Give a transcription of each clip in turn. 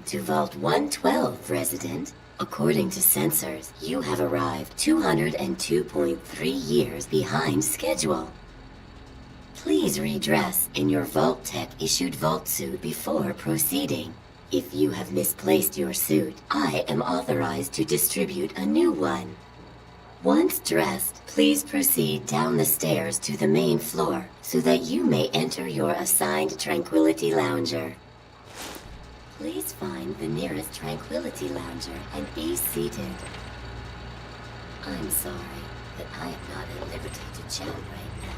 to Vault 112, resident. According to sensors, you have arrived 202.3 years behind schedule. Please redress in your Vault Tech issued Vault suit before proceeding. If you have misplaced your suit, I am authorized to distribute a new one. Once dressed, please proceed down the stairs to the main floor so that you may enter your assigned Tranquility Lounger. Please find the nearest Tranquility Lounger and be seated. I'm sorry, but I am not at liberty to chat right now.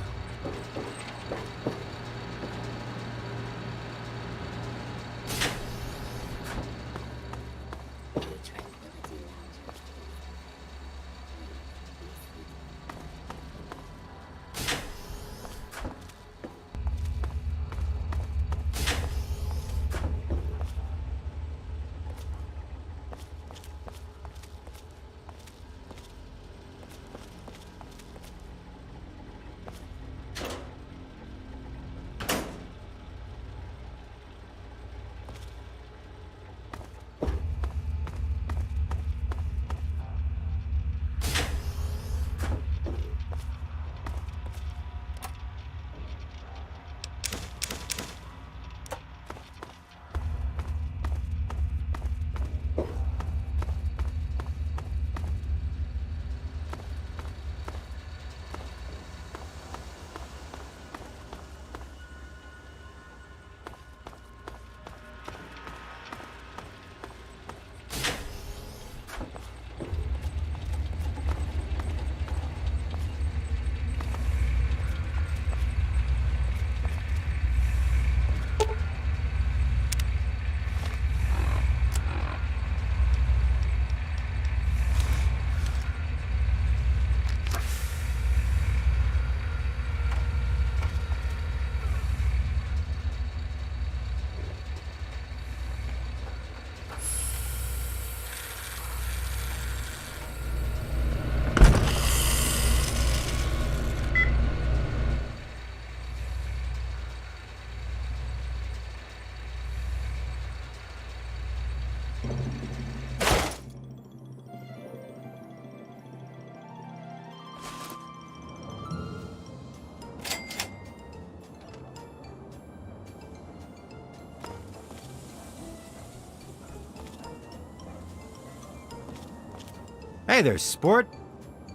Hey there, sport.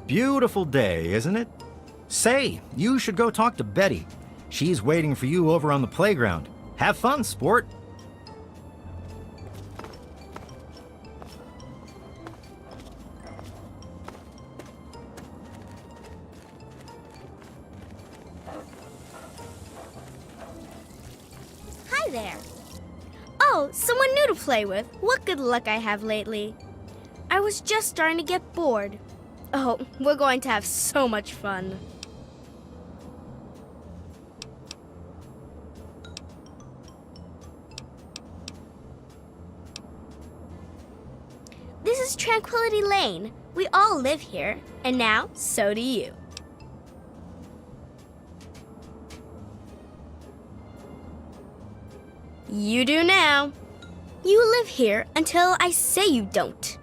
Beautiful day, isn't it? Say, you should go talk to Betty. She's waiting for you over on the playground. Have fun, sport. Hi there. Oh, someone new to play with. What good luck I have lately. I was just starting to get bored. Oh, we're going to have so much fun. This is Tranquility Lane. We all live here, and now so do you. You do now. You live here until I say you don't.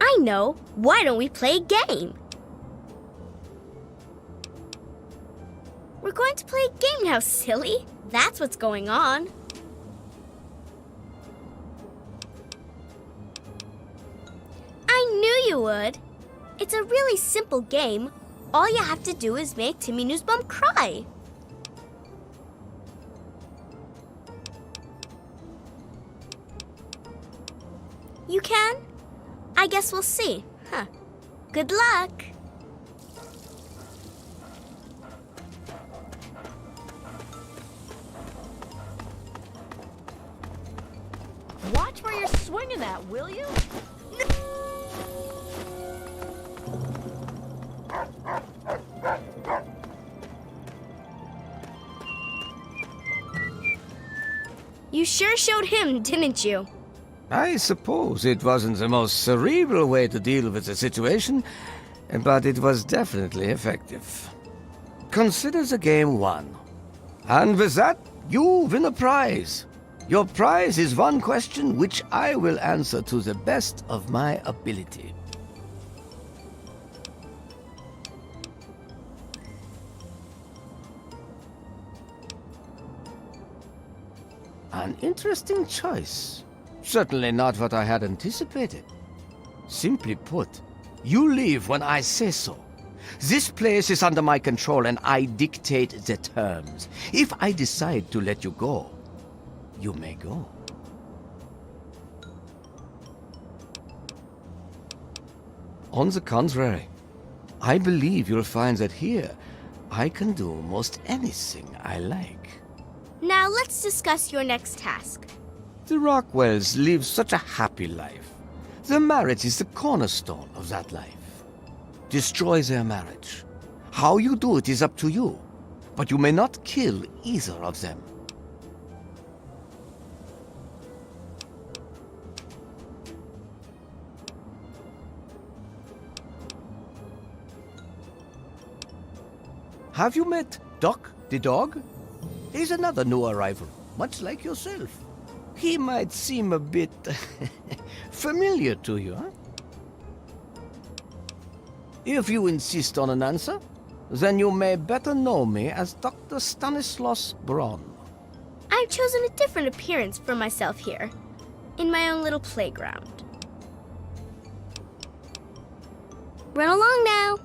I know. Why don't we play a game? We're going to play a game now, silly. That's what's going on. I knew you would. It's a really simple game. All you have to do is make Timmy Newsbum cry. You can? I guess we'll see. Huh. Good luck. Watch where you're swinging at, will you? You sure showed him, didn't you? I suppose it wasn't the most cerebral way to deal with the situation, but it was definitely effective. Consider the game won. And with that, you win a prize. Your prize is one question which I will answer to the best of my ability. An interesting choice. Certainly not what I had anticipated. Simply put, you leave when I say so. This place is under my control and I dictate the terms. If I decide to let you go, you may go. On the contrary, I believe you'll find that here I can do most anything I like. Now let's discuss your next task. The Rockwells live such a happy life. Their marriage is the cornerstone of that life. Destroy their marriage. How you do it is up to you, but you may not kill either of them. Have you met Doc the dog? He's another new arrival, much like yourself. He might seem a bit familiar to you, huh? If you insist on an answer, then you may better know me as Dr. Stanislaus Braun. I've chosen a different appearance for myself here, in my own little playground. Run along now.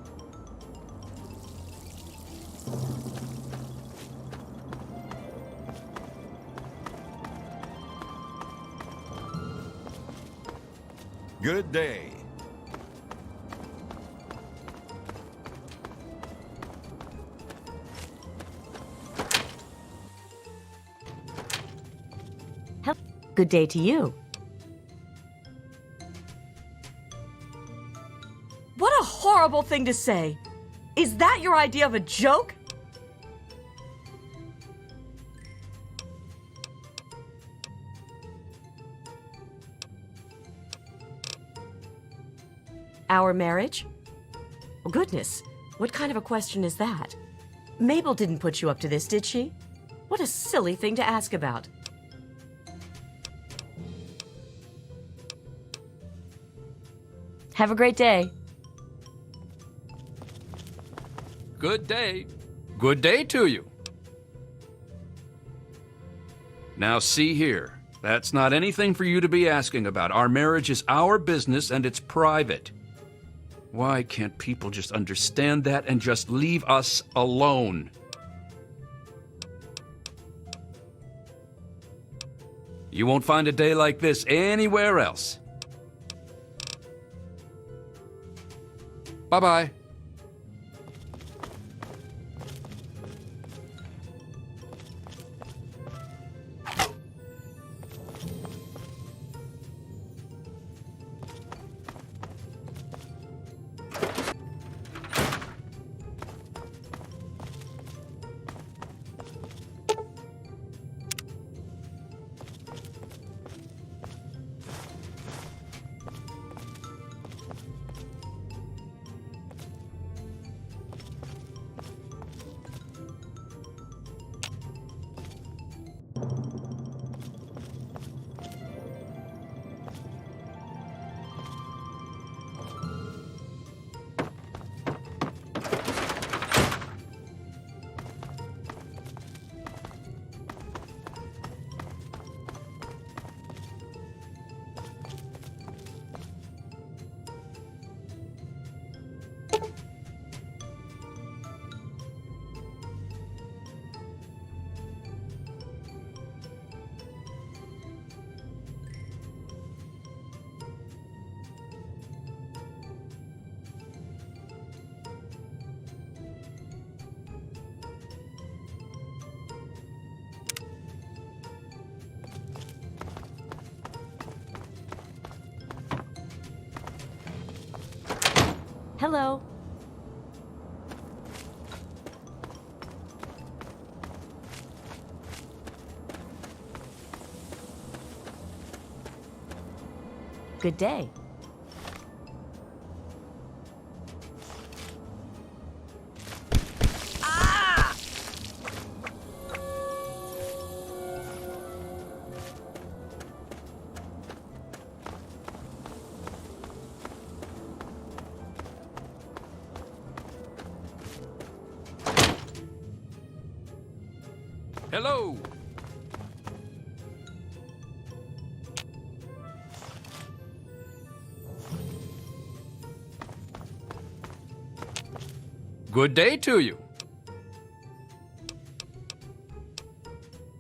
Good day. Good day to you. What a horrible thing to say! Is that your idea of a joke? Our marriage? Oh, goodness, what kind of a question is that? Mabel didn't put you up to this, did she? What a silly thing to ask about. Have a great day. Good day. Good day to you. Now see here, that's not anything for you to be asking about. Our marriage is our business and it's private. Why can't people just understand that and just leave us alone? You won't find a day like this anywhere else. Bye-bye. Hello. Good day. Hello. Good day to you.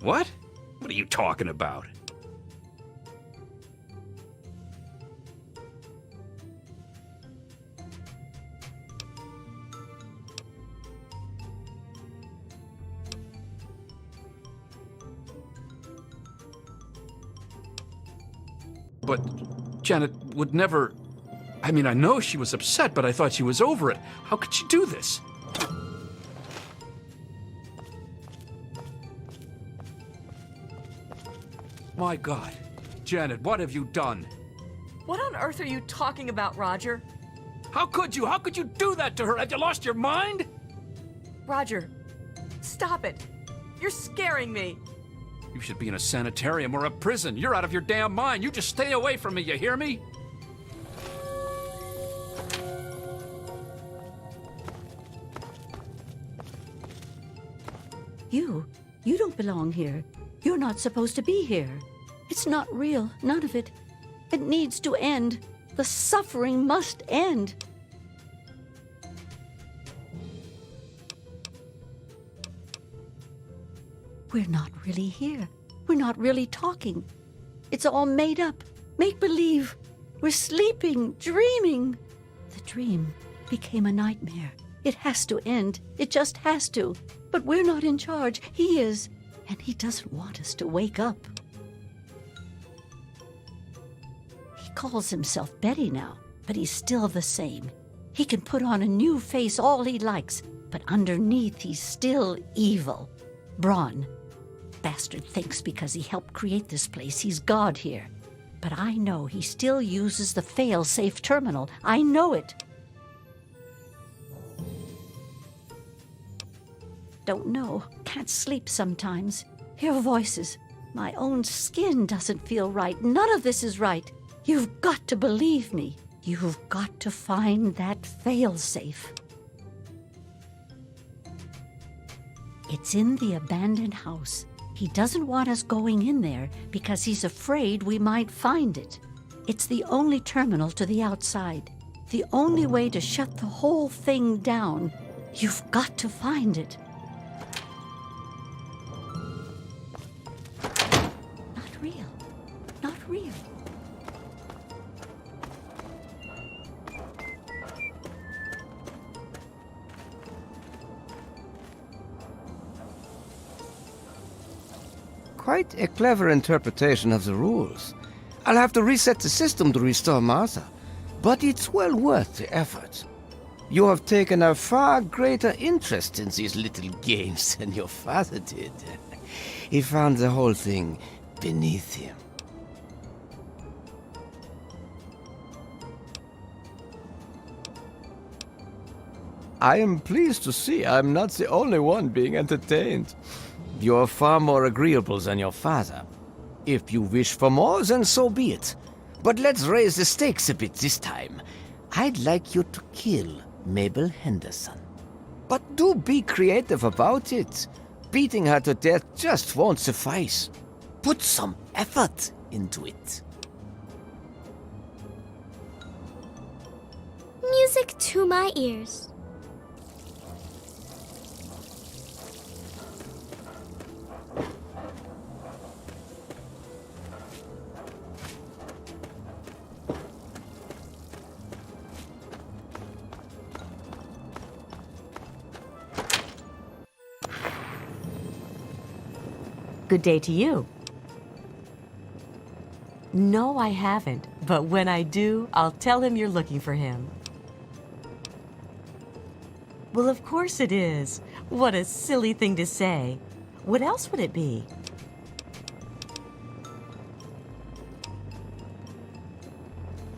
What? What are you talking about? But Janet would never... I mean, I know she was upset, but I thought she was over it. How could she do this? My God. Janet, what have you done? What on earth are you talking about, Roger? How could you? How could you do that to her? Have you lost your mind? Roger, stop it. You're scaring me. You should be in a sanitarium or a prison. You're out of your damn mind. You just stay away from me, you hear me? You don't belong here. You're not supposed to be here. It's not real, none of it. It needs to end. The suffering must end. We're not really here. We're not really talking. It's all made up, make-believe. We're sleeping, dreaming. The dream became a nightmare. It has to end. It just has to. But we're not in charge. He is. And he doesn't want us to wake up. He calls himself Betty now, but he's still the same. He can put on a new face all he likes, but underneath he's still evil. Braun. Bastard thinks because he helped create this place, he's God here. But I know he still uses the fail-safe terminal. I know it. Don't know. Can't sleep sometimes. Hear voices. My own skin doesn't feel right. None of this is right. You've got to believe me. You've got to find that failsafe. It's in the abandoned house. He doesn't want us going in there because he's afraid we might find it. It's the only terminal to the outside. The only way to shut the whole thing down. You've got to find it. Not real. Not real. Quite a clever interpretation of the rules. I'll have to reset the system to restore Martha, but it's well worth the effort. You have taken a far greater interest in these little games than your father did. He found the whole thing beneath him. I am pleased to see I'm not the only one being entertained. You're far more agreeable than your father. If you wish for more, then so be it. But let's raise the stakes a bit this time. I'd like you to kill Mabel Henderson. But do be creative about it. Beating her to death just won't suffice. Put some effort into it. Music to my ears. Good day to you. No, I haven't. But when I do, I'll tell him you're looking for him. Well, of course it is. What a silly thing to say. What else would it be?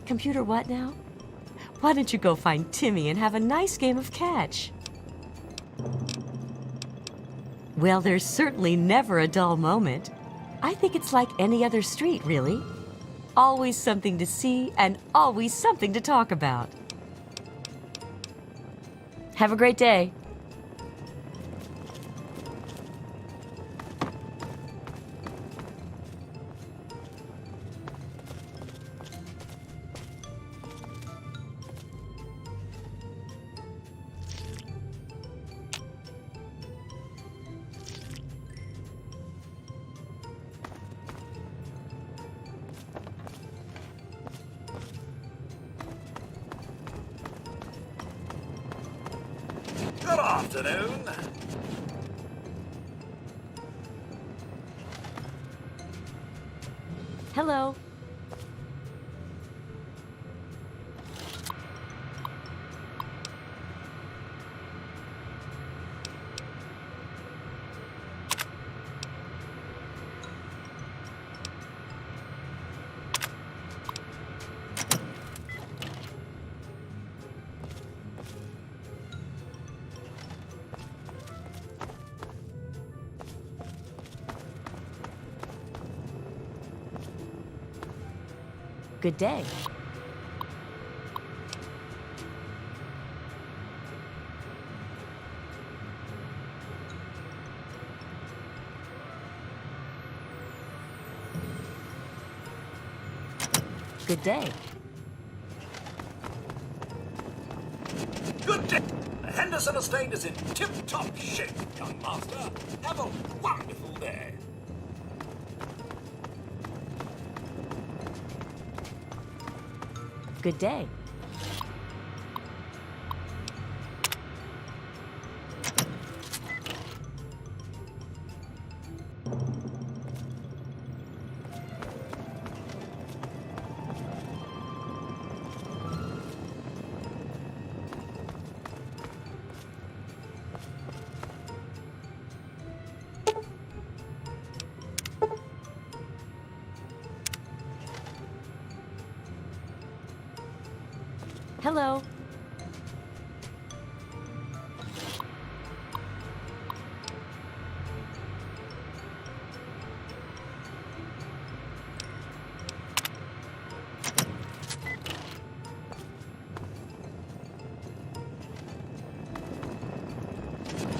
Computer what now? Why don't you go find Timmy and have a nice game of catch? Well, there's certainly never a dull moment. I think it's like any other street, really. Always something to see and always something to talk about. Have a great day. afternoon. Hello. Good day. Good day. Good day. The Henderson estate is in tip-top shape, young master. Have a wonderful day. Good day. Hello.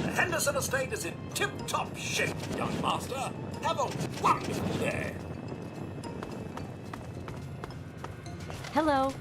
The Henderson estate is in tip-top shape, young master. Have a wonderful day. Hello.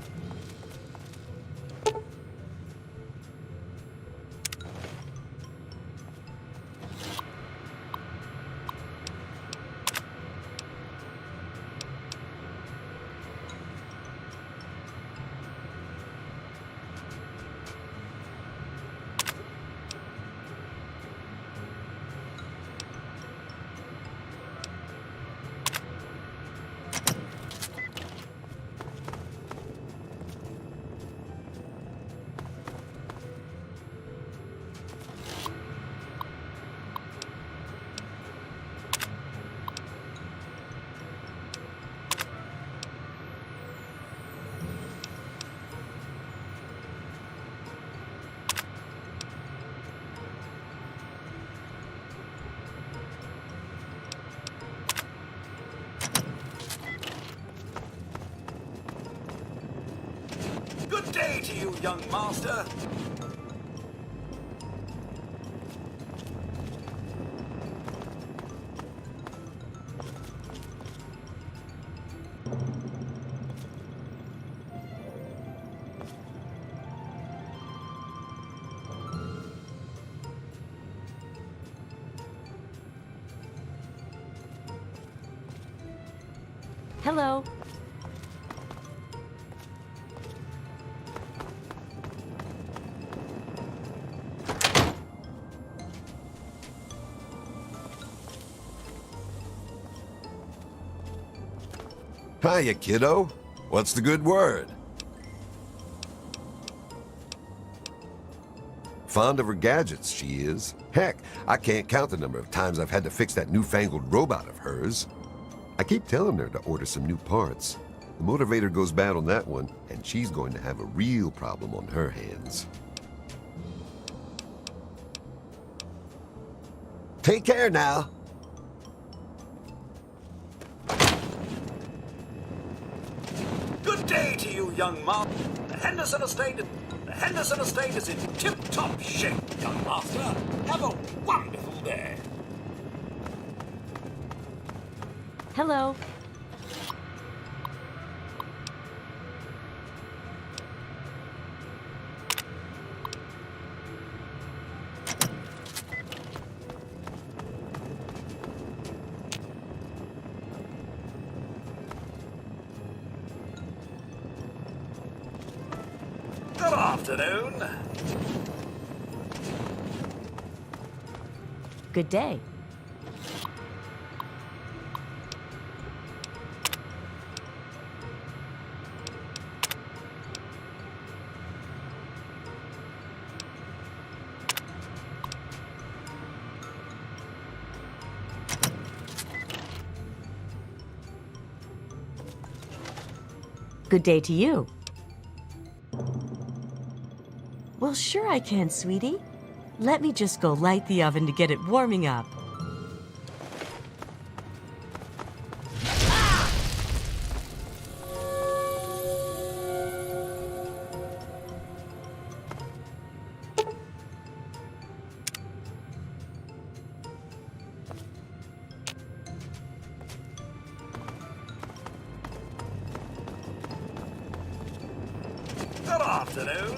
Good day to you, young master. Hello. Hiya, kiddo. What's the good word? Fond of her gadgets, she is. Heck, I can't count the number of times I've had to fix that newfangled robot of hers. I keep telling her to order some new parts. The motivator goes bad on that one, and she's going to have a real problem on her hands. Take care now. Good day to you, young man. The Henderson estate is in tip-top shape, young master. Have a wonderful day. Hello. Good afternoon. good day. Good day to you. Well, sure I can, sweetie. Let me just go light the oven to get it warming up. Good afternoon.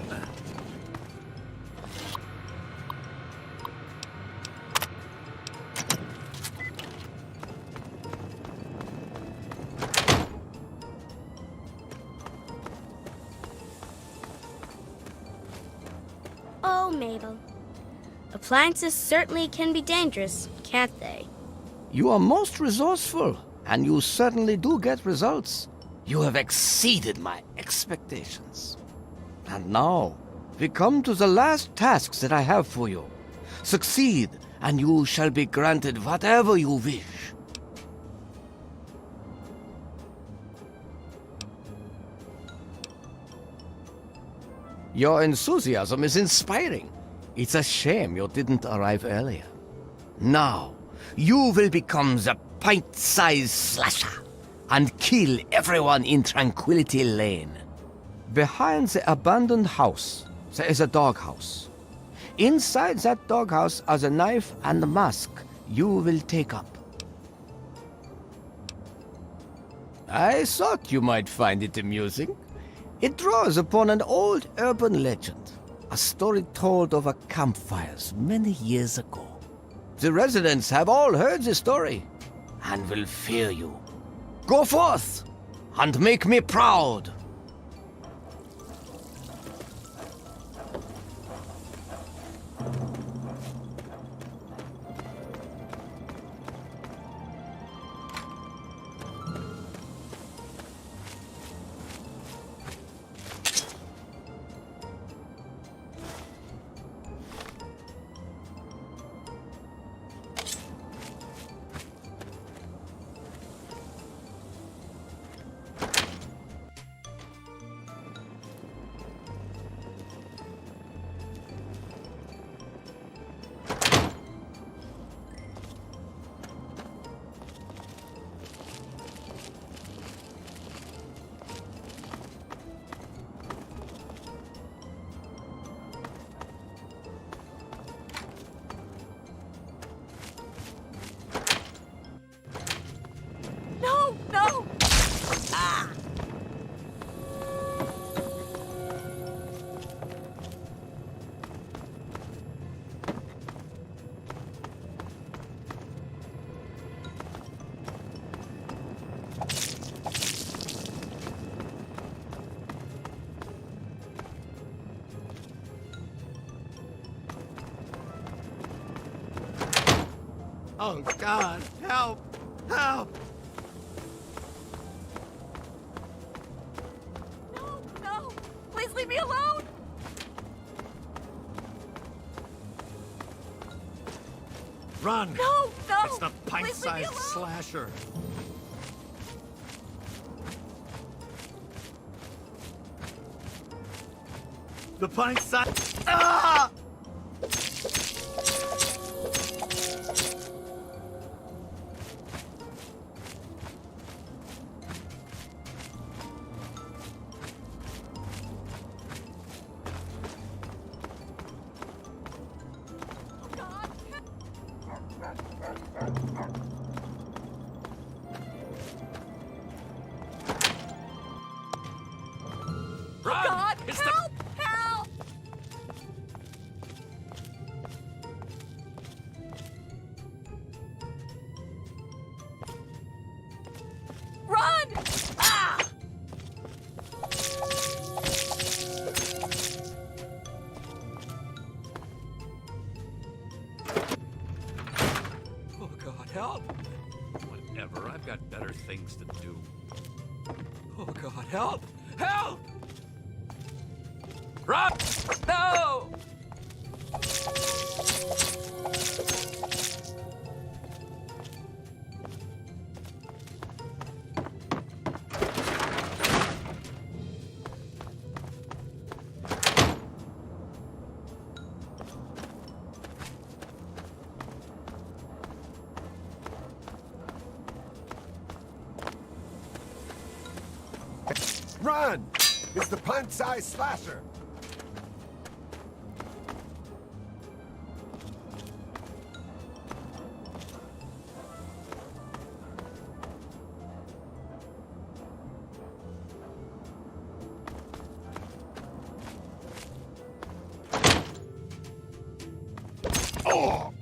Oh, Mabel. Appliances certainly can be dangerous, can't they? You are most resourceful, and you certainly do get results. You have exceeded my expectations. And now, we come to the last tasks that I have for you. Succeed, and you shall be granted whatever you wish. Your enthusiasm is inspiring. It's a shame you didn't arrive earlier. Now, you will become the pint-sized slasher and kill everyone in Tranquility Lane. Behind the abandoned house, there is a doghouse. Inside that doghouse are the knife and the mask you will take up. I thought you might find it amusing. It draws upon an old urban legend, a story told over campfires many years ago. The residents have all heard the story and will fear you. Go forth and make me proud. No, no! Oh, God, help! Help! No, no! Please leave me alone! Run! No, no! It's the Please leave me pint-sized alone. slasher. The pint-sized... Ah! Run! God, It's help! Help! got better things to do. Oh God, help! Help! Rob! No! Run! It's the pint-sized slasher! Oh!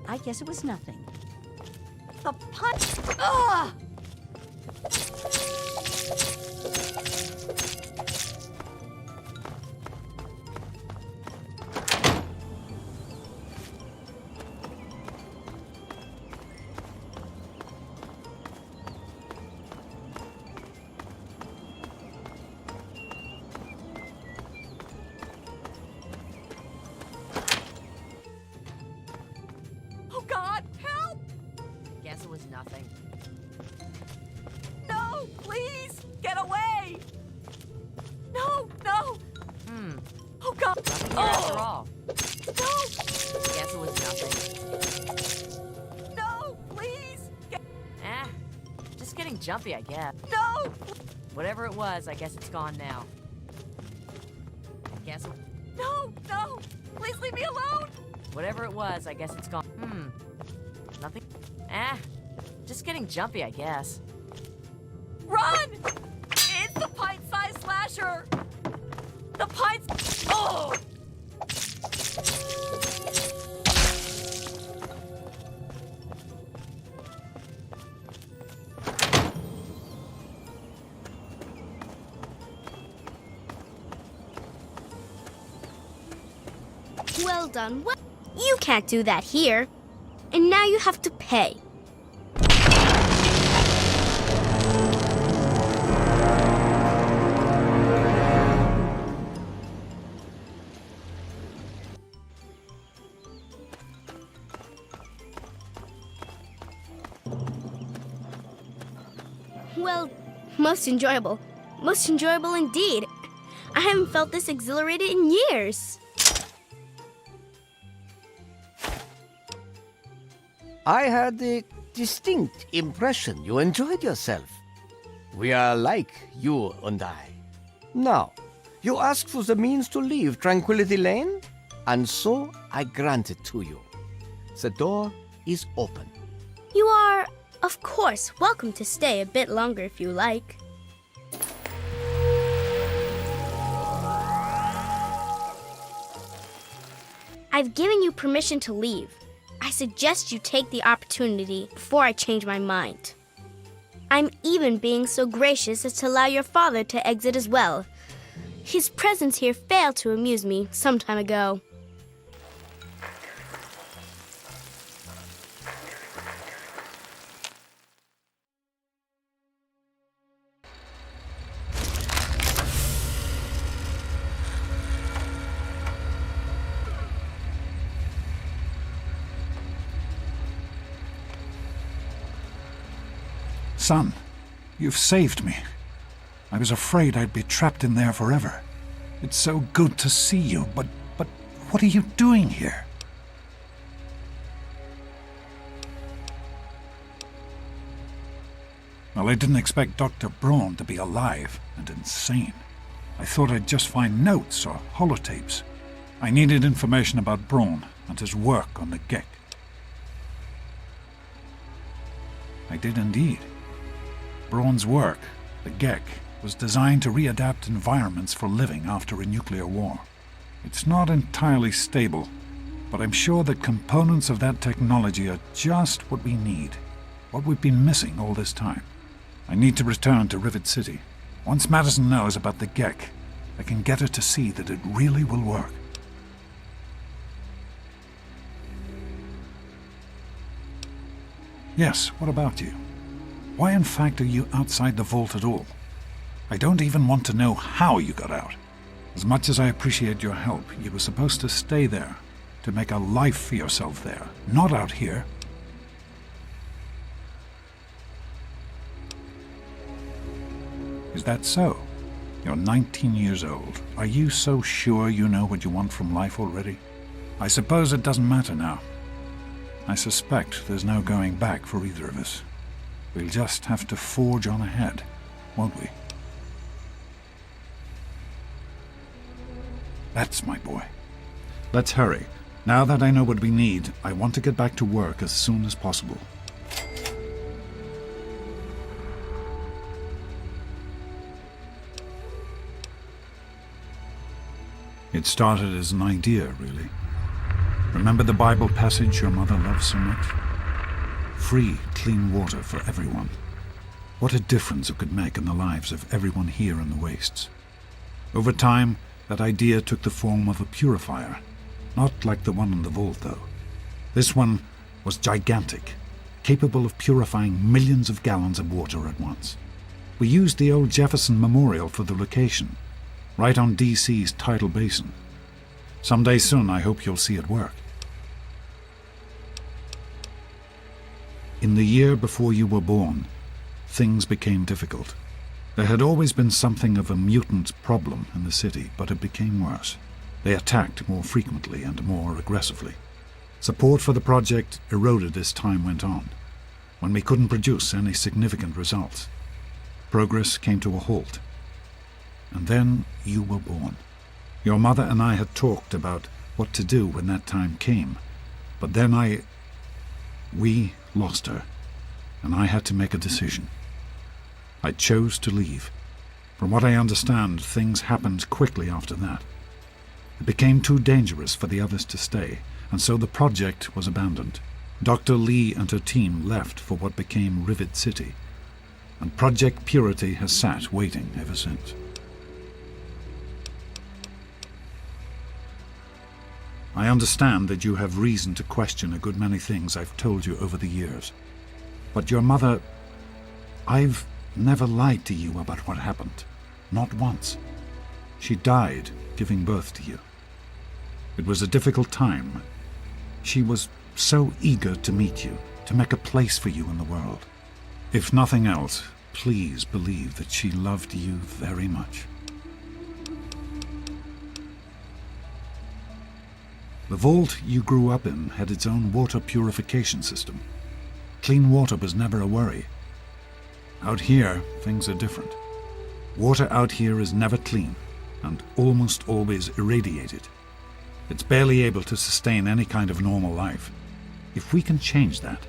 I guess it was nothing. The punch! Ugh! Oh God, help! Guess it was nothing. No, please, get away! No, no! Oh God! Nothing here after all. No! Guess it was nothing. No, please! Just getting jumpy, I guess. No! Whatever it was, I guess it's gone now. Guess it... No, no! Please leave me alone! Whatever it was, I guess it's gone. Nothing. Just getting jumpy, I guess. Run! It's the pint-sized slasher! The pint... Oh! Well done. What? You can't do that here. And now you have to pay. Well, most enjoyable. Most enjoyable indeed. I haven't felt this exhilarated in years. I had the distinct impression you enjoyed yourself. We are alike, you and I. Now, you asked for the means to leave Tranquility Lane, and so I grant it to you. The door is open. You are, of course, welcome to stay a bit longer if you like. I've given you permission to leave. I suggest you take the opportunity before I change my mind. I'm even being so gracious as to allow your father to exit as well. His presence here failed to amuse me some time ago. Son, you've saved me. I was afraid I'd be trapped in there forever. It's so good to see you, but What are you doing here? Well, I didn't expect Dr. Braun to be alive and insane. I thought I'd just find notes or holotapes. I needed information about Braun and his work on the Gek. I did indeed. Braun's work, the Gek, was designed to readapt environments for living after a nuclear war. It's not entirely stable, but I'm sure that components of that technology are just what we need, what we've been missing all this time. I need to return to Rivet City. Once Madison knows about the Gek, I can get her to see that it really will work. Yes, what about you? Why in fact are you outside the vault at all? I don't even want to know how you got out. As much as I appreciate your help, you were supposed to stay there, to make a life for yourself there, not out here. Is that so? You're 19 years old. Are you so sure you know what you want from life already? I suppose it doesn't matter now. I suspect there's no going back for either of us. We'll just have to forge on ahead, won't we? That's my boy. Let's hurry. Now that I know what we need, I want to get back to work as soon as possible. It started as an idea, really. Remember the Bible passage your mother loves so much? Free, clean water for everyone. What a difference it could make in the lives of everyone here in the wastes. Over time, that idea took the form of a purifier. Not like the one in the vault, though. This one was gigantic, capable of purifying millions of gallons of water at once. We used the old Jefferson Memorial for the location, right on DC's tidal basin. Someday soon, I hope you'll see it work. In the year before you were born, things became difficult. There had always been something of a mutant problem in the city, but it became worse. They attacked more frequently and more aggressively. Support for the project eroded as time went on, when we couldn't produce any significant results. Progress came to a halt. And then you were born. Your mother and I had talked about what to do when that time came, but then we lost her, and I had to make a decision. I chose to leave. From what I understand, things happened quickly after that. It became too dangerous for the others to stay, and so the project was abandoned. Dr. Lee and her team left for what became Rivet City, and Project Purity has sat waiting ever since. I understand that you have reason to question a good many things I've told you over the years. But your mother... I've never lied to you about what happened. Not once. She died giving birth to you. It was a difficult time. She was so eager to meet you, to make a place for you in the world. If nothing else, please believe that she loved you very much. The vault you grew up in had its own water purification system. Clean water was never a worry. Out here, things are different. Water out here is never clean, and almost always irradiated. It's barely able to sustain any kind of normal life. If we can change that,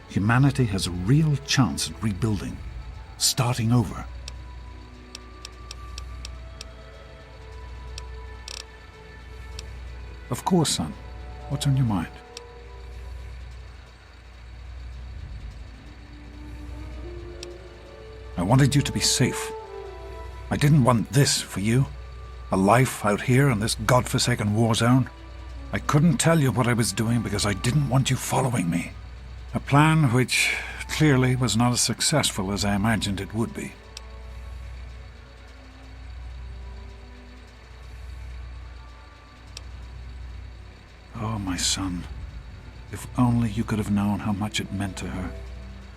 humanity has a real chance at rebuilding, starting over. Of course, son. What's on your mind? I wanted you to be safe. I didn't want this for you. A life out here in this godforsaken war zone. I couldn't tell you what I was doing because I didn't want you following me. A plan which clearly was not as successful as I imagined it would be. Oh, my son, if only you could have known how much it meant to her.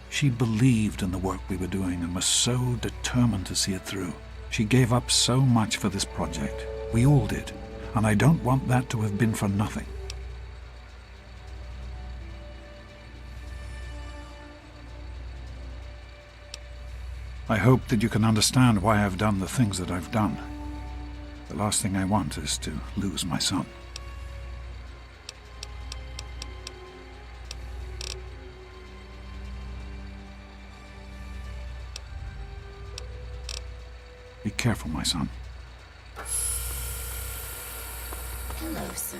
She believed in the work we were doing and was so determined to see it through. She gave up so much for this project. We all did. and I don't want that to have been for nothing. I hope that you can understand why I've done the things that I've done. The last thing I want is to lose my son. Be careful, my son. Hello, sir.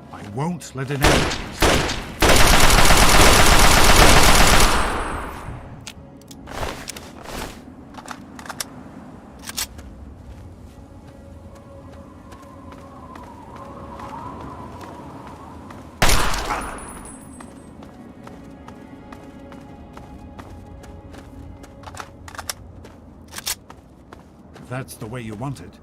I won't let it end. If that's the way you want it.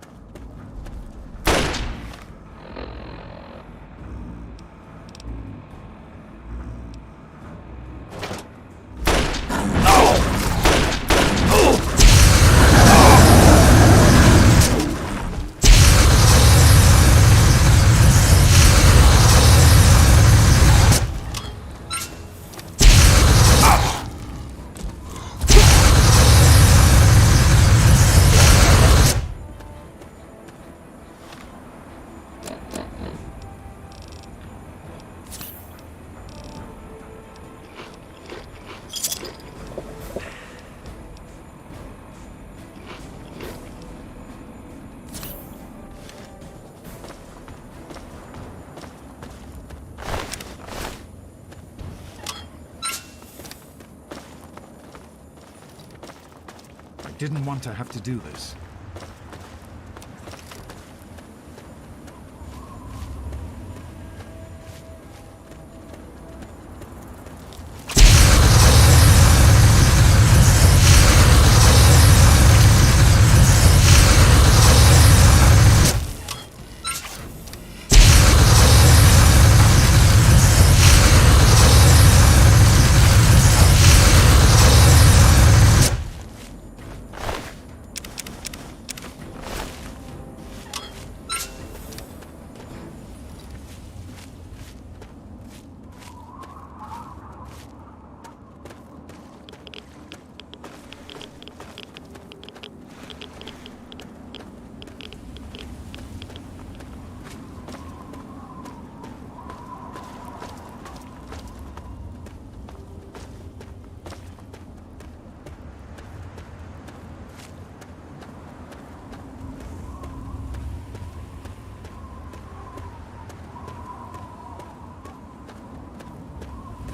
I didn't want to have to do this.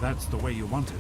That's the way you want it.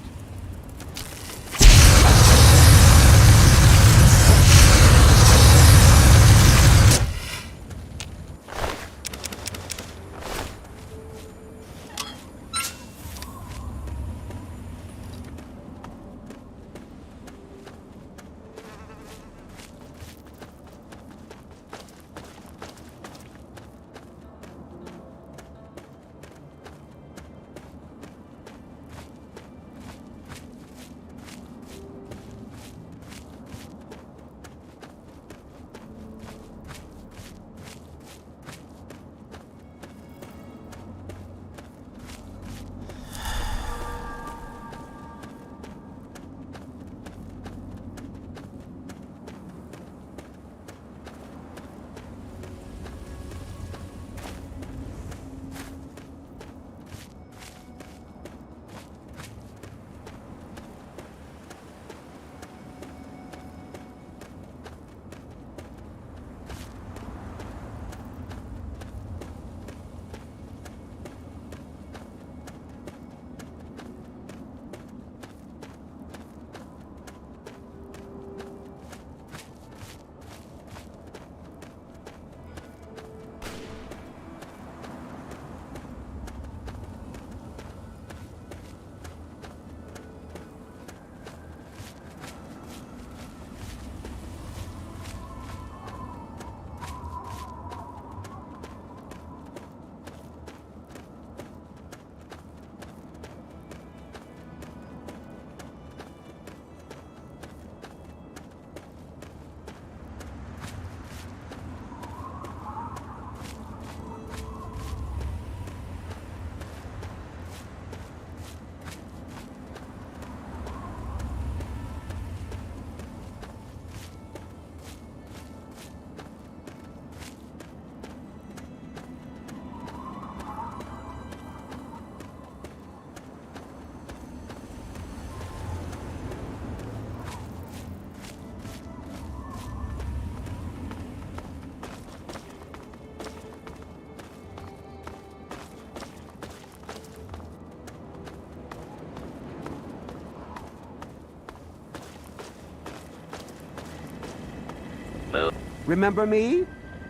Remember me?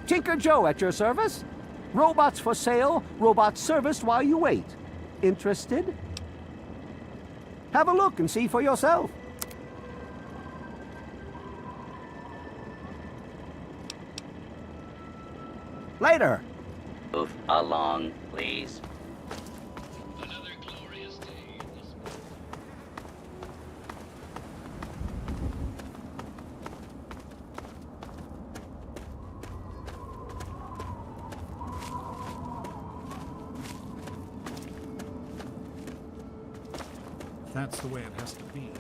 Tinker Joe at your service. Robots for sale, robots serviced while you wait. Interested? Have a look and see for yourself. Later. Move along, please. Another glorious day in this. That's the way it has to be.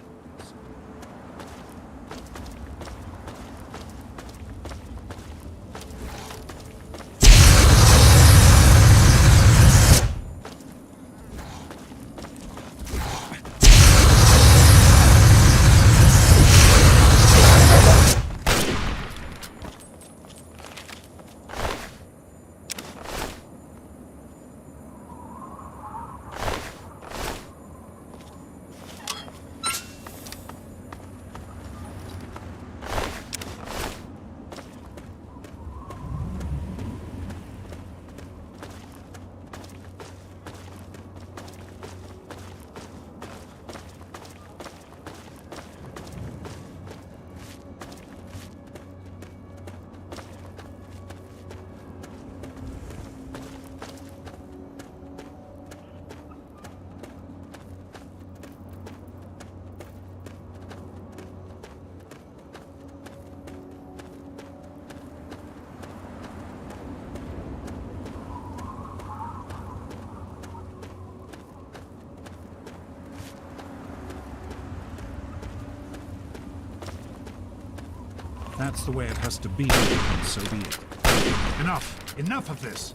That's the way it has to be, and so be it. Enough! Enough of this!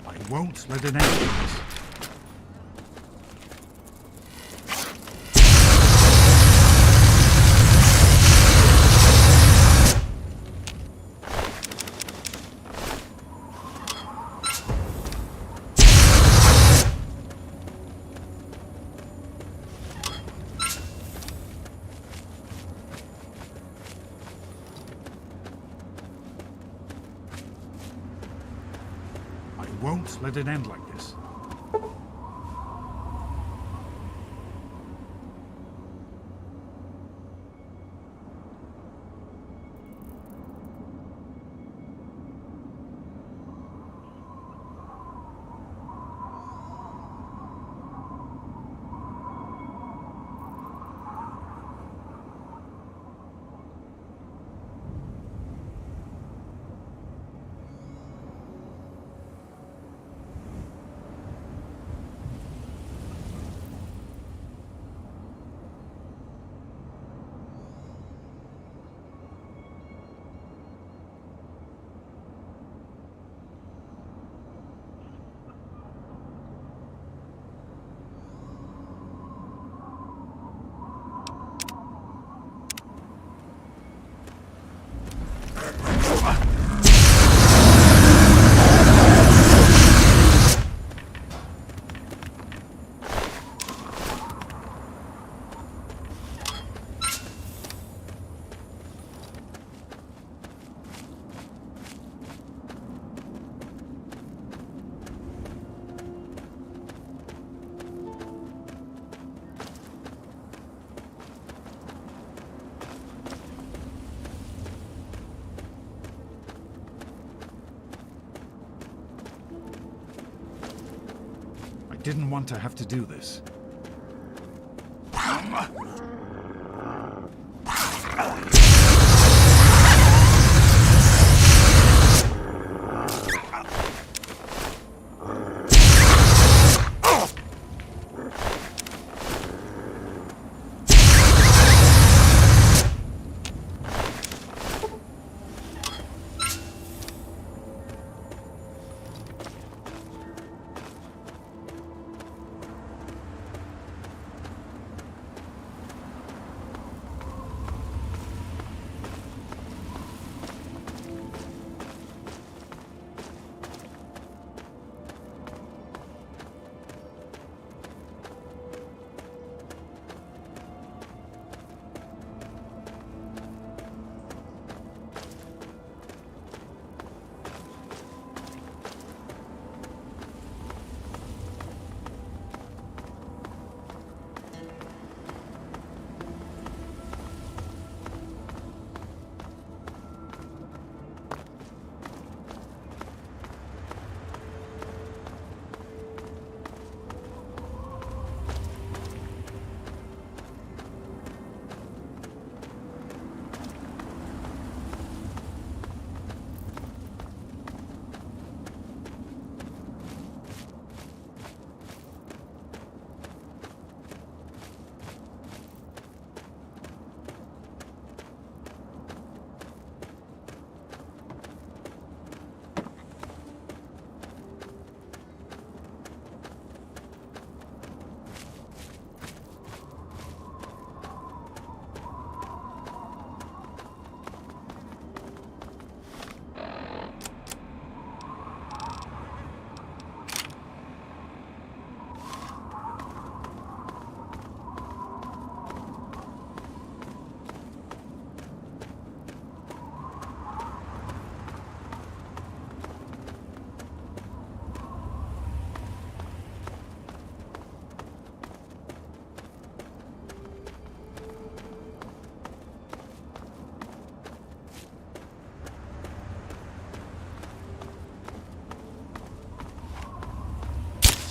I won't let it end like this. Won't let it end like this. I didn't want to have to do this.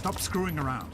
Stop screwing around.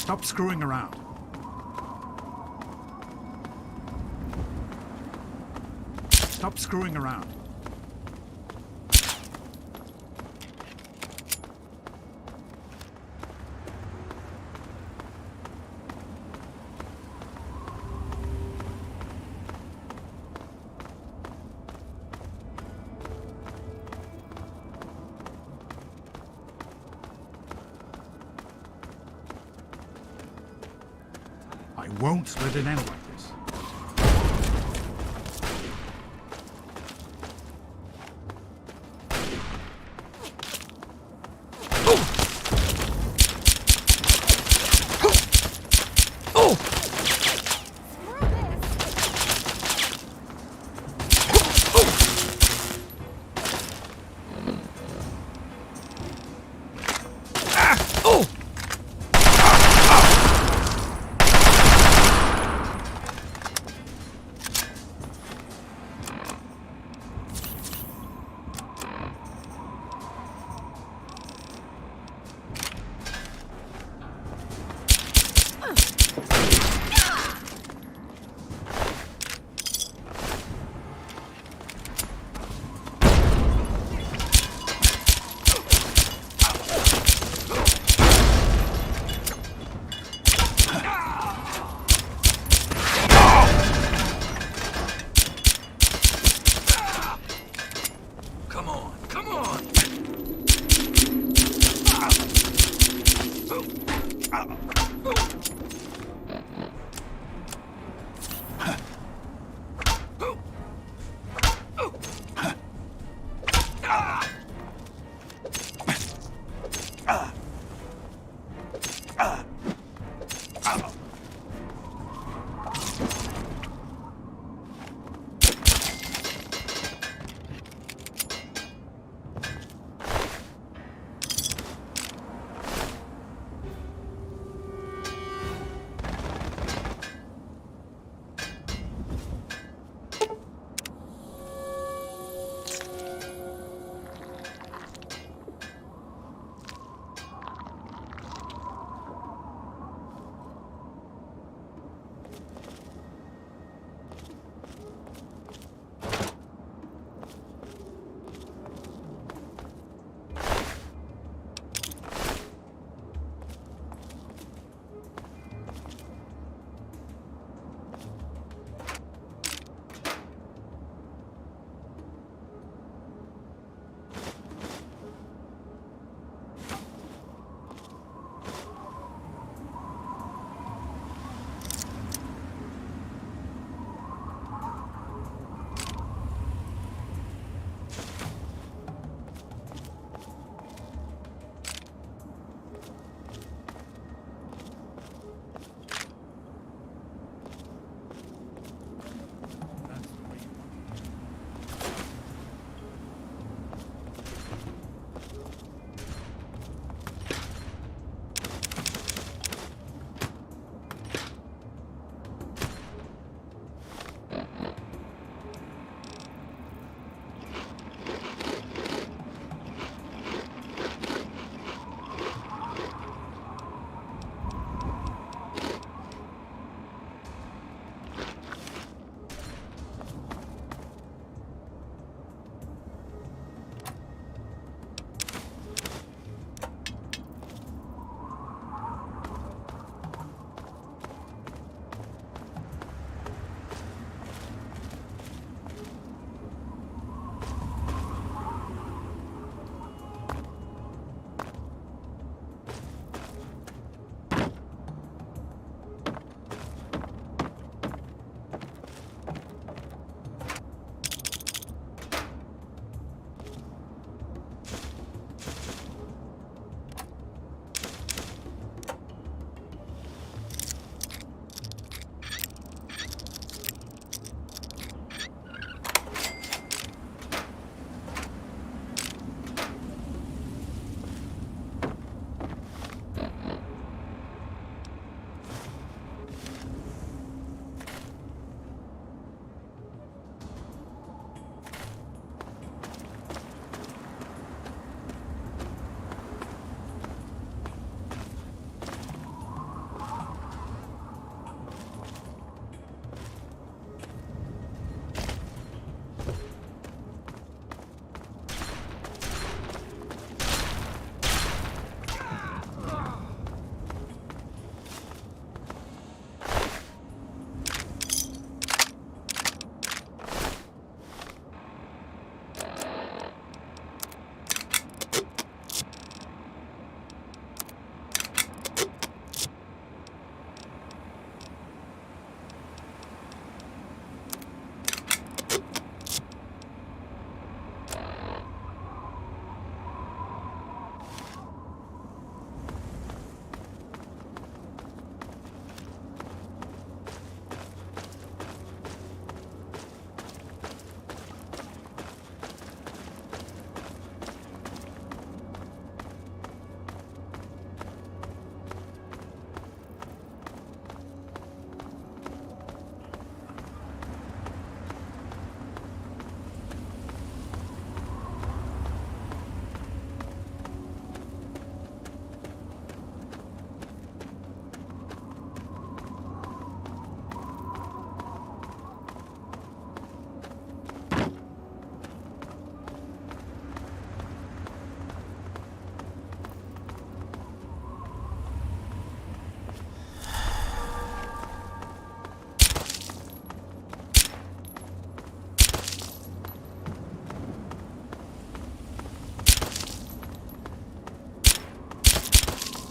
Stop screwing around. Stop screwing around. I won't let it end like this.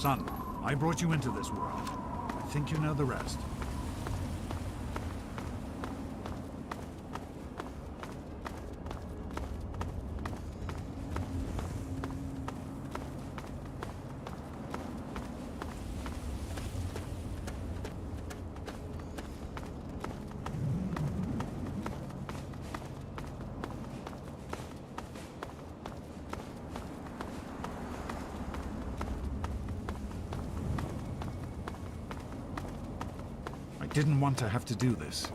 Son, I brought you into this world. I think you know the rest. I didn't want to have to do this.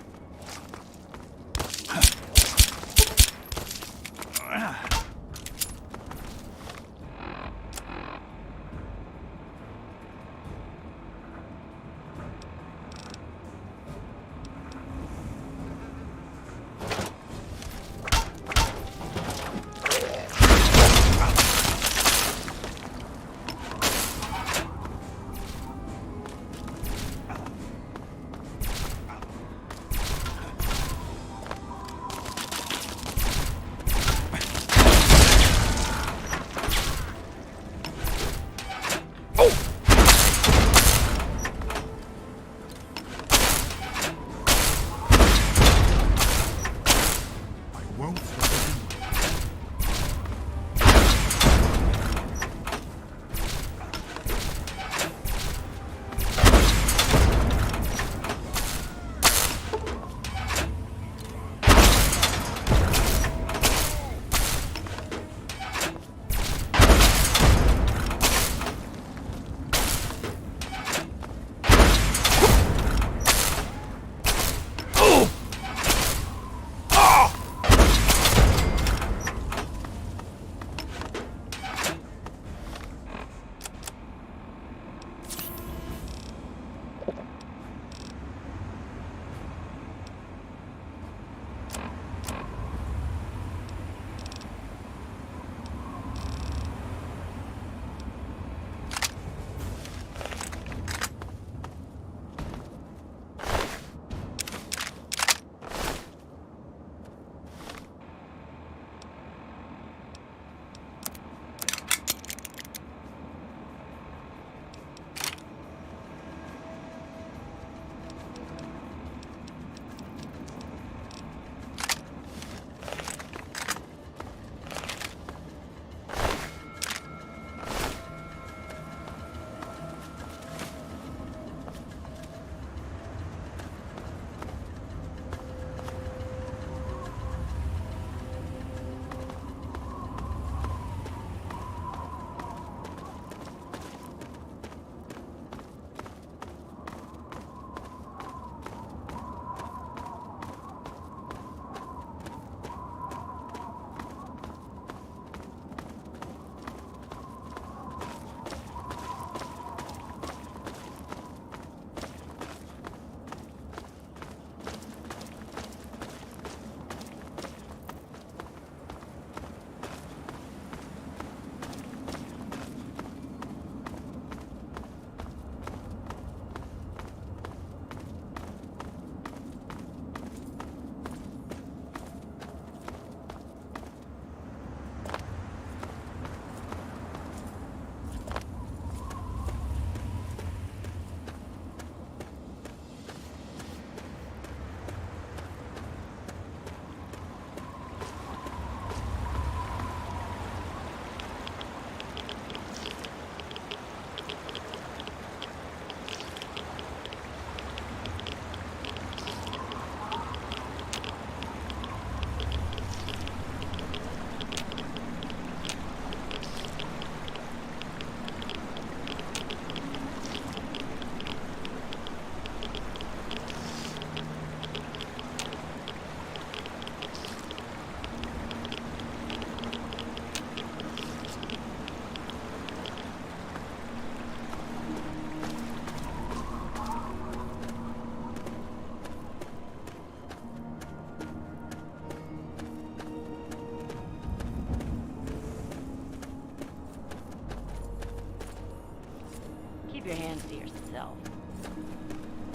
Keep your hands to yourself.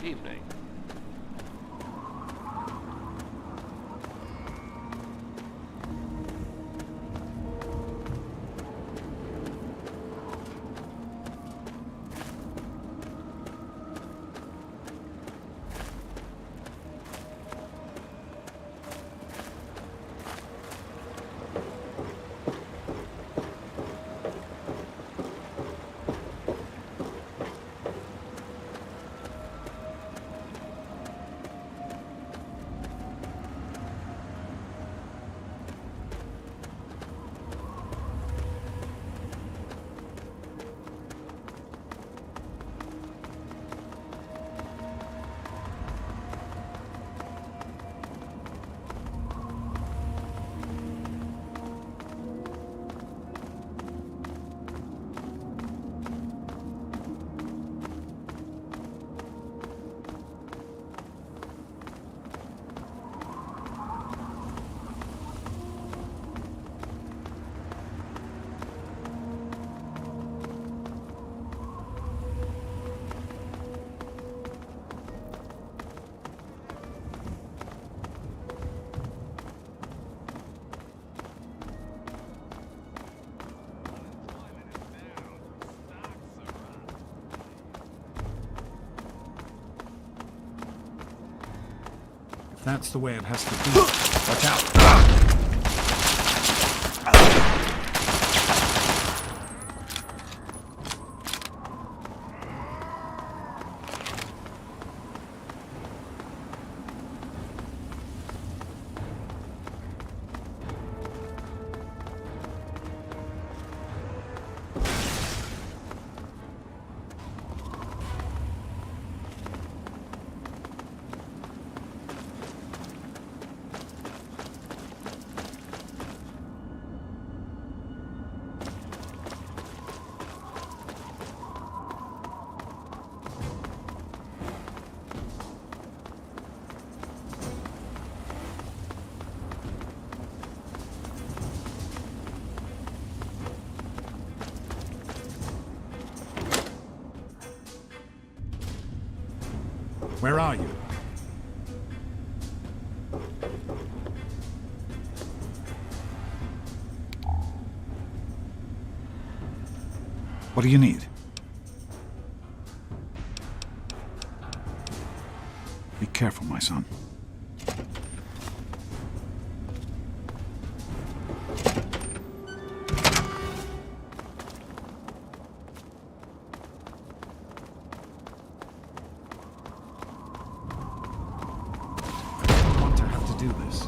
Evening. That's the way it has to be. Watch out. Where are you? What do you need? Be careful, my son. Do this.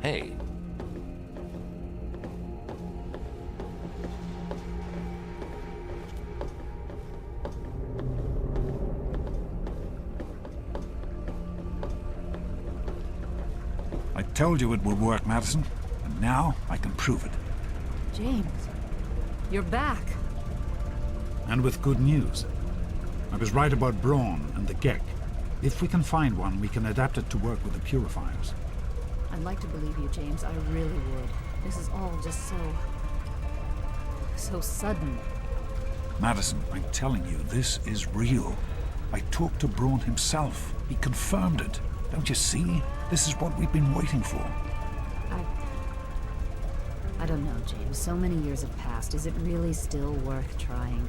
Hey. I told you it would work, Madison, and now I can prove it. James, you're back. And with good news. I was right about Braun and the Gek. If we can find one, we can adapt it to work with the purifiers. I'd like to believe you, James. I really would. This is all just so sudden. Madison, I'm telling you, this is real. I talked to Braun himself. He confirmed it. Don't you see? This is what we've been waiting for. I don't know, James. So many years have passed. Is it really still worth trying?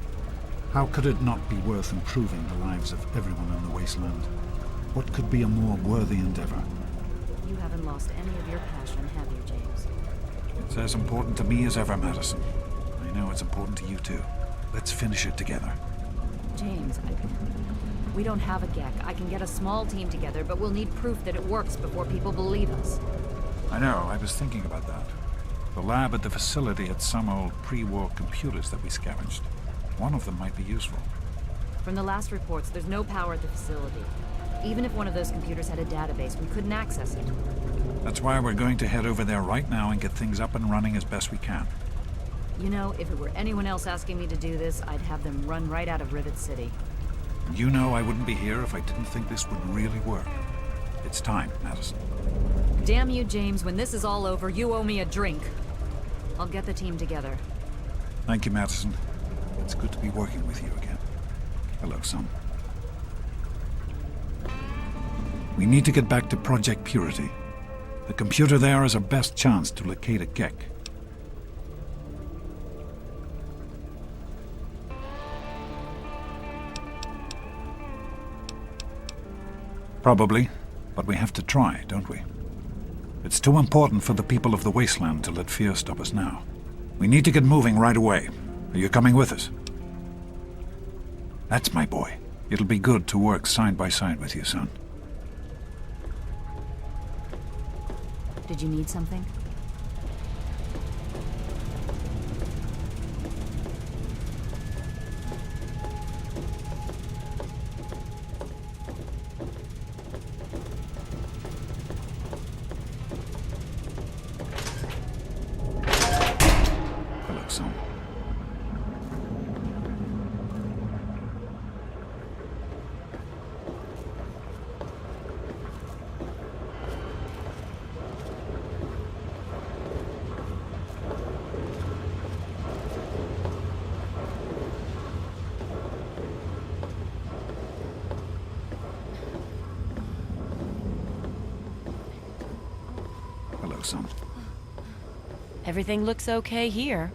How could it not be worth improving the lives of everyone in the wasteland? What could be a more worthy endeavor? You haven't lost any of your passion, have you, James? It's as important to me as ever, Madison. I know it's important to you too. Let's finish it together. James, we don't have a Gek. I can get a small team together, but we'll need proof that it works before people believe us. I know, I was thinking about that. The lab at the facility had some old pre-war computers that we scavenged. One of them might be useful. From the last reports, there's no power at the facility. Even if one of those computers had a database, we couldn't access it. That's why we're going to head over there right now and get things up and running as best we can. You know, if it were anyone else asking me to do this, I'd have them run right out of Rivet City. You know I wouldn't be here if I didn't think this would really work. It's time, Madison. Damn you, James. When this is all over, you owe me a drink. I'll get the team together. Thank you, Madison. It's good to be working with you again. Hello, son. We need to get back to Project Purity. The computer there is our best chance to locate a Gek. Probably, but we have to try, don't we? It's too important for the people of the wasteland to let fear stop us now. We need to get moving right away. Are you coming with us? That's my boy. It'll be good to work side by side with you, son. Did you need something? Hello, son. Hello, son. Everything looks okay here.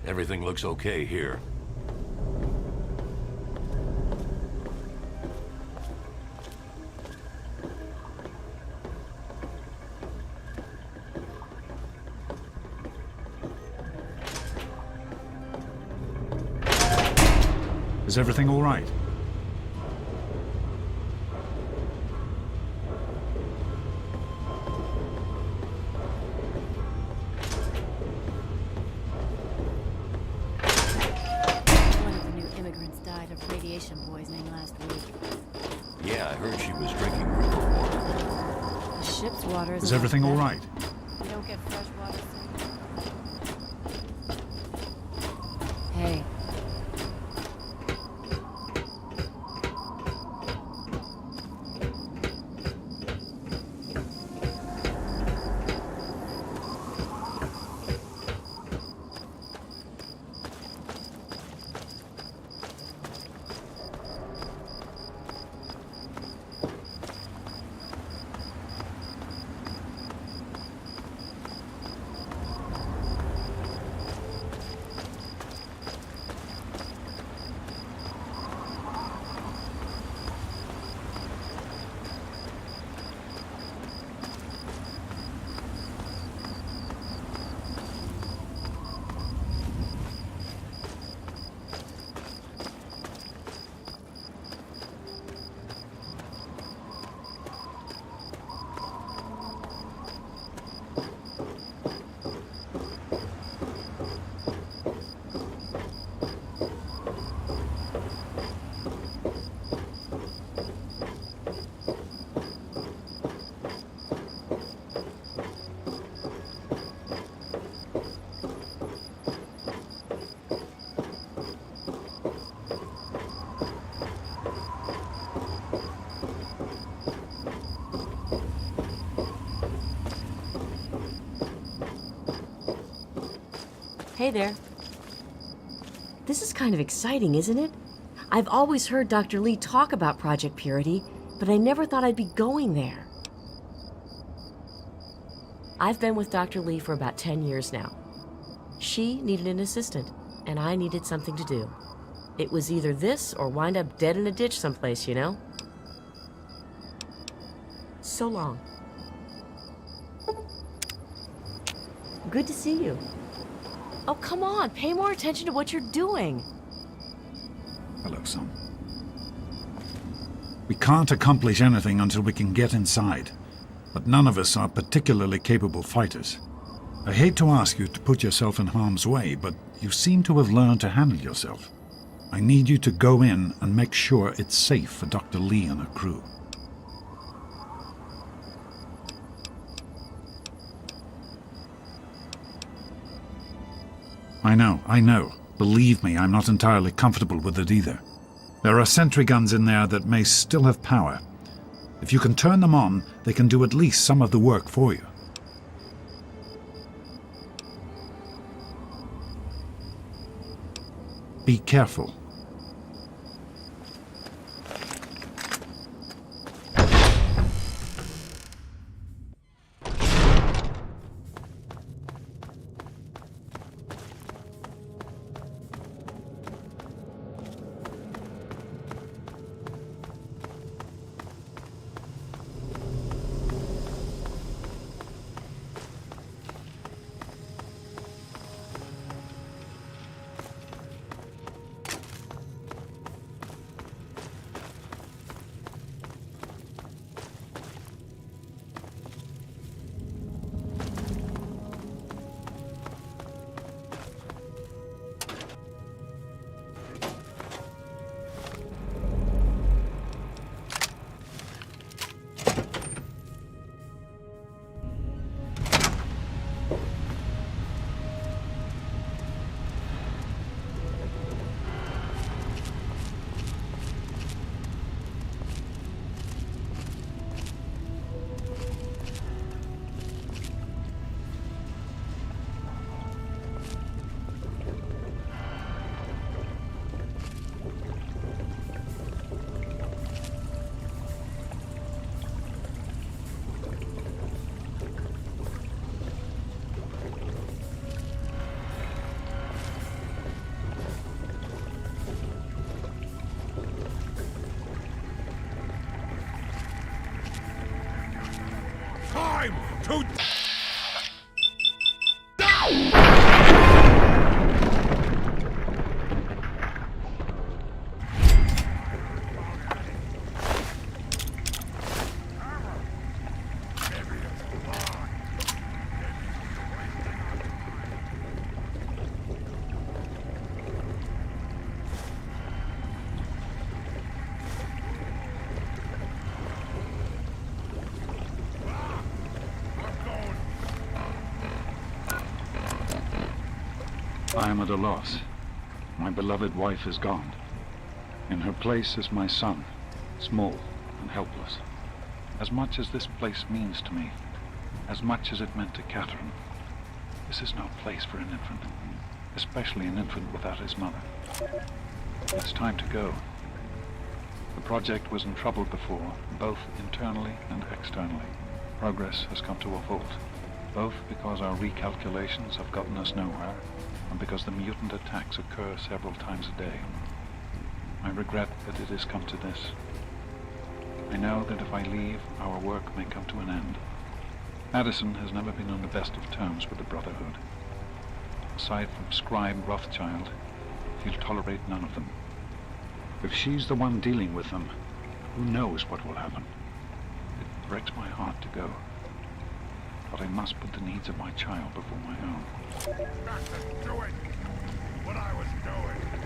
Everything looks okay here. Is everything all right? One of the new immigrants died of radiation poisoning last week. Yeah, I heard she was drinking river water. The ship's water Is everything all right? We don't get fresh water. Hey. Hey there. This is kind of exciting, isn't it? I've always heard Dr. Lee talk about Project Purity, but I never thought I'd be going there. I've been with Dr. Lee for about 10 years now. She needed an assistant, and I needed something to do. It was either this or wind up dead in a ditch someplace, you know? So long. Good to see you. Oh, come on, pay more attention to what you're doing. Hello, son. We can't accomplish anything until we can get inside, but none of us are particularly capable fighters. I hate to ask you to put yourself in harm's way, but you seem to have learned to handle yourself. I need you to go in and make sure it's safe for Dr. Lee and her crew. I know. Believe me, I'm not entirely comfortable with it either. There are sentry guns in there that may still have power. If you can turn them on, they can do at least some of the work for you. Be careful. Time to... I am at a loss. My beloved wife is gone. In her place is my son, small and helpless. As much as this place means to me, as much as it meant to Catherine, this is no place for an infant, especially an infant without his mother. It's time to go. The project was in trouble before, both internally and externally. Progress has come to a halt, both because our recalculations have gotten us nowhere, and because the mutant attacks occur several times a day. I regret that it has come to this. I know that if I leave, our work may come to an end. Addison has never been on the best of terms with the Brotherhood. Aside from Scribe Rothschild, he'll tolerate none of them. If she's the one dealing with them, who knows what will happen? It breaks my heart to go. But I must put the needs of my child before my own. Back to doing what I was doing.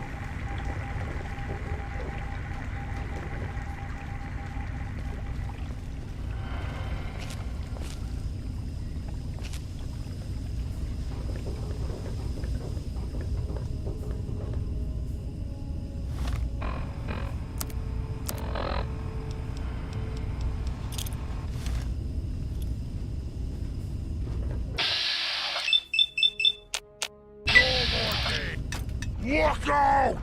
out!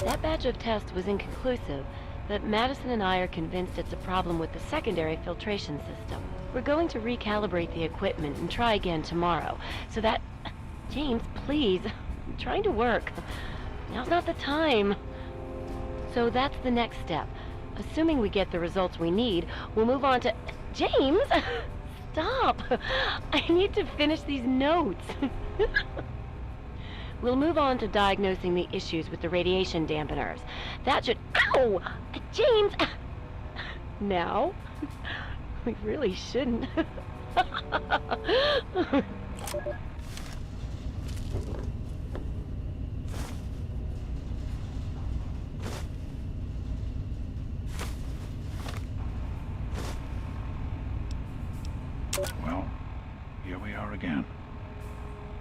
That batch of tests was inconclusive, but Madison and I are convinced it's a problem with the secondary filtration system. We're going to recalibrate the equipment and try again tomorrow, so that... James, please. I'm trying to work. Now's not the time. So that's the next step. Assuming we get the results we need, we'll move on to... James! Stop! I need to finish these notes. We'll move on to diagnosing the issues with the radiation dampeners. That should... Ow! James! Now? We really shouldn't. Well, here we are again.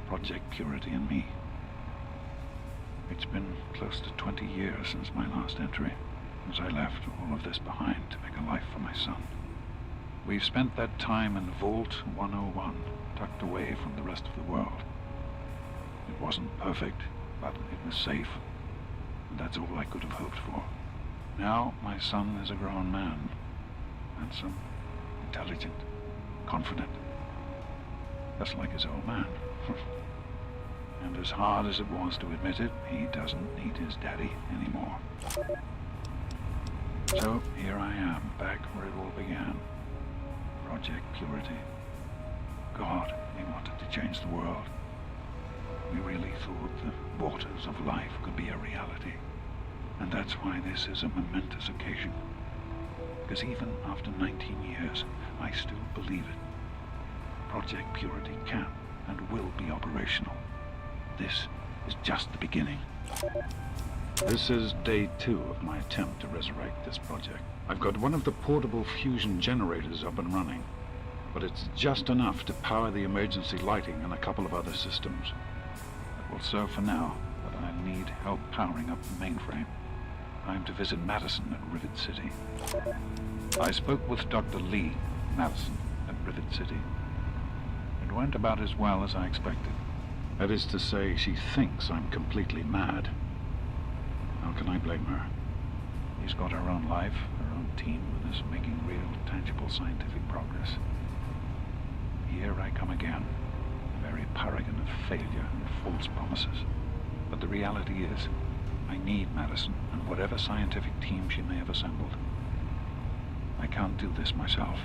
Project Purity and me. It's been close to 20 years since my last entry, as I left all of this behind to make a life for my son. We've spent that time in Vault 101, tucked away from the rest of the world. It wasn't perfect, but it was safe, and that's all I could have hoped for. Now my son is a grown man. Handsome, intelligent, confident. Just like his old man. And as hard as it was to admit it, he doesn't need his daddy anymore. So here I am, back where it all began. Project Purity. God, we wanted to change the world. We really thought the waters of life could be a reality. And that's why this is a momentous occasion. Because even after 19 years, I still believe it. Project Purity can and will be operational. This is just the beginning. This is day 2 of my attempt to resurrect this project. I've got one of the portable fusion generators up and running, but it's just enough to power the emergency lighting and a couple of other systems. It will serve for now, but I need help powering up the mainframe. I'm to visit Madison at Rivet City. I spoke with Dr. Lee, Madison, at Rivet City. It went about as well as I expected. That is to say, she thinks I'm completely mad. How can I blame her? She's got her own life, her own team with us, making real, tangible scientific progress. Here I come again, the very paragon of failure and false promises. But the reality is, I need Madison and whatever scientific team she may have assembled. I can't do this myself.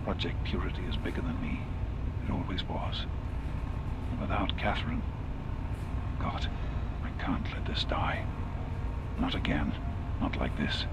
Project Purity is bigger than me. It always was. And without Catherine, God, I can't let this die. Not again. Not like this.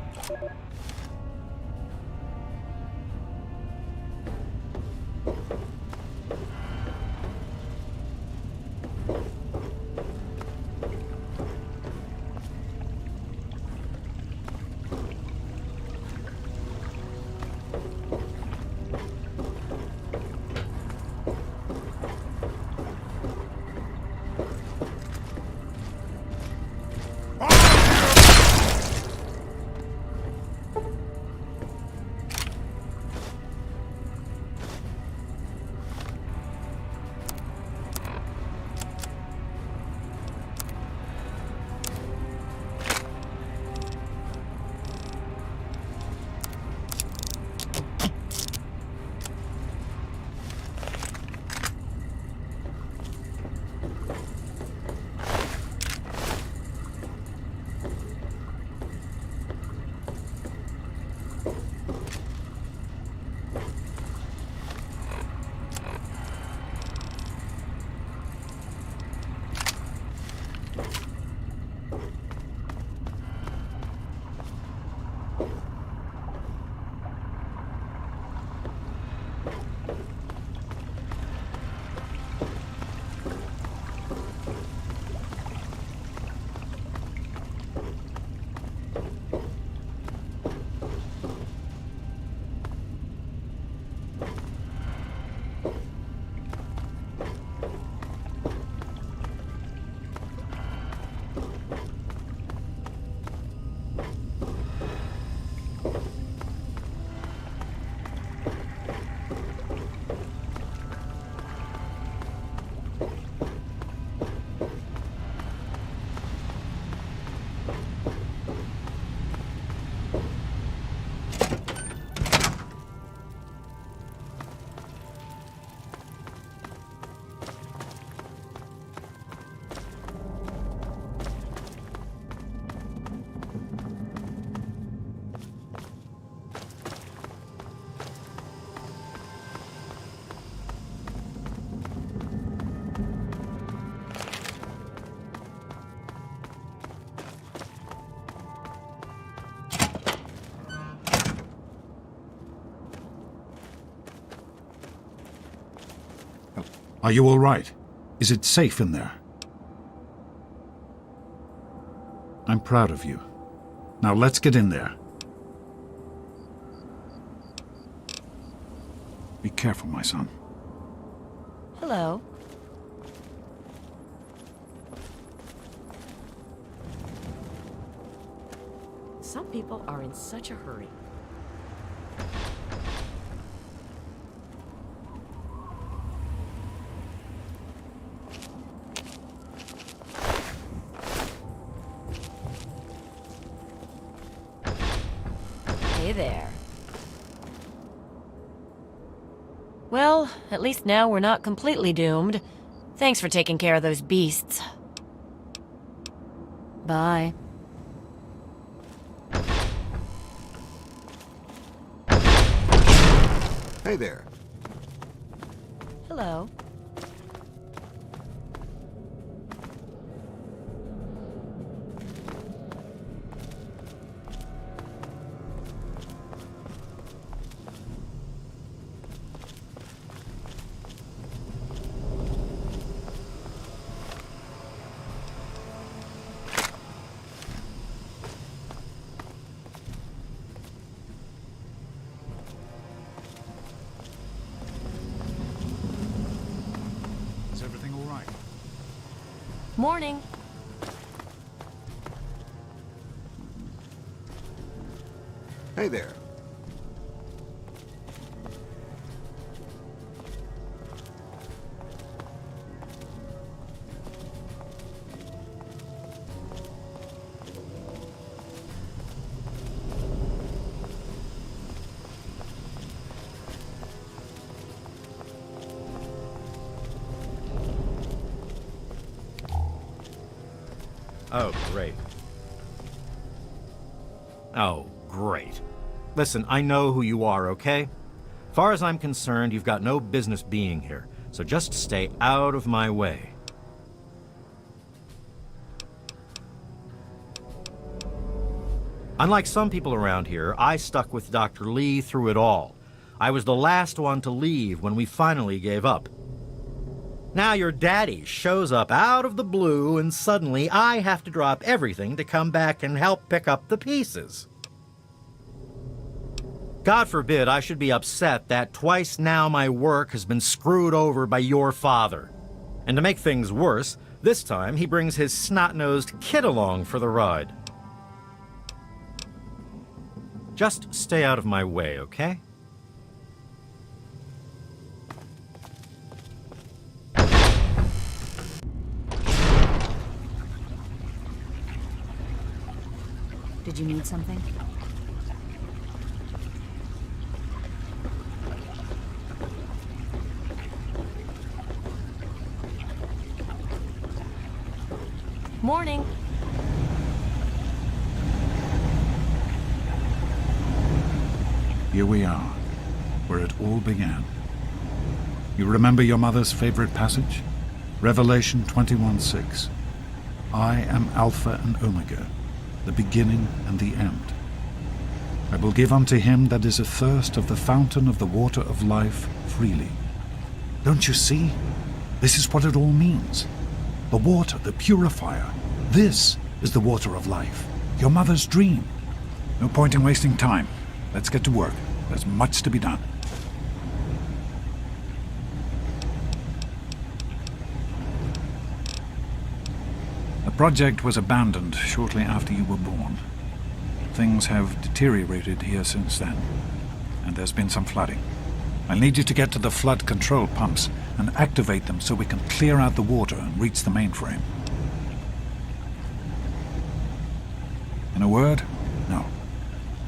Are you all right? Is it safe in there? I'm proud of you. Now let's get in there. Be careful, my son. Hello. Some people are in such a hurry. Hey there. Well, at least now we're not completely doomed. Thanks for taking care of those beasts. Bye. Hey there. Hello. Is everything all right? Morning. Hey there. Oh, great. Oh, great. Listen, I know who you are, okay? Far as I'm concerned, you've got no business being here, so just stay out of my way. Unlike some people around here, I stuck with Dr. Lee through it all. I was the last one to leave when we finally gave up. Now your daddy shows up out of the blue and suddenly I have to drop everything to come back and help pick up the pieces. God forbid I should be upset that twice now my work has been screwed over by your father. And to make things worse, this time he brings his snot-nosed kid along for the ride. Just stay out of my way, okay? Did you need something? Morning. Here we are, where it all began. You remember your mother's favorite passage? Revelation 21:6. I am Alpha and Omega, the beginning and the end. I will give unto him that is athirst of the fountain of the water of life freely. Don't you see? This is what it all means. The water, the purifier. This is the water of life. Your mother's dream. No point in wasting time. Let's get to work. There's much to be done. The project was abandoned shortly after you were born. Things have deteriorated here since then, and there's been some flooding. I'll need you to get to the flood control pumps and activate them so we can clear out the water and reach the mainframe. In a word, no.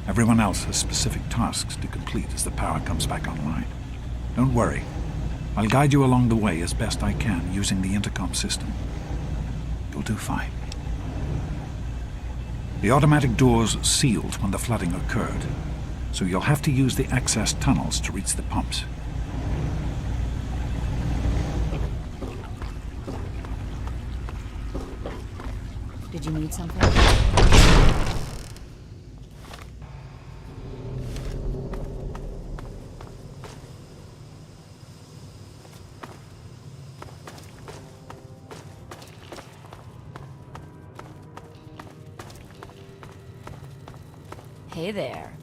Everyone else has specific tasks to complete as the power comes back online. Don't worry. I'll guide you along the way as best I can using the intercom system. You'll do fine. The automatic doors sealed when the flooding occurred, so you'll have to use the access tunnels to reach the pumps. Did you need something? Hey there.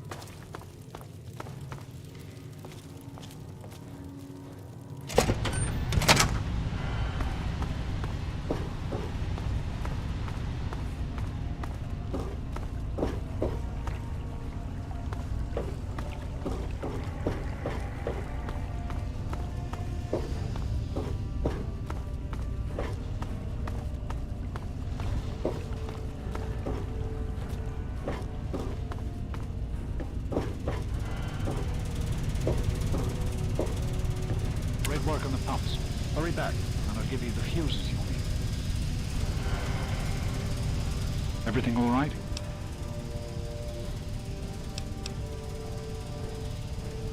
at work on the pumps. Hurry back, and I'll give you the fuses you'll need. Everything all right?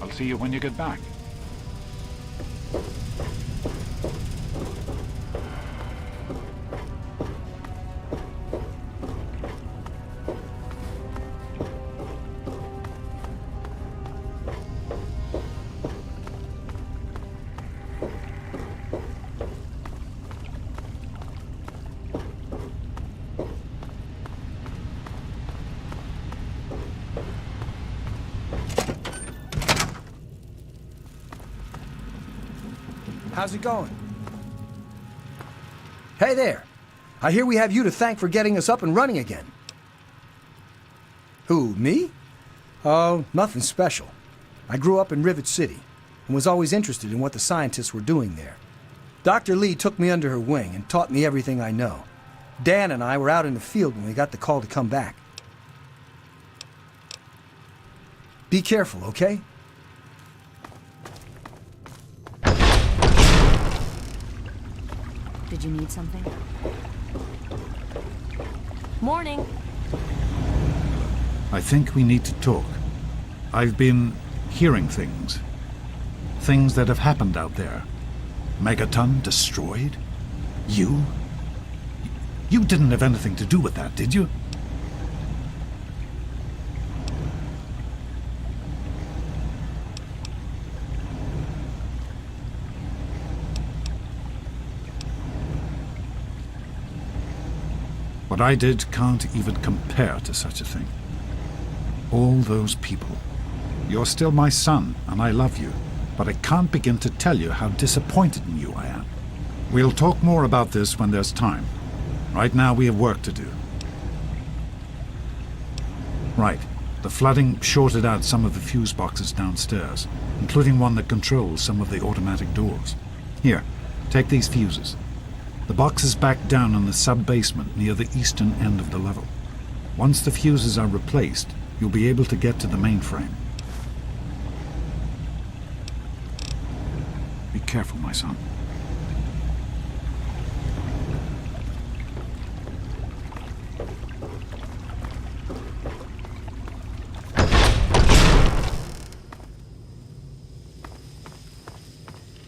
I'll see you when you get back. How's it going? Hey there! I hear we have you to thank for getting us up and running again. Who, me? Oh, nothing special. I grew up in Rivet City and was always interested in what the scientists were doing there. Dr. Lee took me under her wing and taught me everything I know. Dan and I were out in the field when we got the call to come back. Be careful, okay? Did you need something? Morning. I think we need to talk. I've been hearing things. Things that have happened out there. Megaton destroyed? You? You didn't have anything to do with that, did you? What I did can't even compare to such a thing. All those people. You're still my son, and I love you, but I can't begin to tell you how disappointed in you I am. We'll talk more about this when there's time. Right now we have work to do. Right. The flooding shorted out some of the fuse boxes downstairs, including one that controls some of the automatic doors. Here, take these fuses. The box is back down in the sub-basement near the eastern end of the level. Once the fuses are replaced, you'll be able to get to the mainframe. Be careful, my son.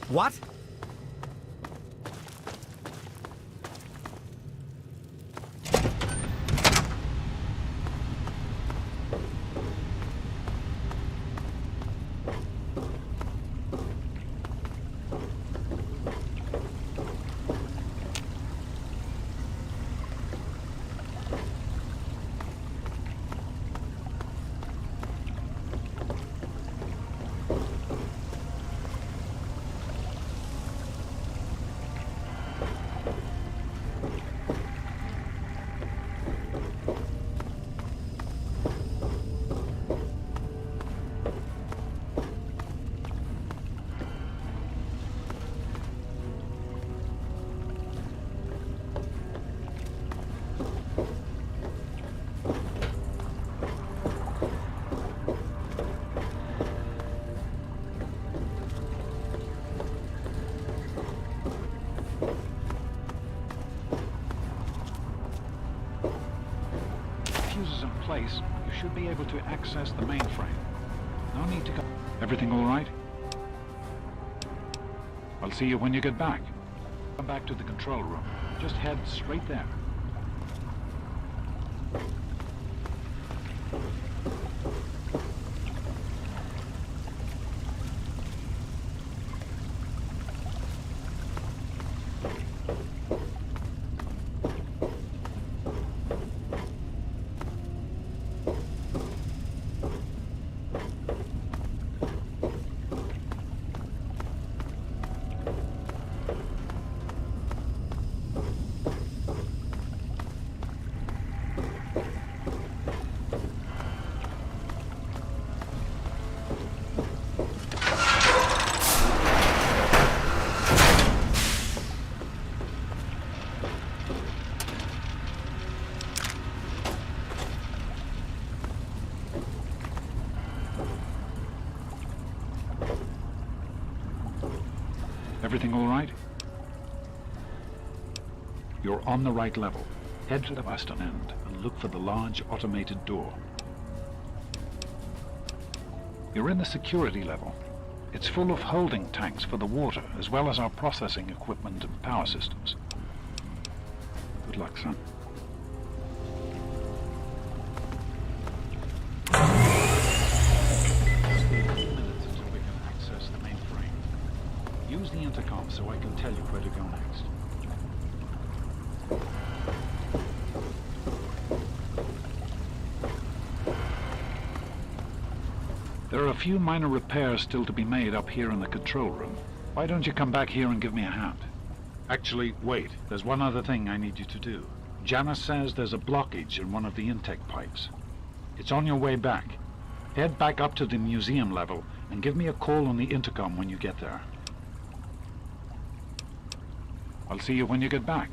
What? Fuses in place, you should be able to access the mainframe. No need to go. Everything all right? I'll see you when you get back. Come back to the control room. Just head straight there. Everything all right? You're on the right level. Head to the western end and look for the large automated door. You're in the security level. It's full of holding tanks for the water, as well as our processing equipment and power systems. Good luck, son. 15 minutes until we can access the mainframe. Use the intercom so I can tell you where to go next. There are a few minor repairs still to be made up here in the control room. Why don't you come back here and give me a hand? Actually, wait. There's one other thing I need you to do. Janice says there's a blockage in one of the intake pipes. It's on your way back. Head back up to the museum level and give me a call on the intercom when you get there. I'll see you when you get back.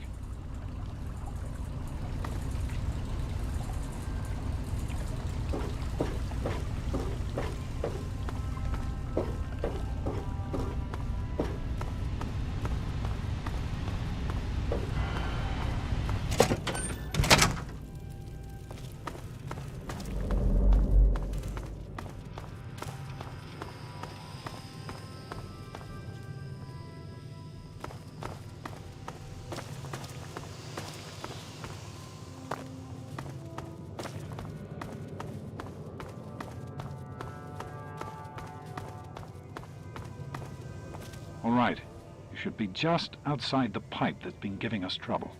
All right. You should be just outside the pipe that's been giving us trouble.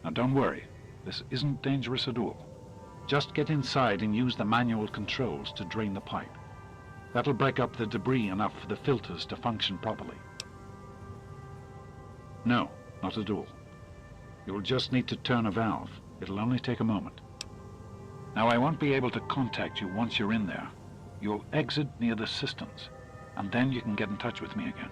Now don't worry. This isn't dangerous at all. Just get inside and use the manual controls to drain the pipe. That'll break up the debris enough for the filters to function properly. No, not at all. You'll just need to turn a valve. It'll only take a moment. Now I won't be able to contact you once you're in there. You'll exit near the cisterns, and then you can get in touch with me again.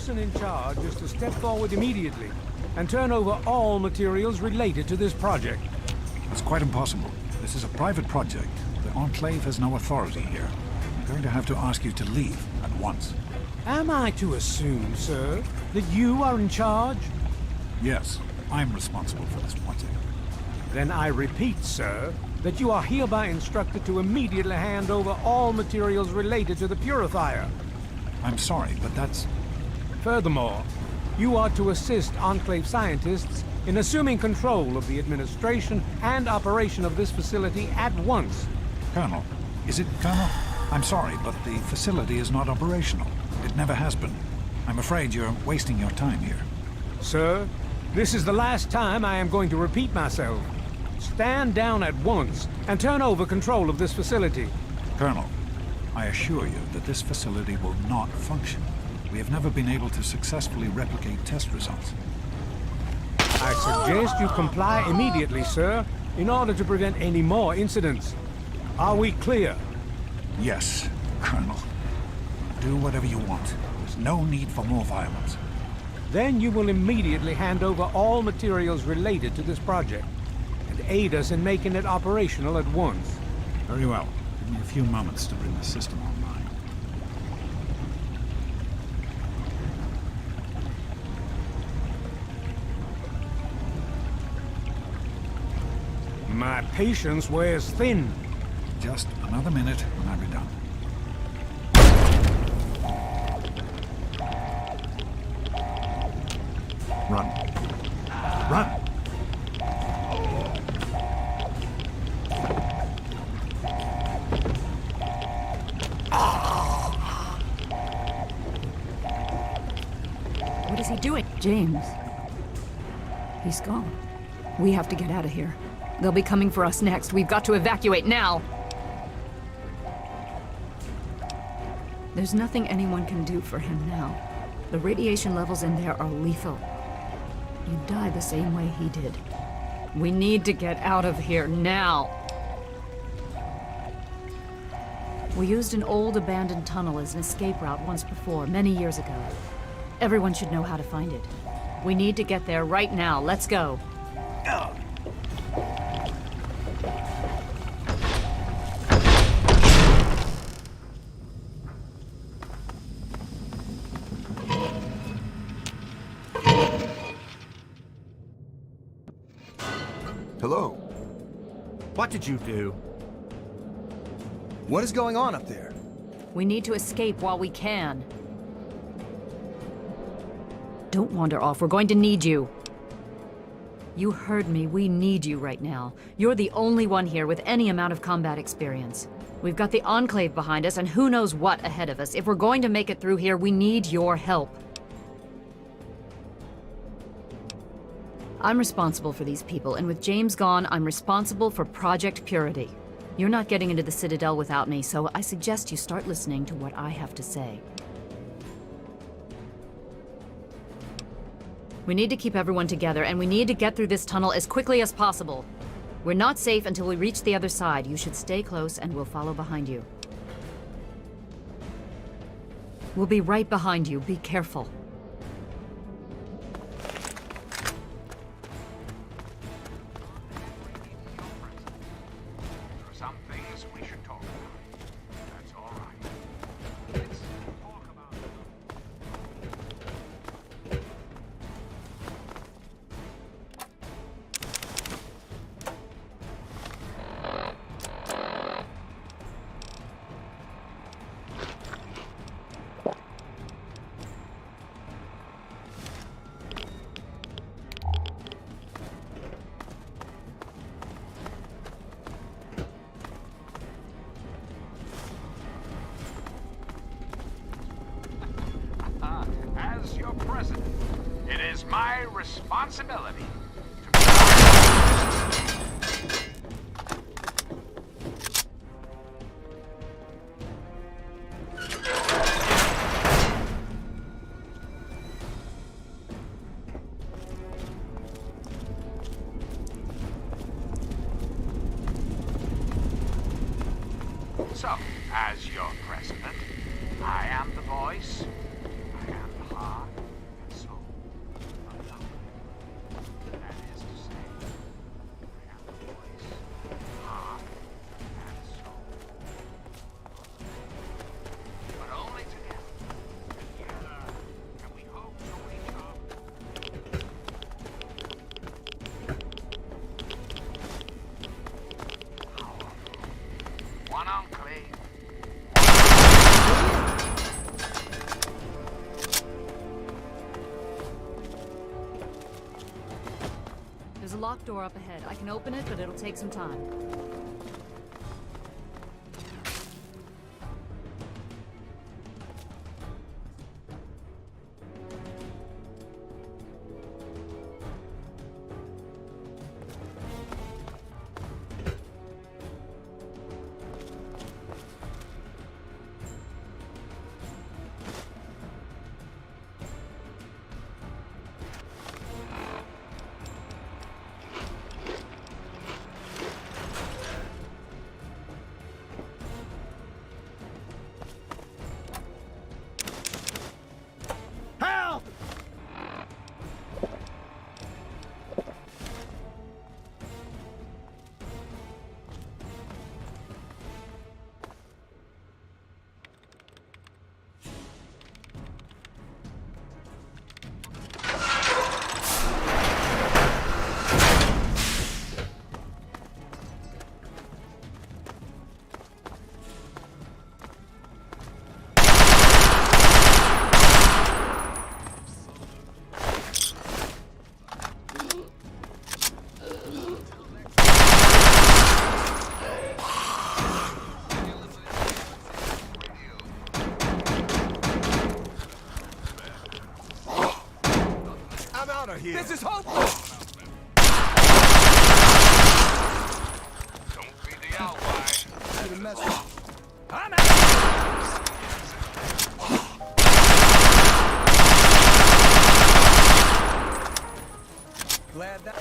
person in charge is to step forward immediately and turn over all materials related to this project. It's quite impossible. This is a private project. The Enclave has no authority here. I'm going to have to ask you to leave at once. Am I to assume, sir, that you are in charge? Yes, I'm responsible for this project. Then I repeat, sir, that you are hereby instructed to immediately hand over all materials related to the purifier. I'm sorry, but that's... Furthermore, you are to assist Enclave scientists in assuming control of the administration and operation of this facility at once. Colonel, is it Colonel? I'm sorry, but the facility is not operational. It never has been. I'm afraid you're wasting your time here. Sir, this is the last time I am going to repeat myself. Stand down at once and turn over control of this facility. Colonel, I assure you that this facility will not function. We have never been able to successfully replicate test results. I suggest you comply immediately, sir, in order to prevent any more incidents. Are we clear? Yes, Colonel. Do whatever you want. There's no need for more violence. Then you will immediately hand over all materials related to this project and aid us in making it operational at once. Very well. Give me a few moments to bring the system online. My patience wears thin. Just another minute and I'll be done. Run. Run! What is he doing? James. He's gone. We have to get out of here. They'll be coming for us next. We've got to evacuate now! There's nothing anyone can do for him now. The radiation levels in there are lethal. You'd die the same way he did. We need to get out of here now! We used an old abandoned tunnel as an escape route once before, many years ago. Everyone should know how to find it. We need to get there right now. Let's go. Hello. What did you do? What is going on up there? We need to escape while we can. Don't wander off. We're going to need you. You heard me. We need you right now. You're the only one here with any amount of combat experience. We've got the Enclave behind us, and who knows what ahead of us. If we're going to make it through here, we need your help. I'm responsible for these people, and with James gone, I'm responsible for Project Purity. You're not getting into the Citadel without me, so I suggest you start listening to what I have to say. We need to keep everyone together, and we need to get through this tunnel as quickly as possible. We're not safe until we reach the other side. You should stay close, and we'll follow behind you. We'll be right behind you. Be careful. Some things we should talk about. That's all right. Let's talk about as your president, it is my responsibility So, as your president, I am the voice, I am the heart and soul are lovely. That is to say, I have the voice, heart, and soul. But only together. Together can we hope to reach our one enclave. There's a locked door up ahead. I can open it, but it'll take some time. This is hopeless! Don't be the outlier. I'm out! Glad that...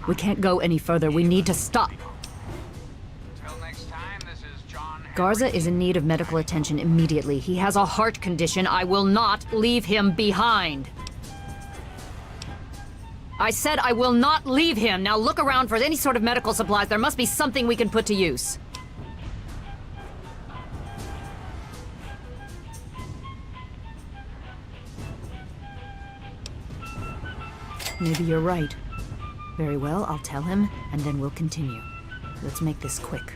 We can't go any further. We need to stop. Garza is in need of medical attention immediately. He has a heart condition. I will not leave him behind. I said I will not leave him. Now look around for any sort of medical supplies. There must be something we can put to use. Maybe you're right. Very well, I'll tell him, and then we'll continue. Let's make this quick.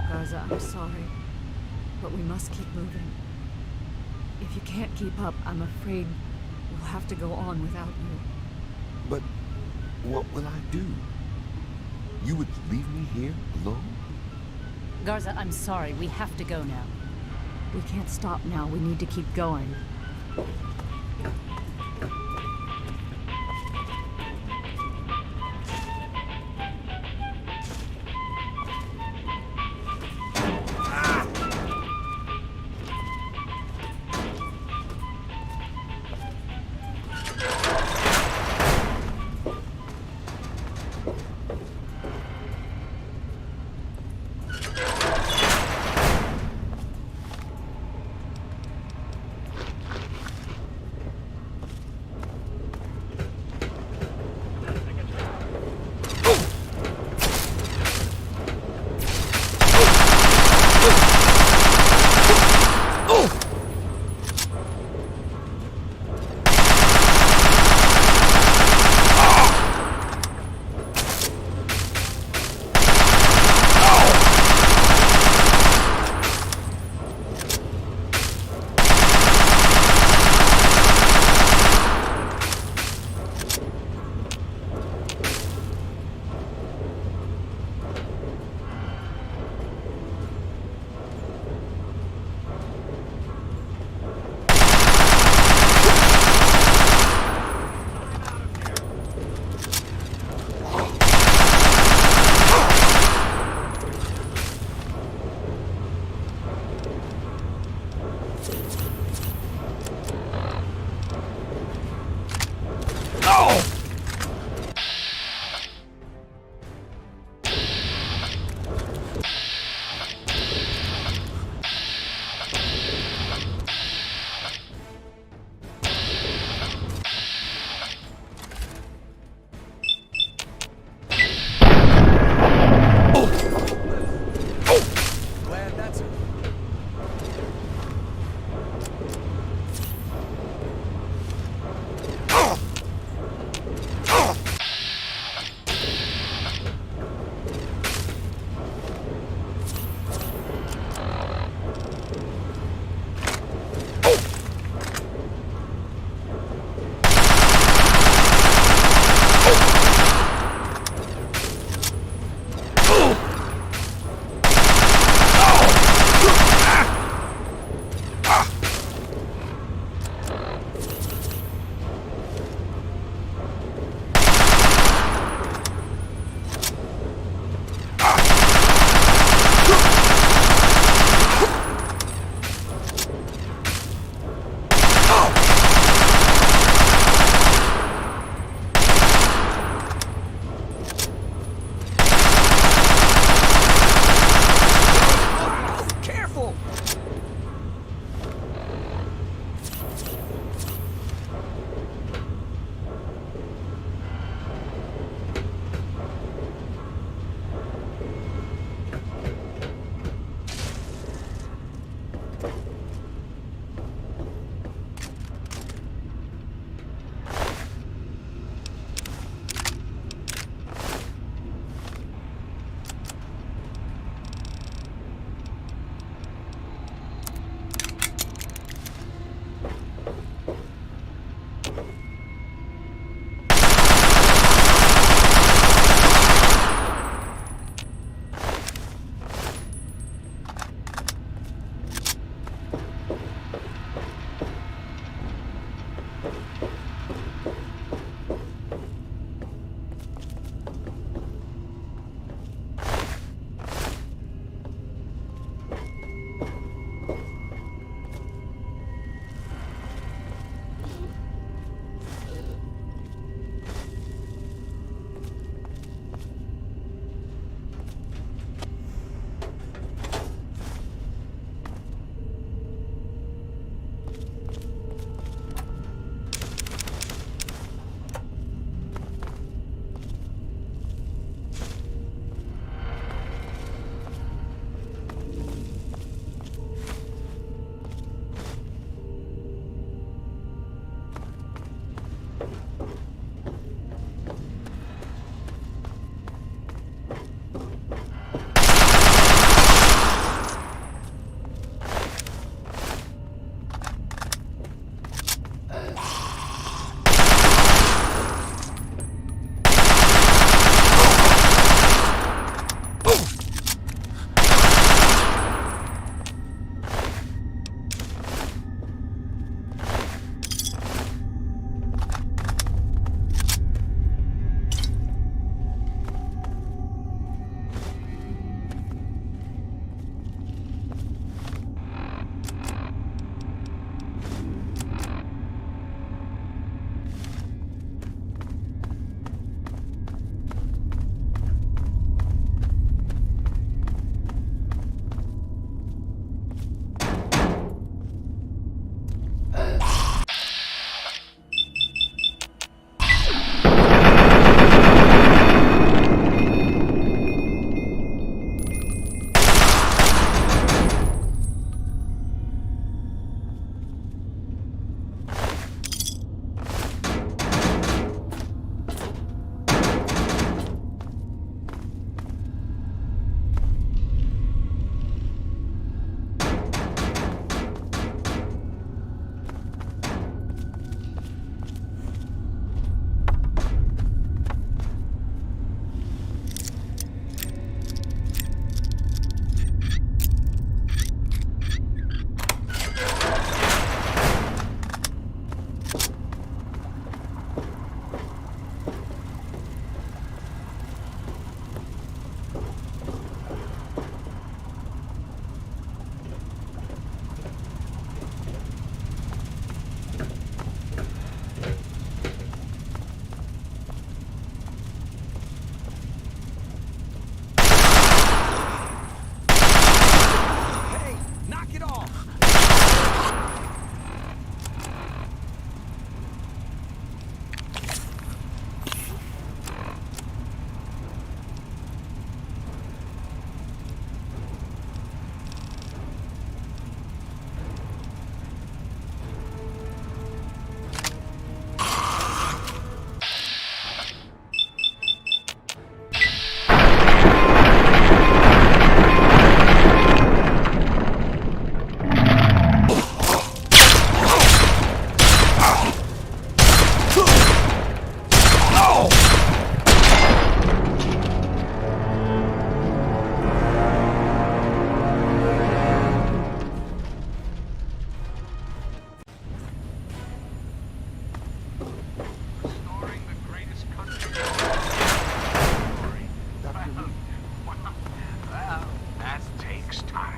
Garza, I'm sorry, but we must keep moving. If you can't keep up, I'm afraid we'll have to go on without you. But what will I do? You would leave me here alone? Garza, I'm sorry. We have to go now. We can't stop now. We need to keep going.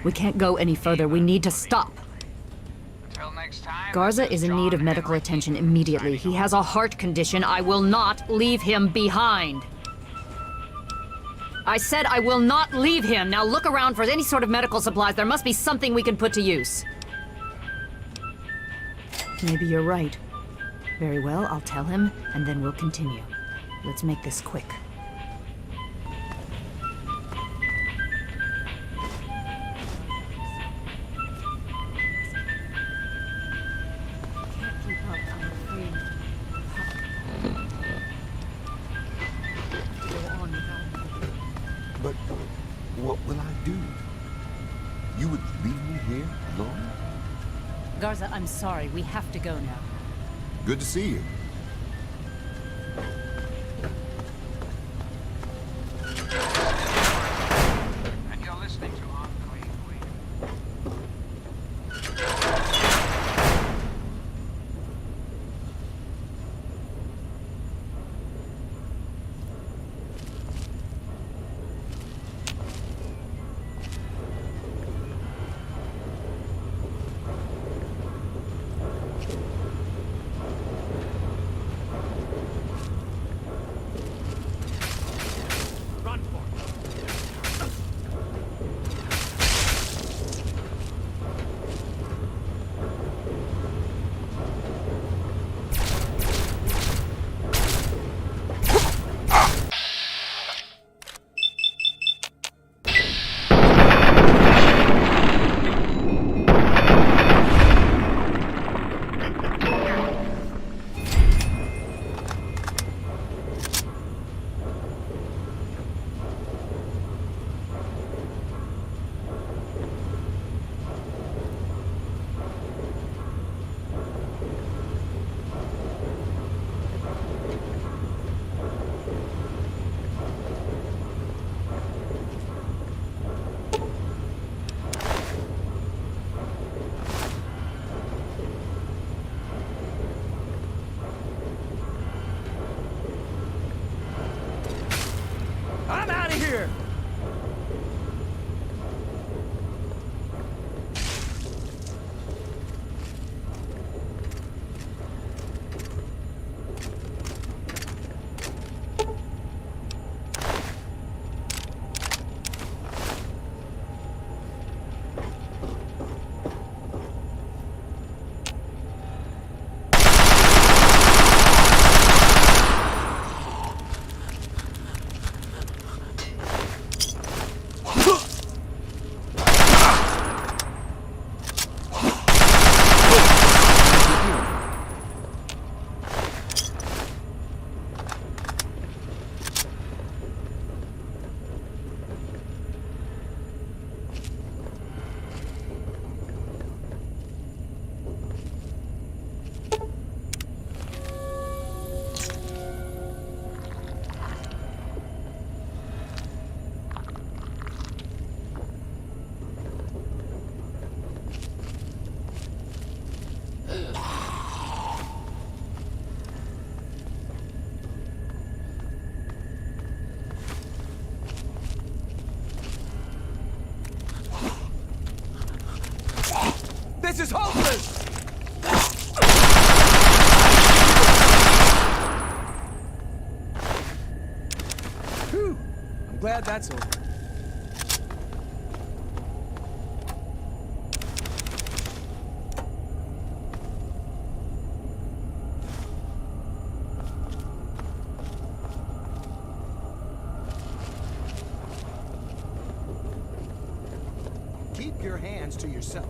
We can't go any further. We need to stop. Garza is in need of medical attention immediately. He has a heart condition. I will not leave him behind. I said I will not leave him. Now look around for any sort of medical supplies. There must be something we can put to use. Maybe you're right. Very well, I'll tell him, and then we'll continue. Let's make this quick. But what will I do? You would leave me here alone? Garza, I'm sorry. We have to go now. Good to see you. And you're listening to Enclave Radio. This is hopeless! Whew. I'm glad that's over. Keep your hands to yourself.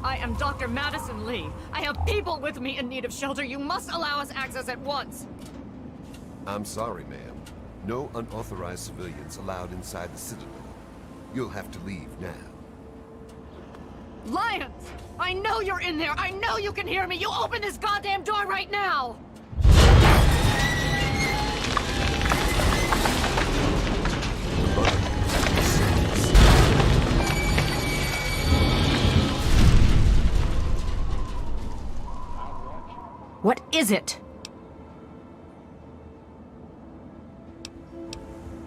I am Dr. Madison Lee. I have people with me in need of shelter. You must allow us access at once. I'm sorry, ma'am. No unauthorized civilians allowed inside the Citadel. You'll have to leave now. Lions! I know you're in there! I know you can hear me! You open this goddamn door right now! What is it?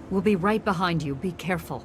We'll be right behind you. Be careful.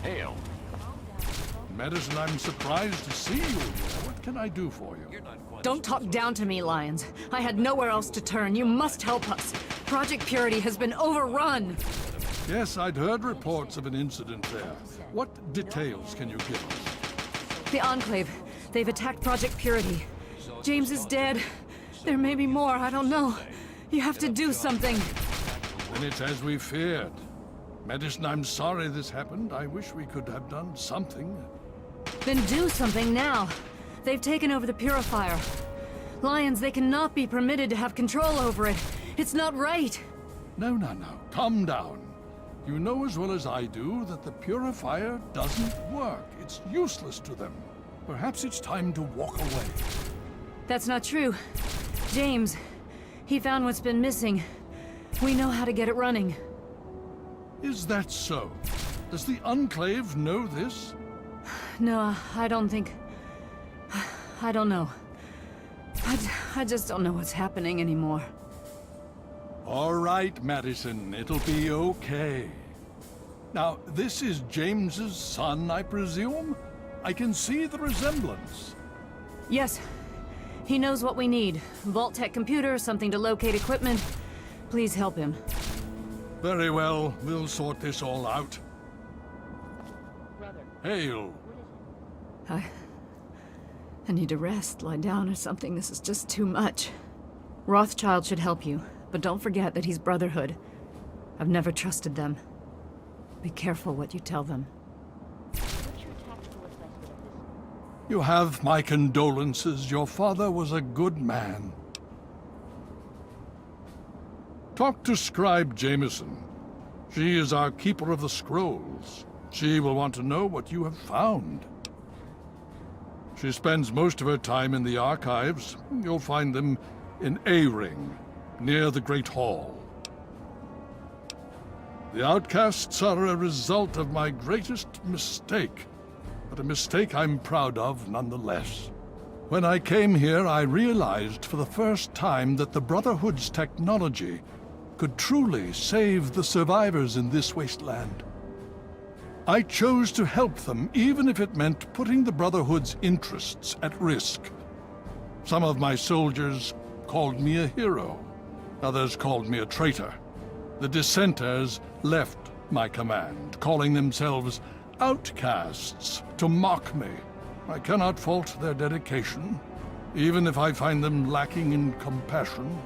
Hail. Madison, I'm surprised to see you here. What can I do for you? Don't talk down to me, Lions. I had nowhere else to turn. You must help us. Project Purity has been overrun. Yes, I'd heard reports of an incident there. What details can you give us? The Enclave. They've attacked Project Purity. James is dead. There may be more, I don't know. You have to do something. Then it's as we feared. Madison, I'm sorry this happened. I wish we could have done something. Then do something now. They've taken over the Purifier. Lions, they cannot be permitted to have control over it. It's not right. No. Calm down. You know as well as I do that the Purifier doesn't work. It's useless to them. Perhaps it's time to walk away. That's not true. James, he found what's been missing. We know how to get it running. Is that so? Does the Enclave know this? No, I don't think... I don't know. I just don't know what's happening anymore. All right, Madison. It'll be okay. Now, this is James's son, I presume? I can see the resemblance. Yes. He knows what we need. Vault-Tec computer, something to locate equipment. Please help him. Very well. We'll sort this all out. Hail. I need to rest, lie down or something. This is just too much. Rothschild should help you, but don't forget that he's Brotherhood. I've never trusted them. Be careful what you tell them. You have my condolences. Your father was a good man. Talk to Scribe Jameson. She is our keeper of the scrolls. She will want to know what you have found. She spends most of her time in the archives. You'll find them in A-Ring, near the Great Hall. The outcasts are a result of my greatest mistake, but a mistake I'm proud of nonetheless. When I came here, I realized for the first time that the Brotherhood's technology could truly save the survivors in this wasteland. I chose to help them, even if it meant putting the Brotherhood's interests at risk. Some of my soldiers called me a hero. Others called me a traitor. The dissenters left my command, calling themselves outcasts to mock me. I cannot fault their dedication, even if I find them lacking in compassion.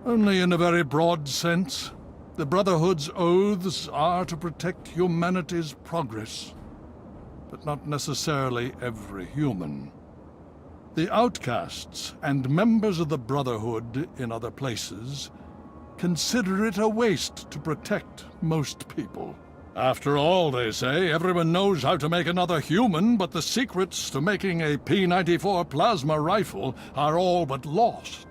Only in a very broad sense. The Brotherhood's oaths are to protect humanity's progress, but not necessarily every human. The outcasts and members of the Brotherhood in other places consider it a waste to protect most people. After all, they say, everyone knows how to make another human, but the secrets to making a P94 plasma rifle are all but lost.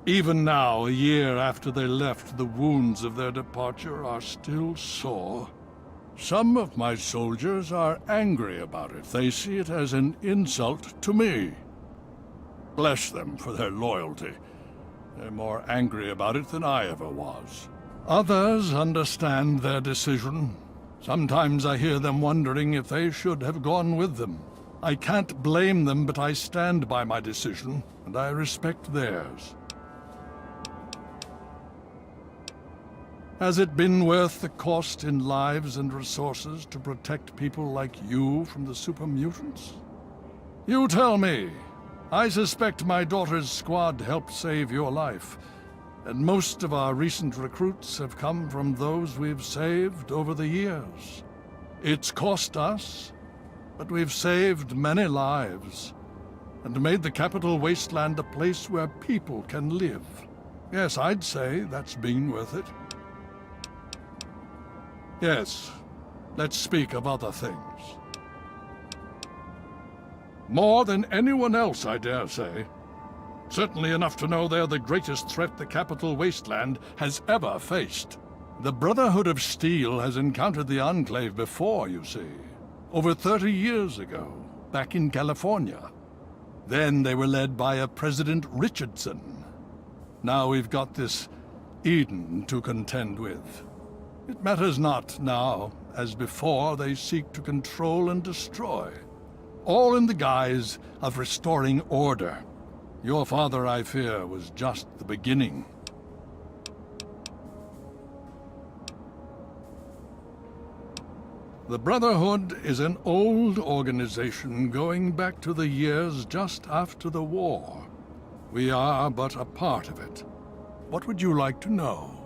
Even now, a year after they left, the wounds of their departure are still sore. Some of my soldiers are angry about it. They see it as an insult to me. Bless them for their loyalty. They're more angry about it than I ever was. Others understand their decision. Sometimes I hear them wondering if they should have gone with them. I can't blame them, but I stand by my decision, and I respect theirs. Has it been worth the cost in lives and resources to protect people like you from the super mutants? You tell me. I suspect my daughter's squad helped save your life, and most of our recent recruits have come from those we've saved over the years. It's cost us, but we've saved many lives, and made the capital wasteland a place where people can live. Yes, I'd say that's been worth it. Yes, let's speak of other things. More than anyone else, I dare say. Certainly enough to know they're the greatest threat the capital wasteland has ever faced. The Brotherhood of Steel has encountered the Enclave before, you see. Over 30 years ago, back in California. Then they were led by a President Richardson. Now we've got this Eden to contend with. It matters not now, as before they seek to control and destroy. All in the guise of restoring order. Your father, I fear, was just the beginning. The Brotherhood is an old organization going back to the years just after the war. We are but a part of it. What would you like to know?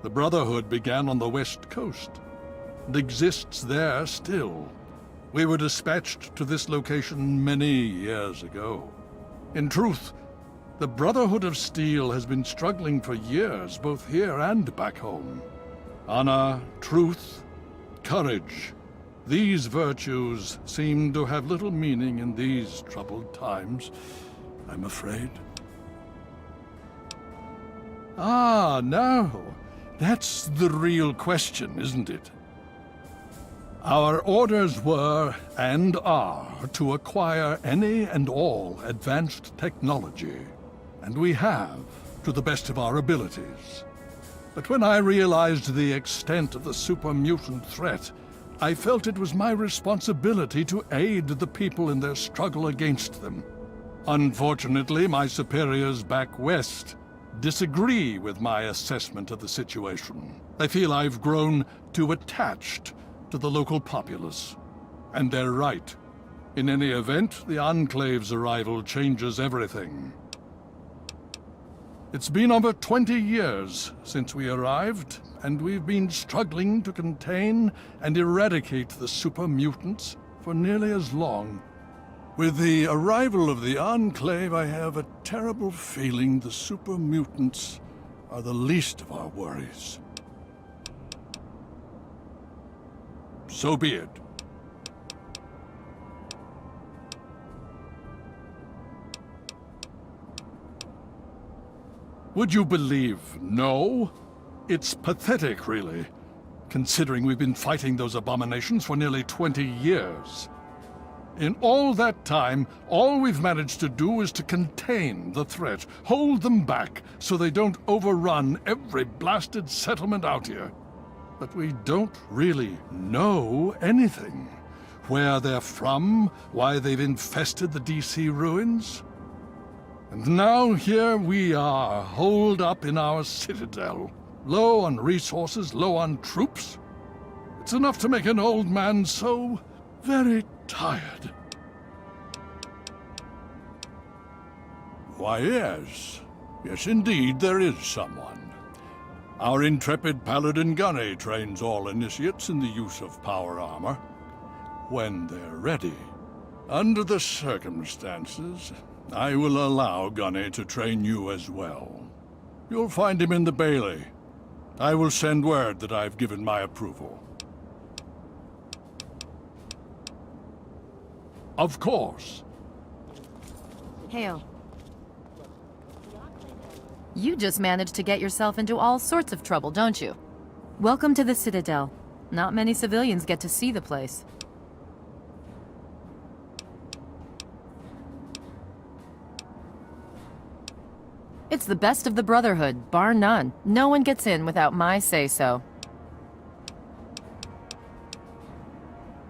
The Brotherhood began on the West Coast, and exists there still. We were dispatched to this location many years ago. In truth, the Brotherhood of Steel has been struggling for years, both here and back home. Honor, truth, courage. These virtues seem to have little meaning in these troubled times, I'm afraid. Ah, no. That's the real question, isn't it? Our orders were, and are, to acquire any and all advanced technology. And we have, to the best of our abilities. But when I realized the extent of the super mutant threat, I felt it was my responsibility to aid the people in their struggle against them. Unfortunately, my superiors back west disagree with my assessment of the situation. They feel I've grown too attached to the local populace. And they're right. In any event, the Enclave's arrival changes everything. It's been over 20 years since we arrived, and we've been struggling to contain and eradicate the super mutants for nearly as long. With the arrival of the Enclave, I have a terrible feeling the super mutants are the least of our worries. So be it. Would you believe no? It's pathetic, really, considering we've been fighting those abominations for nearly 20 years. In all that time, all we've managed to do is to contain the threat, hold them back so they don't overrun every blasted settlement out here. but we don't really know anything. Where they're from, why they've infested the DC ruins. And now here we are, holed up in our citadel. Low on resources, low on troops. It's enough to make an old man so very tired. Why, yes. Yes, indeed, there is someone. Our intrepid paladin Gunny trains all initiates in the use of power armor. When they're ready. Under the circumstances, I will allow Gunny to train you as well. You'll find him in the Bailey. I will send word that I've given my approval. Of course. Hale. You just managed to get yourself into all sorts of trouble, don't you? Welcome to the Citadel. Not many civilians get to see the place. It's the best of the Brotherhood, bar none. No one gets in without my say-so.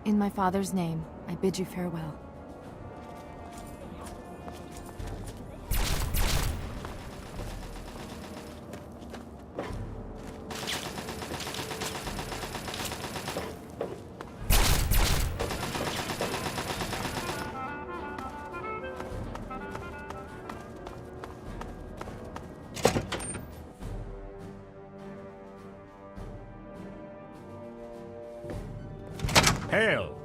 In my father's name, I bid you farewell. Hail!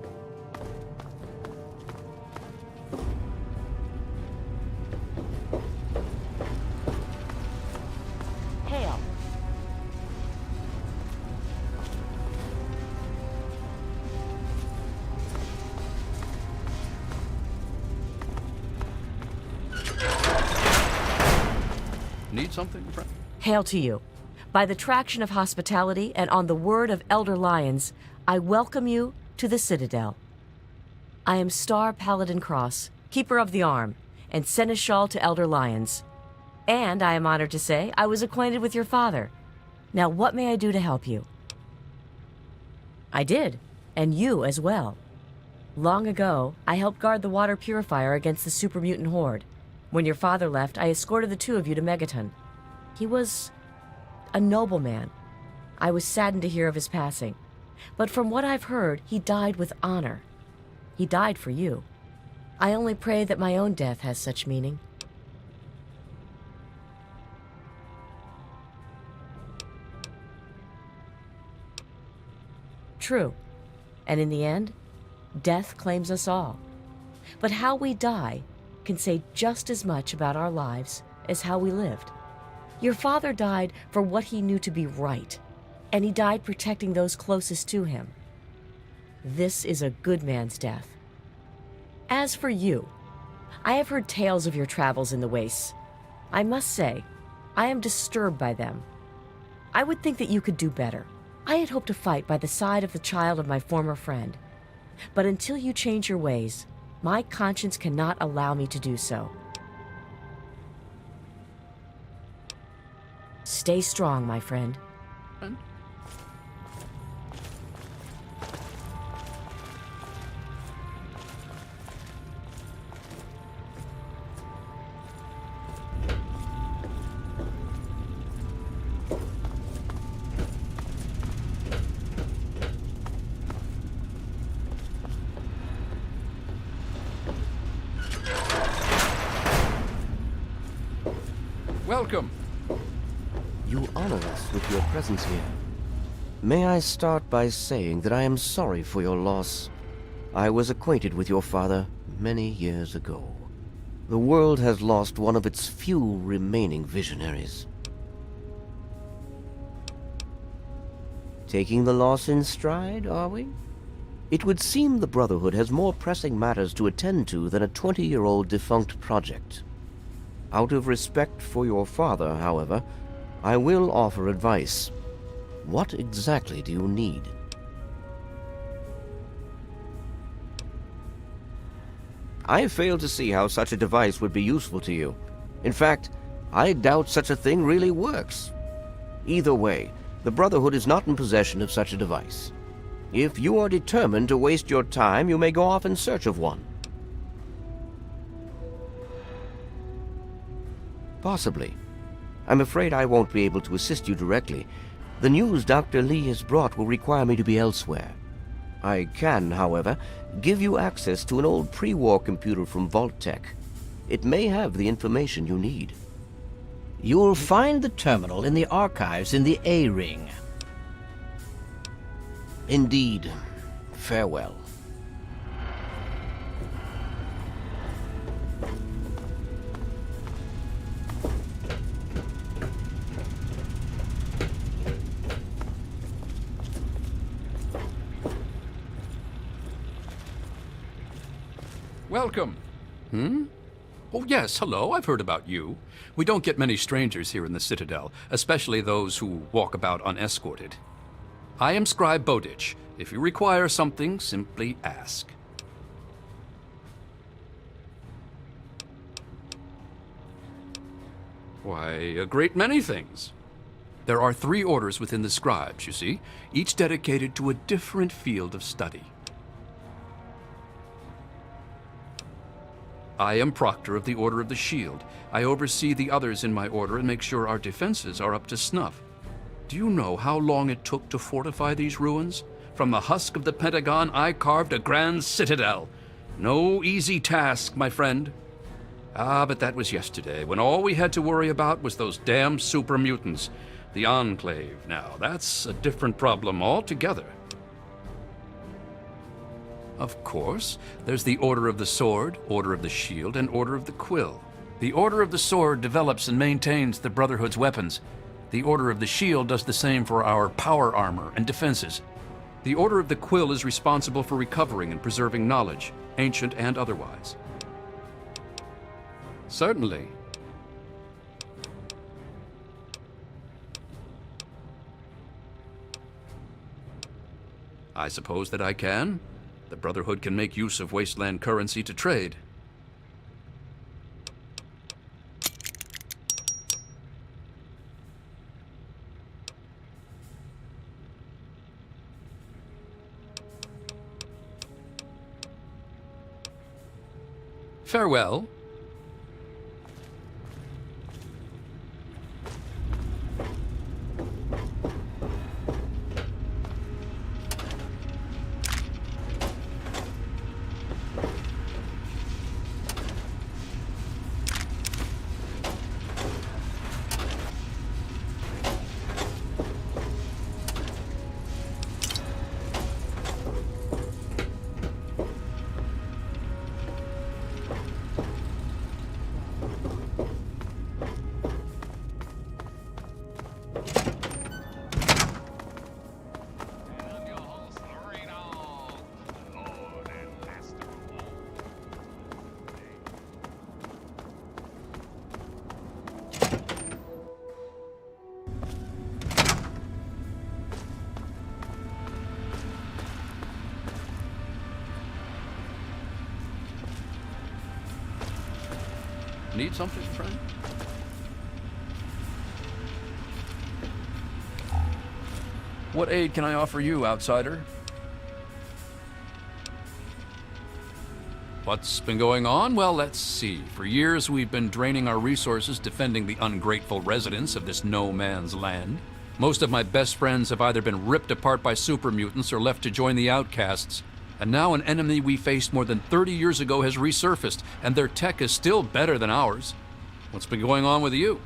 Hail. Need something, friend? Hail to you. By the traction of hospitality and on the word of Elder Lyons, I welcome you to the Citadel. I am Star Paladin Cross, Keeper of the Arm, and Seneschal to Elder Lyons. And I am honored to say I was acquainted with your father. Now what may I do to help you? I did, and you as well. Long ago, I helped guard the water purifier against the super mutant horde. When your father left, I escorted the two of you to Megaton. He was a noble man. I was saddened to hear of his passing. But from what I've heard, he died with honor. He died for you. I only pray that my own death has such meaning. True. And in the end, death claims us all. But how we die can say just as much about our lives as how we lived. Your father died for what he knew to be right, and he died protecting those closest to him. This is a good man's death. As for you, I have heard tales of your travels in the wastes. I must say, I am disturbed by them. I would think that you could do better. I had hoped to fight by the side of the child of my former friend. But until you change your ways, my conscience cannot allow me to do so. Stay strong, my friend. Welcome. You honor us with your presence here. May I start by saying that I am sorry for your loss. I was acquainted with your father many years ago. The world has lost one of its few remaining visionaries. Taking the loss in stride, are we? It would seem the Brotherhood has more pressing matters to attend to than a 20-year-old defunct project. Out of respect for your father, however, I will offer advice. What exactly do you need? I fail to see how such a device would be useful to you. In fact, I doubt such a thing really works. Either way, The Brotherhood is not in possession of such a device. If you are determined to waste your time, you may go off in search of one. Possibly. I'm afraid I won't be able to assist you directly. The news Dr. Lee has brought will require me to be elsewhere. I can, however, give you access to an old pre-war computer from Vault Tech. It may have the information you need. You'll find the terminal in the archives in the A-Ring. Indeed. Farewell. Welcome. Oh, yes, hello, I've heard about you. We don't get many strangers here in the Citadel, especially those who walk about unescorted. I am Scribe Bowditch. If you require something, simply ask. Why, a great many things. There are 3 orders within the Scribes, you see, each dedicated to a different field of study. I am Proctor of the Order of the Shield. I oversee the others in my order and make sure our defenses are up to snuff. Do you know how long it took to fortify these ruins? From the husk of the Pentagon, I carved a grand citadel. No easy task, my friend. Ah, but that was yesterday, when all we had to worry about was those damn super mutants. The Enclave, now, that's a different problem altogether. Of course, there's the Order of the Sword, Order of the Shield, and Order of the Quill. The Order of the Sword develops and maintains the Brotherhood's weapons. The Order of the Shield does the same for our power armor and defenses. The Order of the Quill is responsible for recovering and preserving knowledge, ancient and otherwise. Certainly. I suppose that I can. The Brotherhood can make use of wasteland currency to trade. Farewell. Need something, friend? What aid can I offer you, outsider? What's been going on? Well, let's see. For years, we've been draining our resources defending the ungrateful residents of this no-man's land. Most of my best friends have either been ripped apart by super mutants or left to join the outcasts. And now an enemy we faced more than 30 years ago has resurfaced, and their tech is still better than ours. What's been going on with you?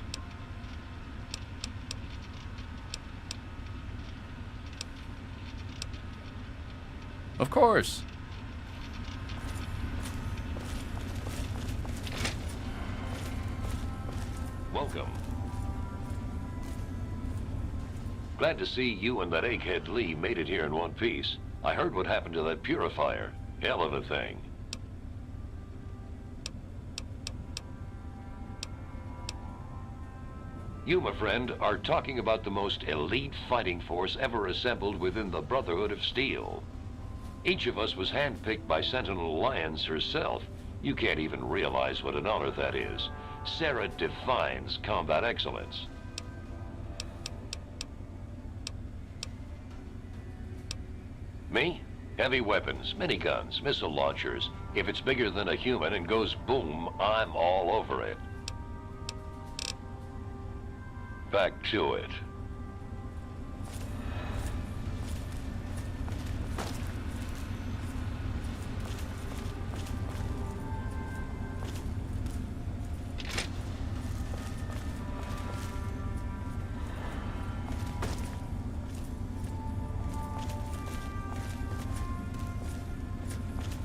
Of course. Welcome. Glad to see you and that egghead Lee made it here in one piece. I heard what happened to that purifier. Hell of a thing. You, my friend, are talking about the most elite fighting force ever assembled within the Brotherhood of Steel. Each of us was handpicked by Sentinel Alliance herself. You can't even realize what an honor that is. Sarah defines combat excellence. Me? Heavy weapons, miniguns, missile launchers. If it's bigger than a human and goes boom, I'm all over it. Back to it.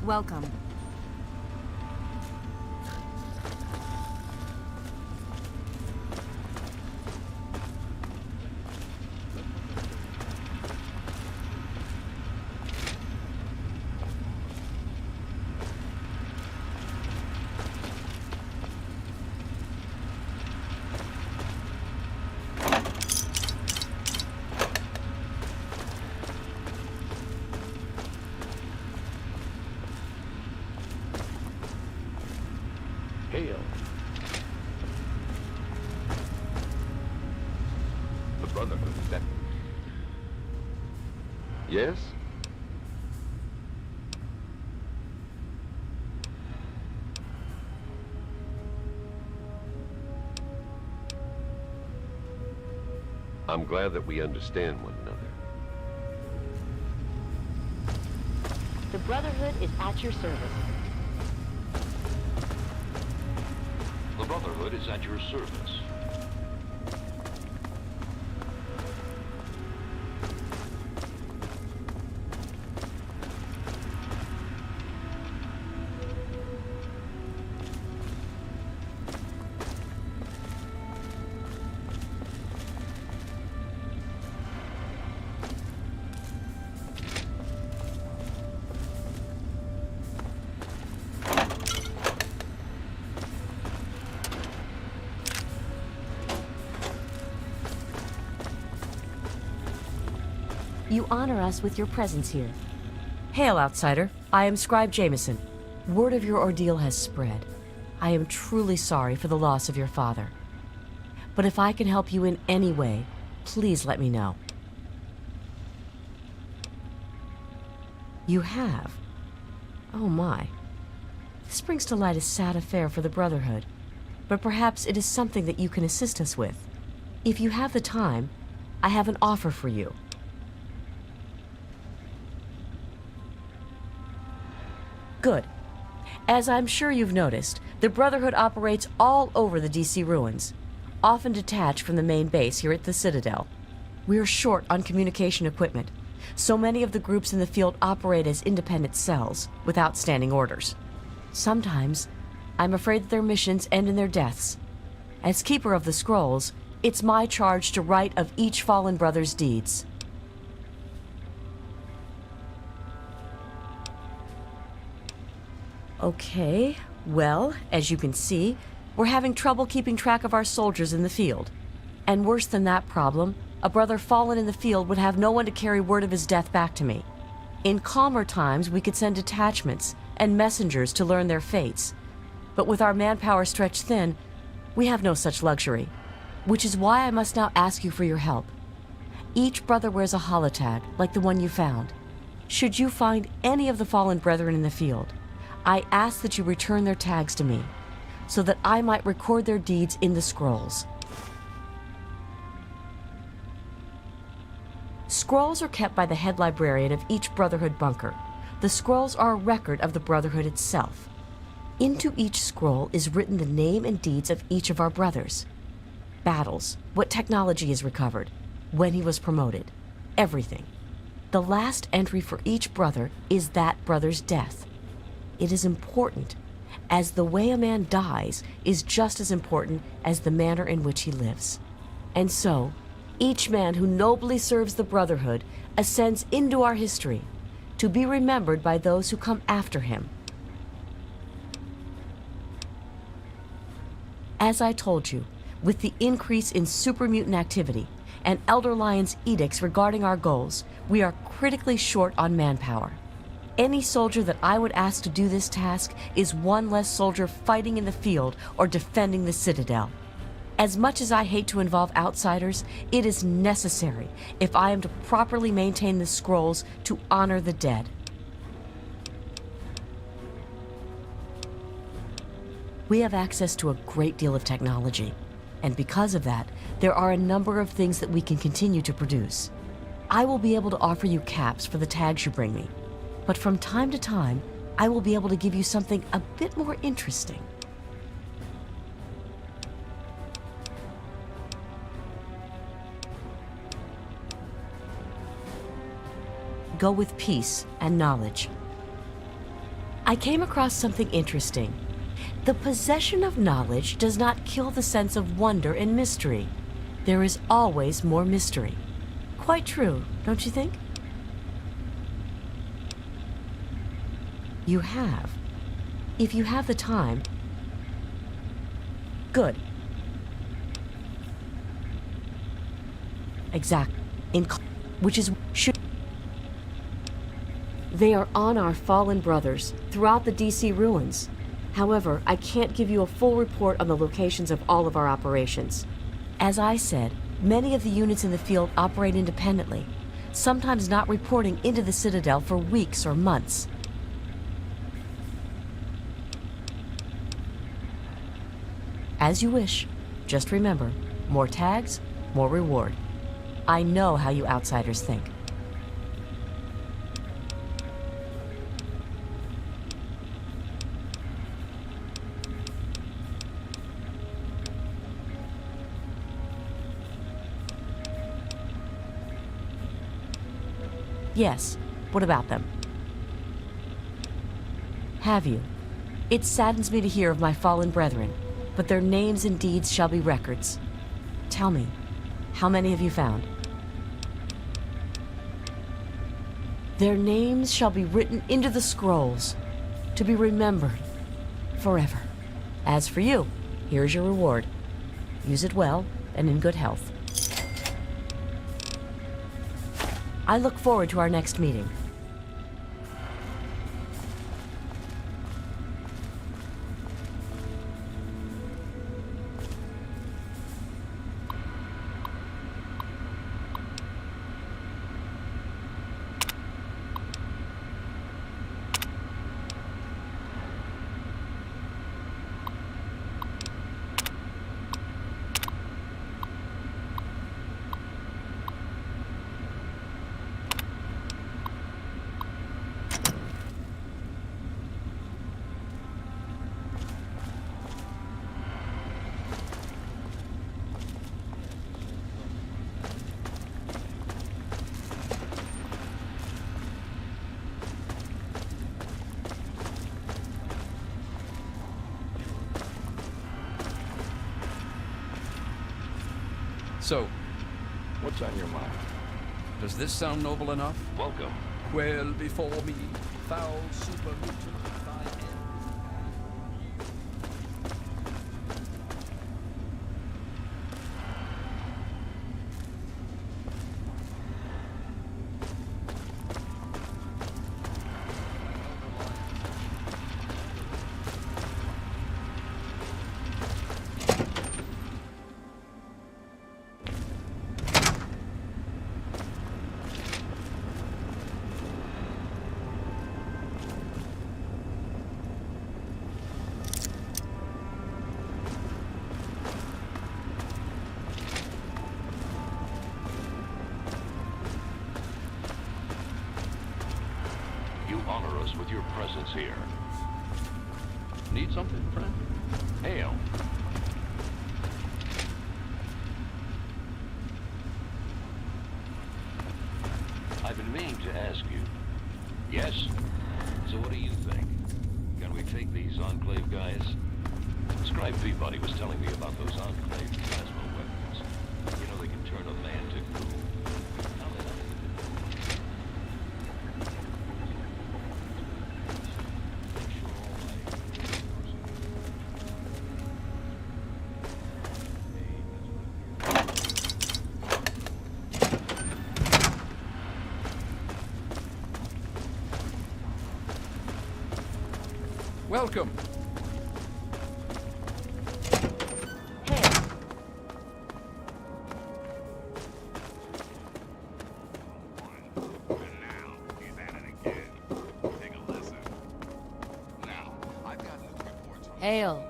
Welcome. Hail. The Brotherhood, is that... Yes? I'm glad that we understand one another. The Brotherhood is at your service. The Brotherhood is at your service. You honor us with your presence here. Hail, outsider. I am Scribe Jameson. Word of your ordeal has spread. I am truly sorry for the loss of your father. But if I can help you in any way, please let me know. You have? Oh my. This brings to light a sad affair for the Brotherhood, but perhaps it is something that you can assist us with. If you have the time, I have an offer for you. Good. As I'm sure you've noticed, the Brotherhood operates all over the DC ruins, often detached from the main base here at the Citadel. We're short on communication equipment, so many of the groups in the field operate as independent cells, without standing orders. Sometimes, I'm afraid that their missions end in their deaths. As Keeper of the Scrolls, it's my charge to write of each fallen brother's deeds. Okay, well, as you can see, we're having trouble keeping track of our soldiers in the field. And worse than that problem, a brother fallen in the field would have no one to carry word of his death back to me. In calmer times, we could send detachments and messengers to learn their fates. But with our manpower stretched thin, we have no such luxury, which is why I must now ask you for your help. Each brother wears a holotag, like the one you found. Should you find any of the fallen brethren in the field, I ask that you return their tags to me, so that I might record their deeds in the scrolls. Scrolls are kept by the head librarian of each Brotherhood bunker. The scrolls are a record of the Brotherhood itself. Into each scroll is written the name and deeds of each of our brothers. Battles, what technology is recovered, when he was promoted, everything. The last entry for each brother is that brother's death. It is important, as the way a man dies is just as important as the manner in which he lives. And so, each man who nobly serves the Brotherhood ascends into our history, to be remembered by those who come after him. As I told you, with the increase in super mutant activity and Elder Lion's edicts regarding our goals, we are critically short on manpower. Any soldier that I would ask to do this task is one less soldier fighting in the field or defending the Citadel. As much as I hate to involve outsiders, it is necessary if I am to properly maintain the scrolls to honor the dead. We have access to a great deal of technology, and because of that, there are a number of things that we can continue to produce. I will be able to offer you caps for the tags you bring me, but from time to time, I will be able to give you something a bit more interesting. Go with peace and knowledge. I came across something interesting. The possession of knowledge does not kill the sense of wonder and mystery. There is always more mystery. Quite true, don't you think? You have. If you have the time. Good. Exactly. Which is should. They are on our fallen brothers throughout the DC ruins. However, I can't give you a full report on the locations of all of our operations. As I said, many of the units in the field operate independently, sometimes not reporting into the Citadel for weeks or months. As you wish. Just remember, more tags, more reward. I know how you outsiders think. Yes, what about them? Have you? It saddens me to hear of my fallen brethren, but their names and deeds shall be records. Tell me, how many have you found? Their names shall be written into the scrolls, to be remembered forever. As for you, here's your reward. Use it well and in good health. I look forward to our next meeting. So, what's on your mind? Does this sound noble enough? Welcome. Well, before me, foul super mutant thy end. You honor us with your presence here. Need something, friend? Hail. I've been meaning to ask you. Yes? So what do you think? Can we take these Enclave guys? Scribe Peabody was telling me about those Enclave plasma weapons. You know they can turn a man to goo. Welcome. Hail.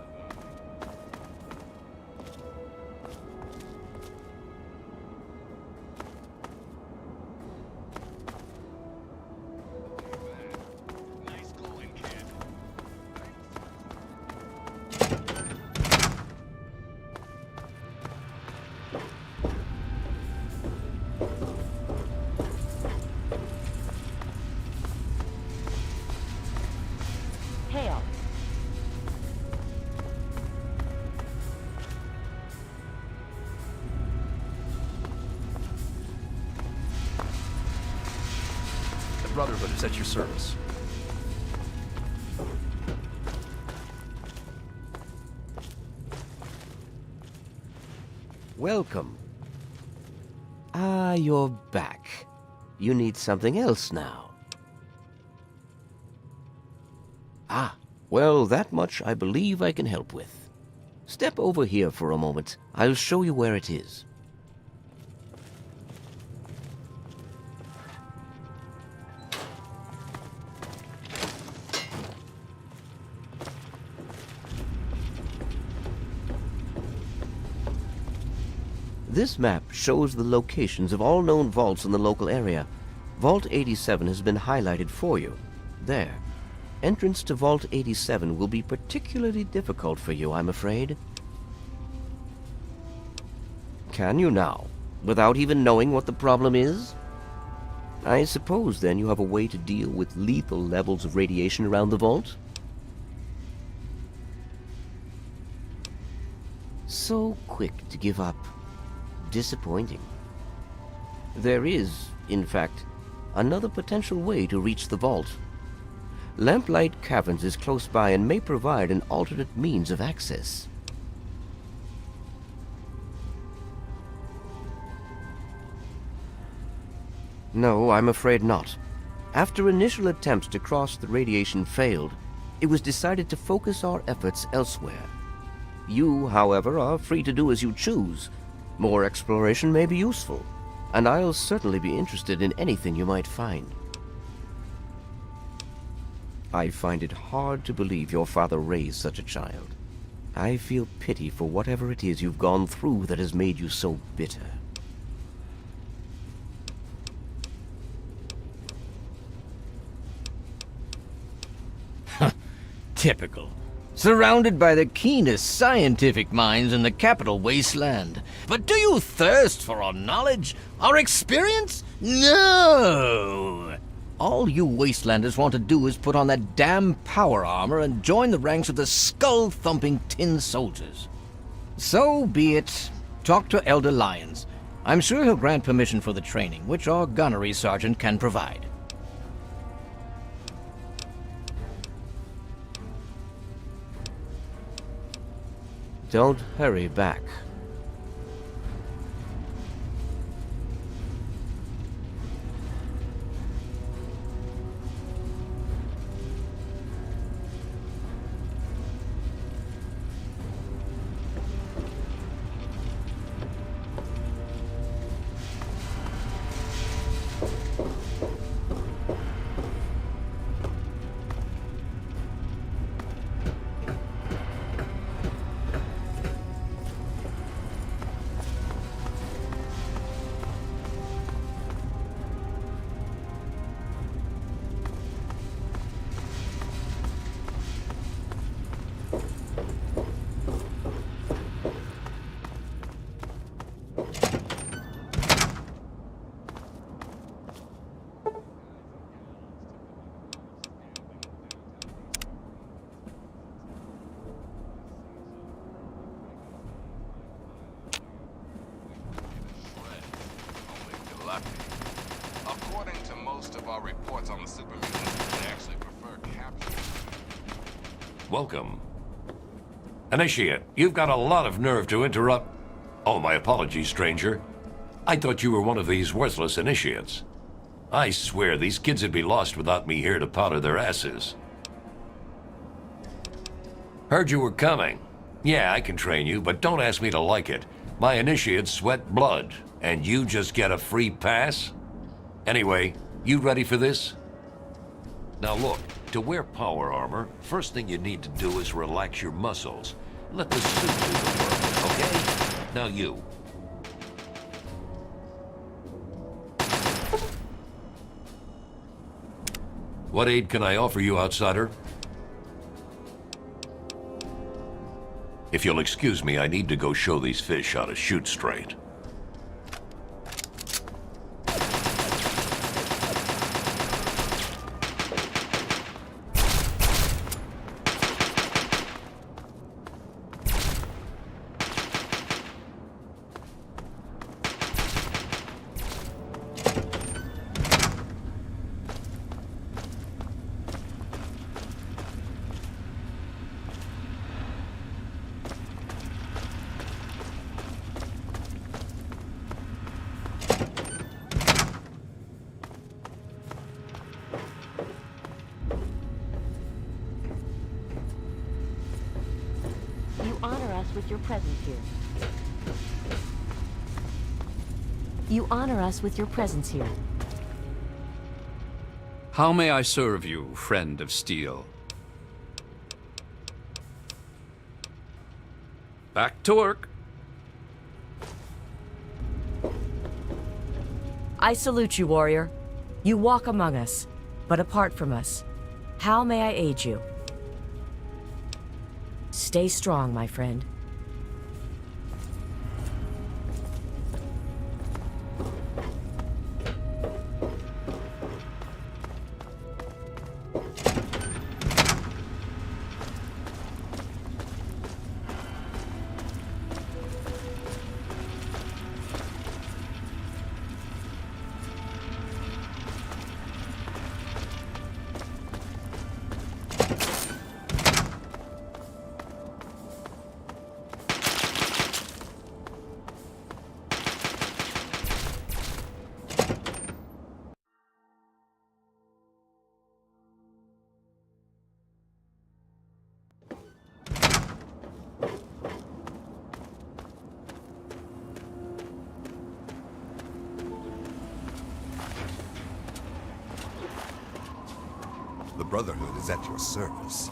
Hail. The Brotherhood is at your service. Welcome. Ah, you're back. You need something else now. Ah, well, that much I believe I can help with. Step over here for a moment. I'll show you where it is. This map shows the locations of all known vaults in the local area. Vault 87 has been highlighted for you. There. Entrance to Vault 87 will be particularly difficult for you, I'm afraid. Can you now, without even knowing what the problem is? I suppose then you have a way to deal with lethal levels of radiation around the vault? So quick to give up. Disappointing. There is, in fact, another potential way to reach the vault. Lamplight Caverns is close by and may provide an alternate means of access. No, I'm afraid not. After initial attempts to cross the radiation failed, it was decided to focus our efforts elsewhere. You, however, are free to do as you choose. More exploration may be useful, and I'll certainly be interested in anything you might find. I find it hard to believe your father raised such a child. I feel pity for whatever it is you've gone through that has made you so bitter. Typical. Surrounded by the keenest scientific minds in the capital wasteland. But do you thirst for our knowledge, our experience? No! All you wastelanders want to do is put on that damn power armor and join the ranks of the skull-thumping tin soldiers. So be it. Talk to Elder Lyons. I'm sure he'll grant permission for the training, which our gunnery sergeant can provide. Don't hurry back. According to most of our reports on the super mutants, they actually prefer capture. Welcome. Initiate, you've got a lot of nerve to interrupt. Oh, my apologies, stranger. I thought you were one of these worthless initiates. I swear these kids would be lost without me here to powder their asses. Heard you were coming. Yeah, I can train you, but don't ask me to like it. My initiates sweat blood, and you just get a free pass? Anyway, you ready for this? Now look, to wear power armor, first thing you need to do is relax your muscles. Let the suit do the work, okay? Now you. What aid can I offer you, outsider? If you'll excuse me, I need to go show these fish how to shoot straight. You honor us with your presence here. You honor us with your presence here. How may I serve you, friend of steel? Back to work. I salute you, warrior. You walk among us, but apart from us. How may I aid you? Stay strong, my friend. The Brotherhood is at your service.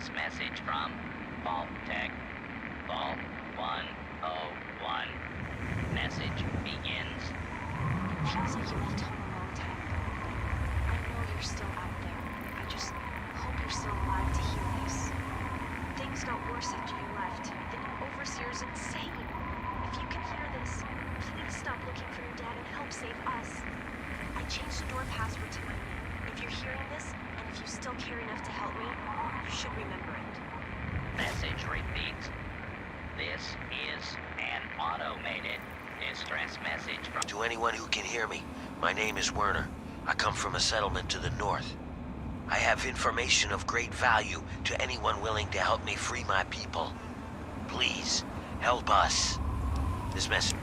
Distress message from Vault Tech. Vault 101. Message begins. Feels like you left home a long time ago. I know you're still out there. I just hope you're still alive to hear this. Things got worse after you left. The new overseer's insane. If you can hear this, please stop looking for your dad and help save us. I changed the door password to my name. If you're hearing this, and if you still care enough to help me, you should remember it. Message repeats. This is an automated distress message from... To anyone who can hear me, my name is Werner. I come from a settlement to the north. I have information of great value to anyone willing to help me free my people. Please, help us. This message...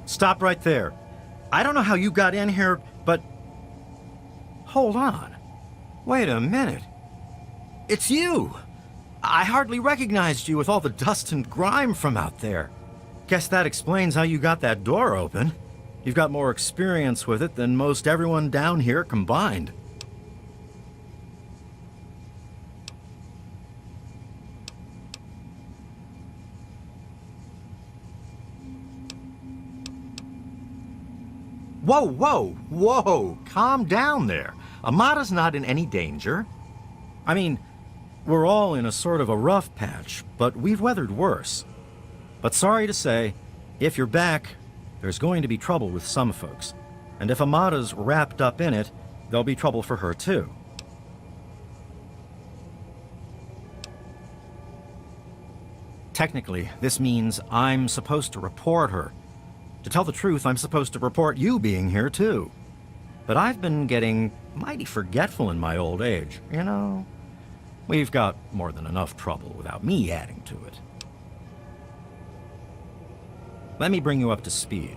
Stop right there. I don't know how you got in here, but... Hold on. Wait a minute. It's you! I hardly recognized you with all the dust and grime from out there. Guess that explains how you got that door open. You've got more experience with it than most everyone down here combined. Whoa, whoa, whoa! Calm down there. Amada's not in any danger. I mean, we're all in a sort of a rough patch, but we've weathered worse. But sorry to say, if you're back, there's going to be trouble with some folks. And if Amada's wrapped up in it, there'll be trouble for her too. Technically, this means I'm supposed to report her. To tell the truth, I'm supposed to report you being here too. But I've been getting mighty forgetful in my old age, you know? We've got more than enough trouble without me adding to it. Let me bring you up to speed.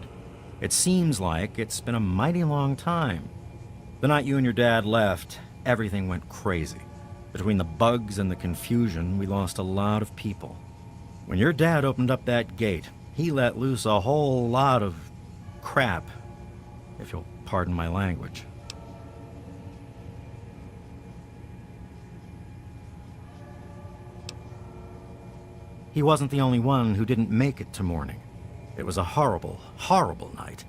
It seems like it's been a mighty long time. The night you and your dad left, everything went crazy. Between the bugs and the confusion, we lost a lot of people. When your dad opened up that gate, he let loose a whole lot of crap, if you'll pardon my language. He wasn't the only one who didn't make it to morning. It was a horrible, horrible night.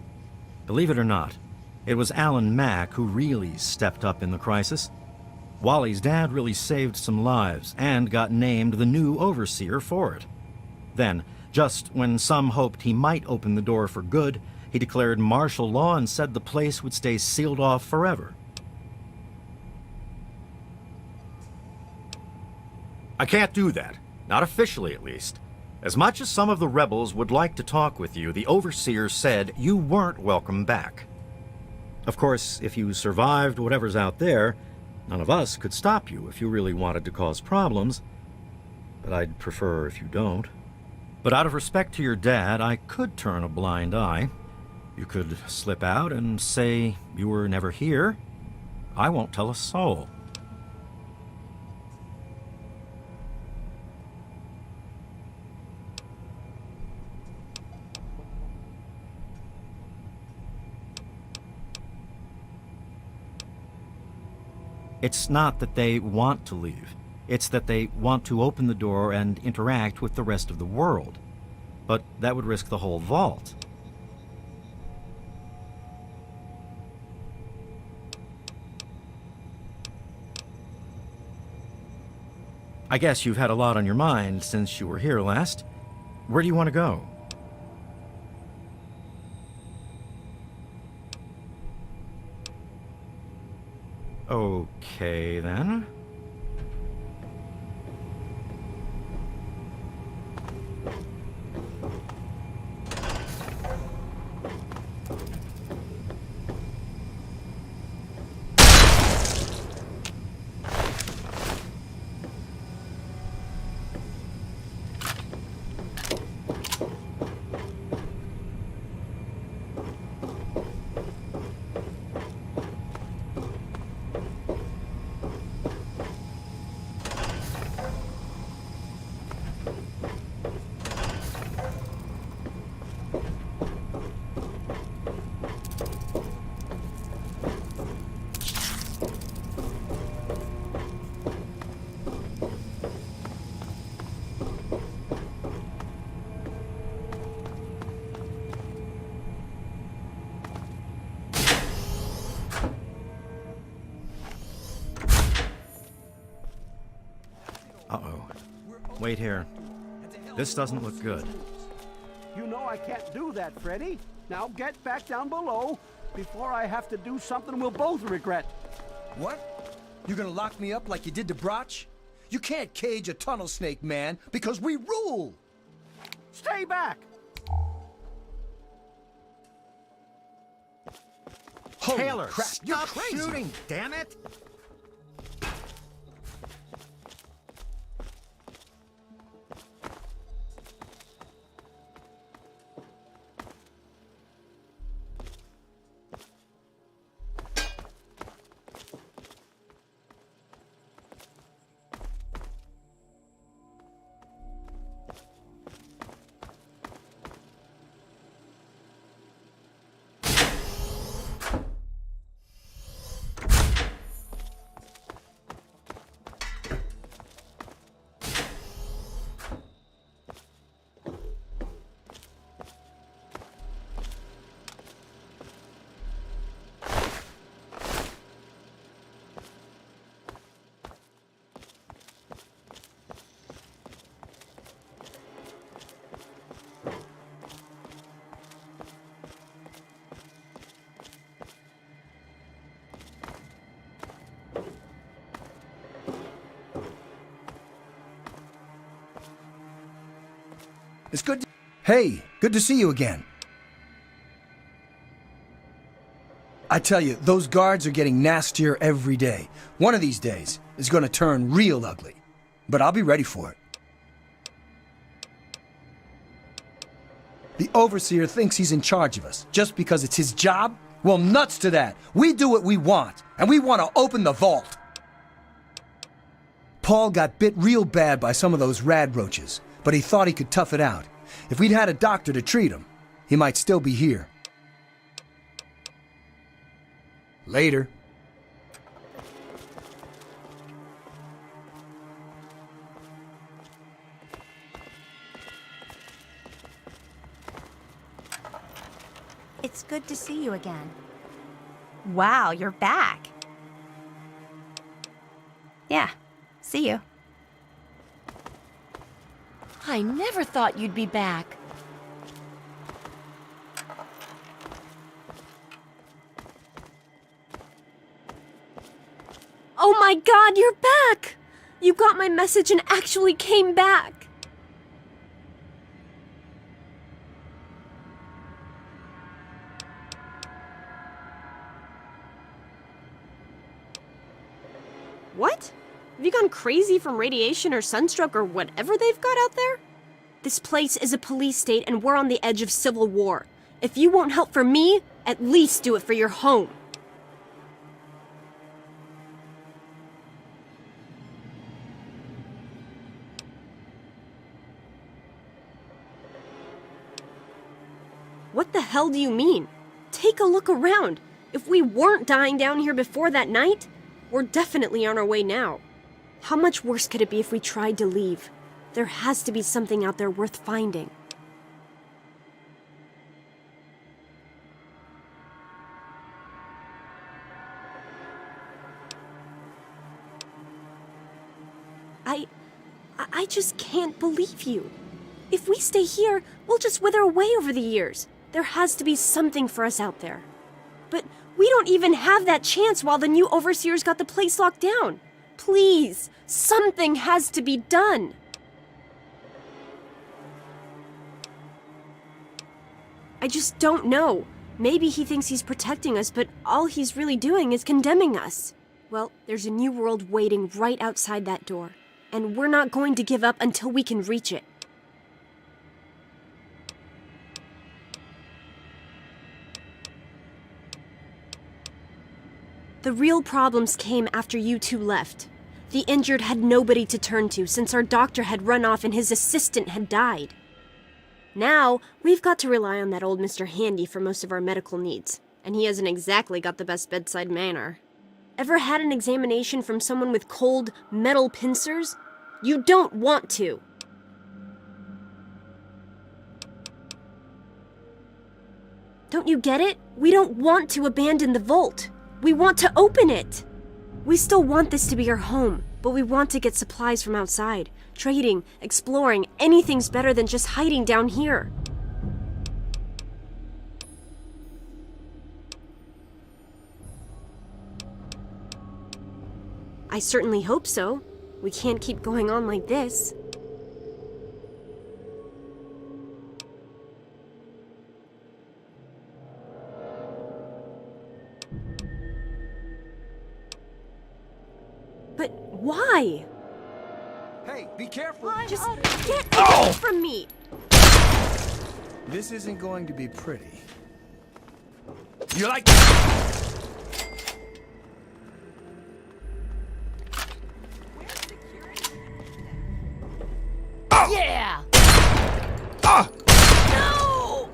Believe it or not, it was Alan Mack who really stepped up in the crisis. Wally's dad really saved some lives and got named the new overseer for it. Then, just when some hoped he might open the door for good, he declared martial law and said the place would stay sealed off forever. I can't do that. Not officially, at least. As much as some of the rebels would like to talk with you, the overseer said you weren't welcome back. Of course, if you survived whatever's out there, none of us could stop you if you really wanted to cause problems. But I'd prefer if you don't. But out of respect to your dad, I could turn a blind eye. You could slip out and say you were never here. I won't tell a soul. It's not that they want to leave. It's that they want to open the door and interact with the rest of the world. But that would risk the whole vault. I guess you've had a lot on your mind since you were here last. Where do you want to go? Okay, then. Uh-oh. Wait here. This doesn't look good. You know I can't do that, Freddy. Now get back down below before I have to do something we'll both regret. What? You gonna lock me up like you did to Broch? You can't cage a tunnel snake, man, because we rule! Stay back! Holy Taylor, crap, you're stop crazy! shooting, damn it! It's good to... Hey, good to see you again. I tell you, those guards are getting nastier every day. One of these days is going to turn real ugly. But I'll be ready for it. The overseer thinks he's in charge of us just because it's his job? Well, nuts to that. We do what we want, and we want to open the vault. Paul got bit real bad by some of those rad roaches, but he thought he could tough it out. If we'd had a doctor to treat him, he might still be here. Later. It's good to see you again. Wow, you're back. Yeah, see you. I never thought you'd be back. Oh my God, you're back! You got my message and actually came back. What? Have you gone crazy from radiation or sunstroke or whatever they've got out there? This place is a police state and we're on the edge of civil war. If you won't help for me, at least do it for your home. What the hell do you mean? Take a look around. If we weren't dying down here before that night, we're definitely on our way now. How much worse could it be if we tried to leave? There has to be something out there worth finding. I just can't believe you. If we stay here, we'll just wither away over the years. There has to be something for us out there. But we don't even have that chance while the new overseer's got the place locked down. Please, something has to be done. I just don't know. Maybe he thinks he's protecting us, but all he's really doing is condemning us. Well, there's a new world waiting right outside that door, and we're not going to give up until we can reach it. The real problems came after you two left. The injured had nobody to turn to since our doctor had run off and his assistant had died. Now, we've got to rely on that old Mr. Handy for most of our medical needs, and he hasn't exactly got the best bedside manner. Ever had an examination from someone with cold, metal pincers? You don't want to. Don't you get it? We don't want to abandon the vault. We want to open it. We still want this to be our home, but we want to get supplies from outside. Trading, exploring, anything's better than just hiding down here. I certainly hope so. We can't keep going on like this. But why? Hey, be careful! Just get away from me! This isn't going to be pretty. You like... Yeah! No!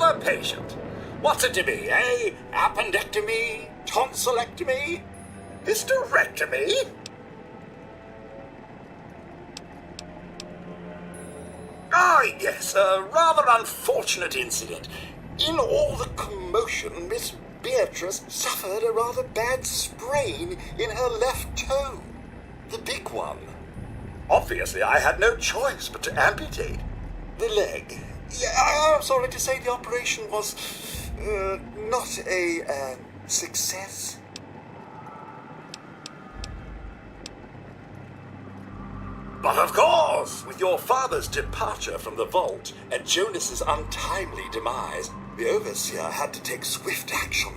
Another patient. What's it to be, eh? Appendectomy? Tonsillectomy? Hysterectomy? Ah, yes, a rather unfortunate incident. In all the commotion, Miss Beatrice suffered a rather bad sprain in her left toe. The big one. Obviously, I had no choice but to amputate the leg. Yeah, I'm sorry to say the operation was not a success. But of course, with your father's departure from the vault and Jonas's untimely demise, the overseer had to take swift action.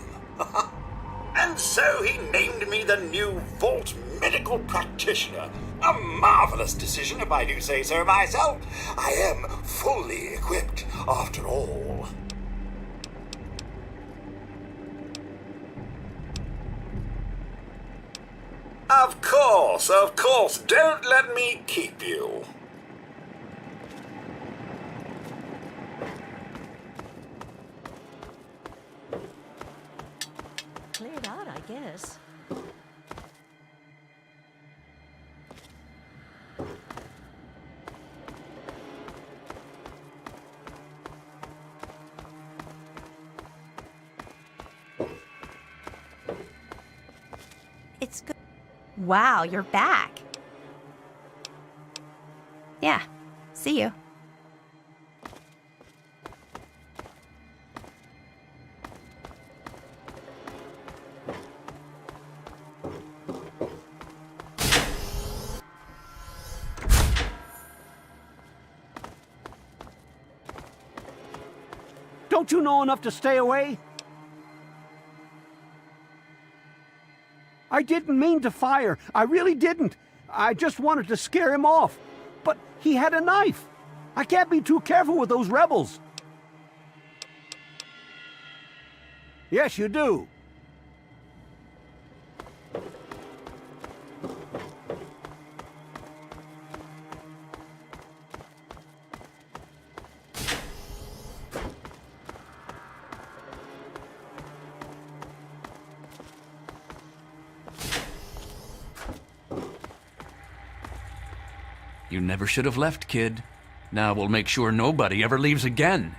And so he named me the new vault medical practitioner. A marvelous decision, if I do say so myself. I am fully equipped, after all. Of course. Don't let me keep you. Cleared out, I guess. It's good. Wow, you're back. Yeah, see you. Don't you know enough to stay away? I didn't mean to fire. I really didn't. I just wanted to scare him off. But he had a knife. I can't be too careful with those rebels. Yes, you do. You never should have left, kid. Now we'll make sure nobody ever leaves again.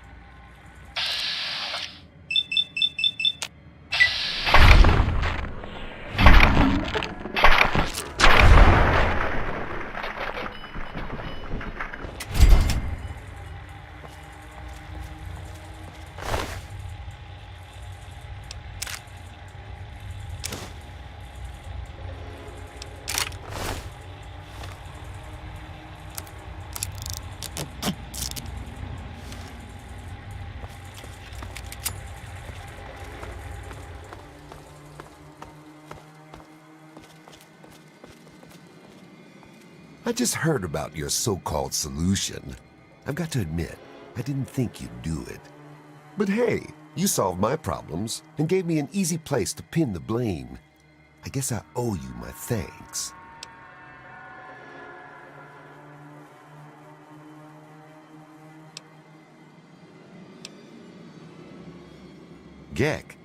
I just heard about your so-called solution. I've got to admit, I didn't think you'd do it. But hey, you solved my problems and gave me an easy place to pin the blame. I guess I owe you my thanks. Gek.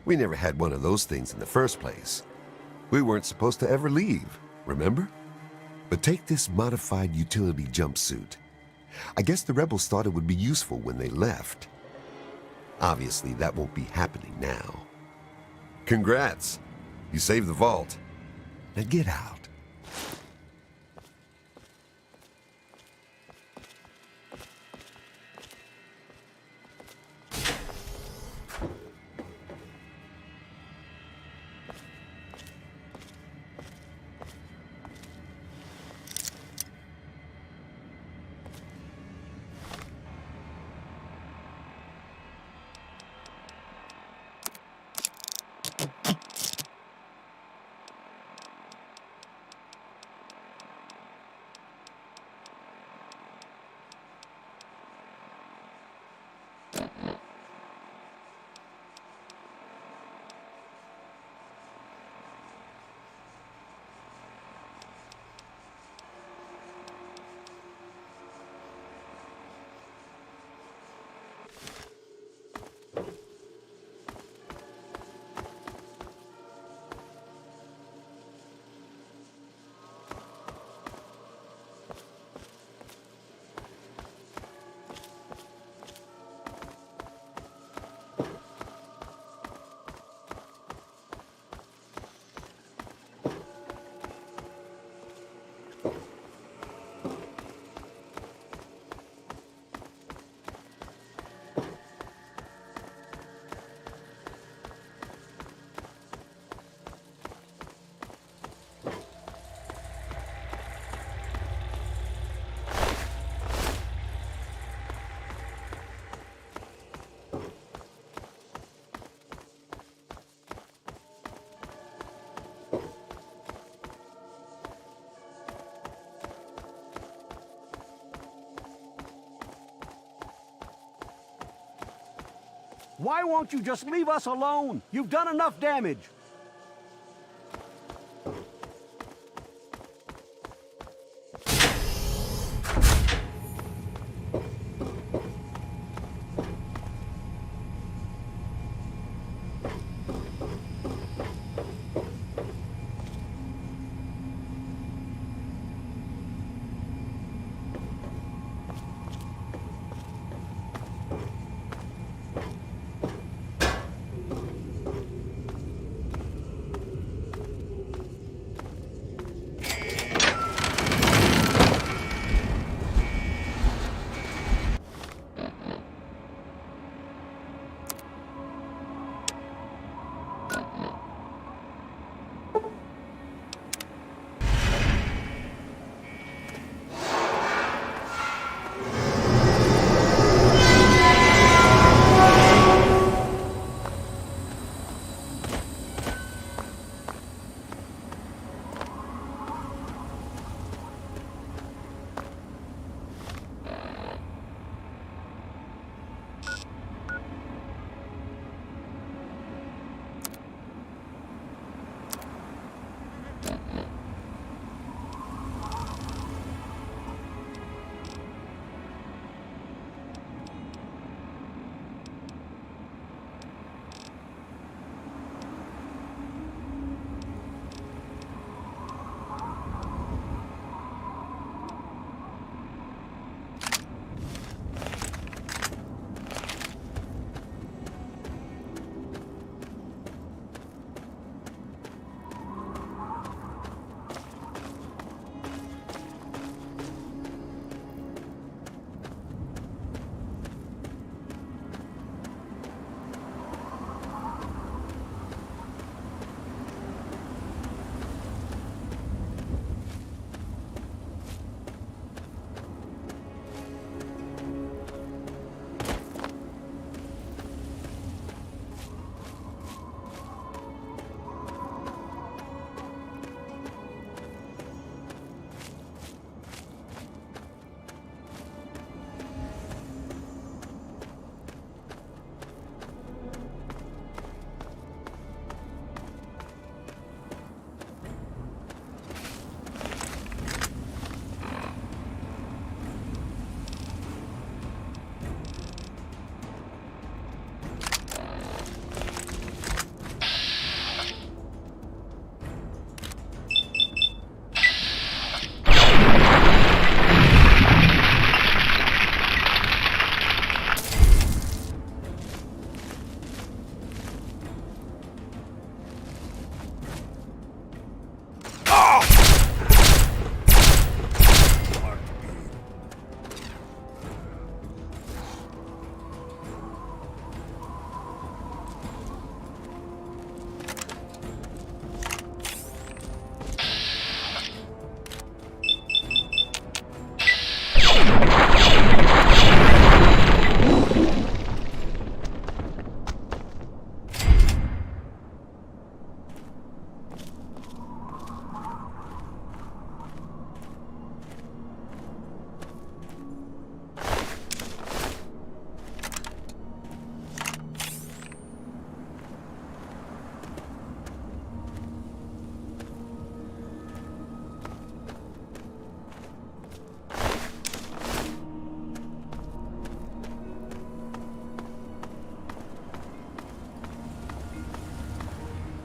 We never had one of those things in the first place. We weren't supposed to ever leave, remember? But take this modified utility jumpsuit. I guess the rebels thought it would be useful when they left. Obviously, that won't be happening now. Congrats. You saved the vault. Now get out. Why won't you just leave us alone? You've done enough damage.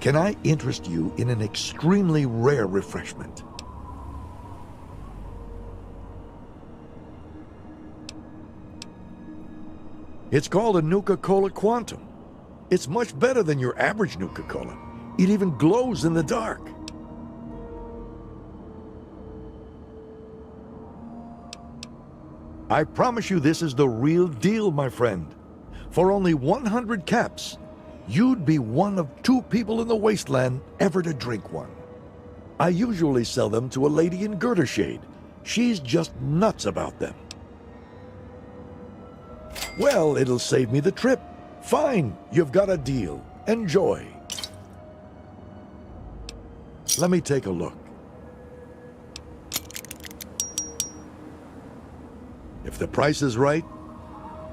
Can I interest you in an extremely rare refreshment? It's called a Nuka-Cola Quantum. It's much better than your average Nuka-Cola. It even glows in the dark. I promise you this is the real deal, my friend. For only 100 caps, you'd be one of 2 people in the wasteland ever to drink one. I usually sell them to a lady in Girdershade. She's just nuts about them. Well, it'll save me the trip. Fine, you've got a deal. Enjoy. Let me take a look. If the price is right,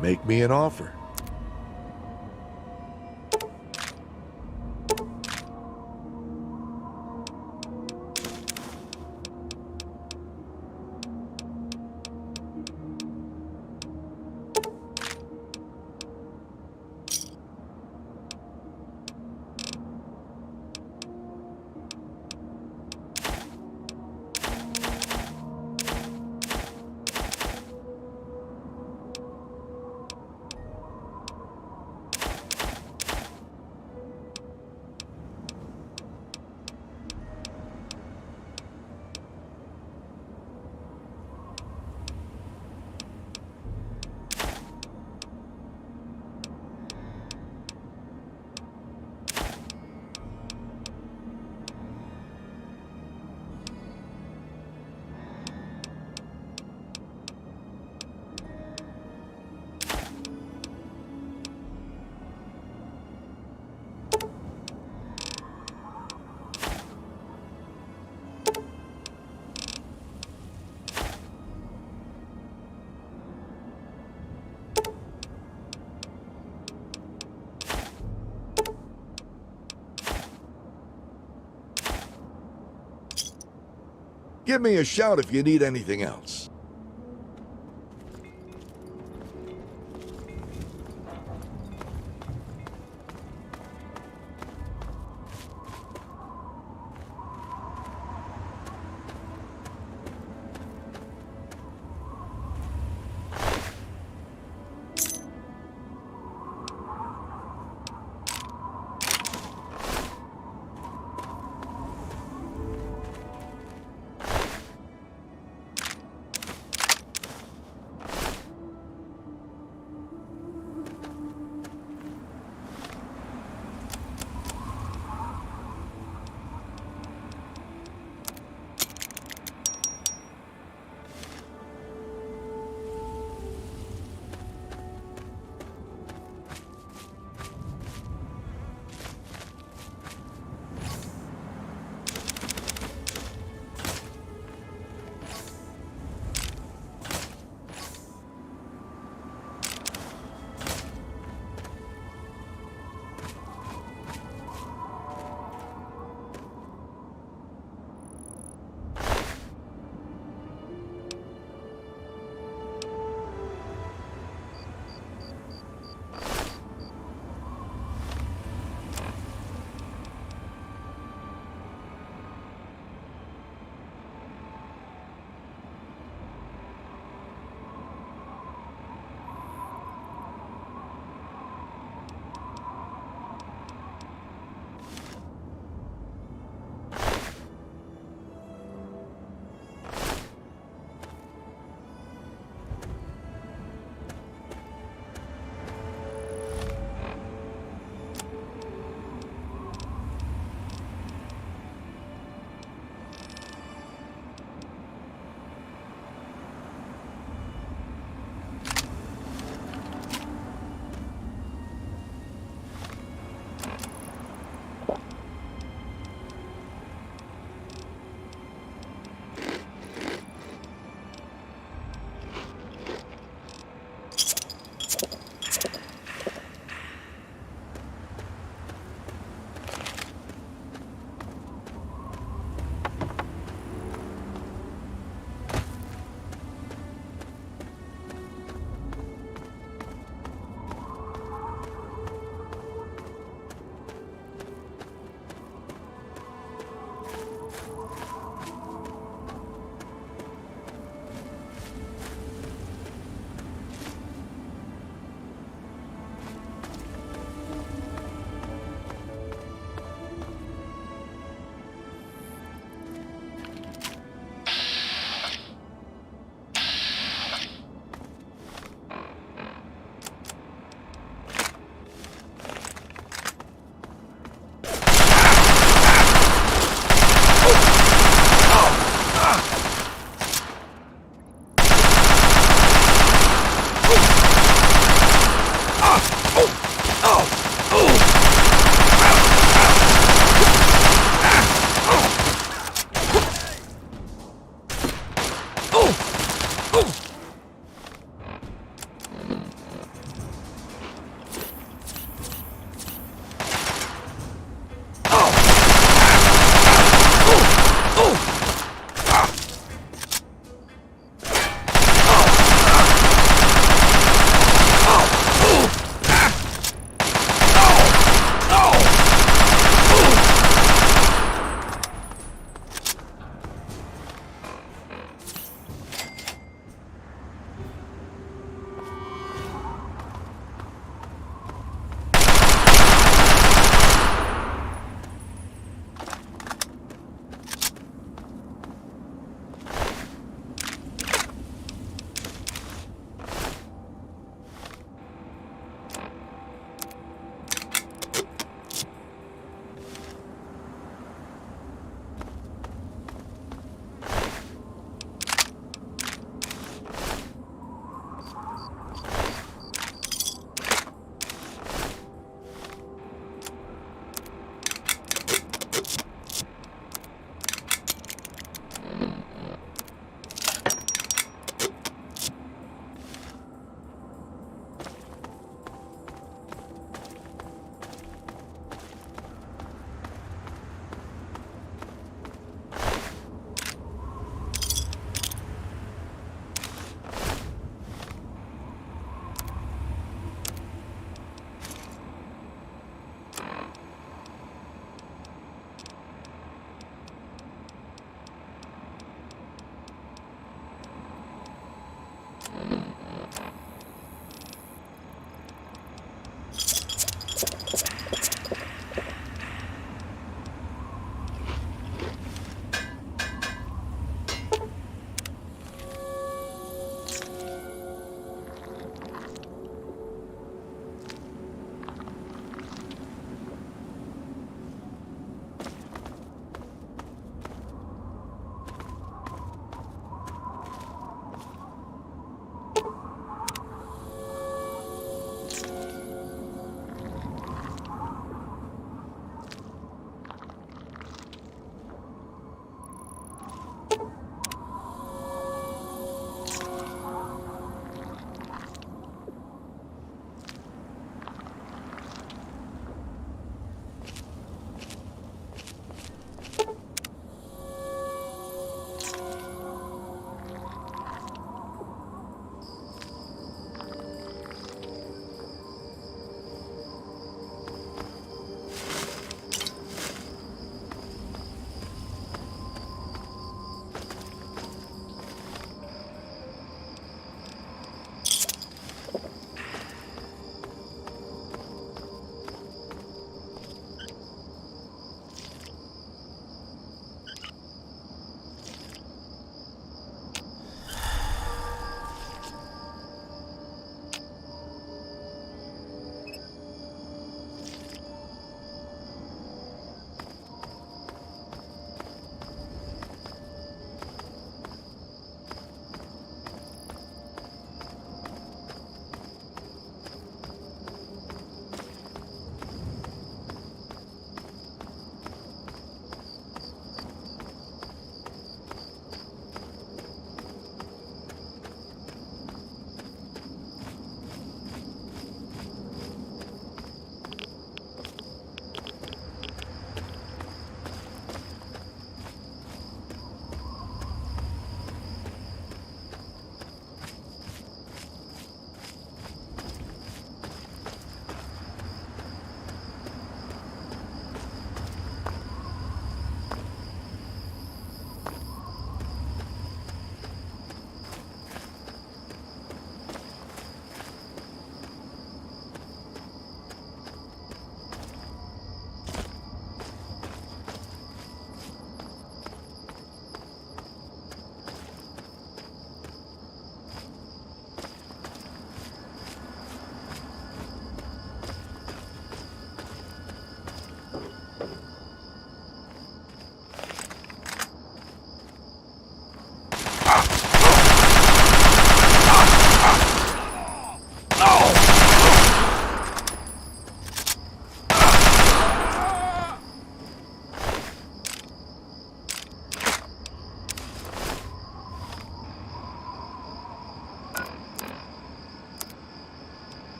make me an offer. Give me a shout if you need anything else.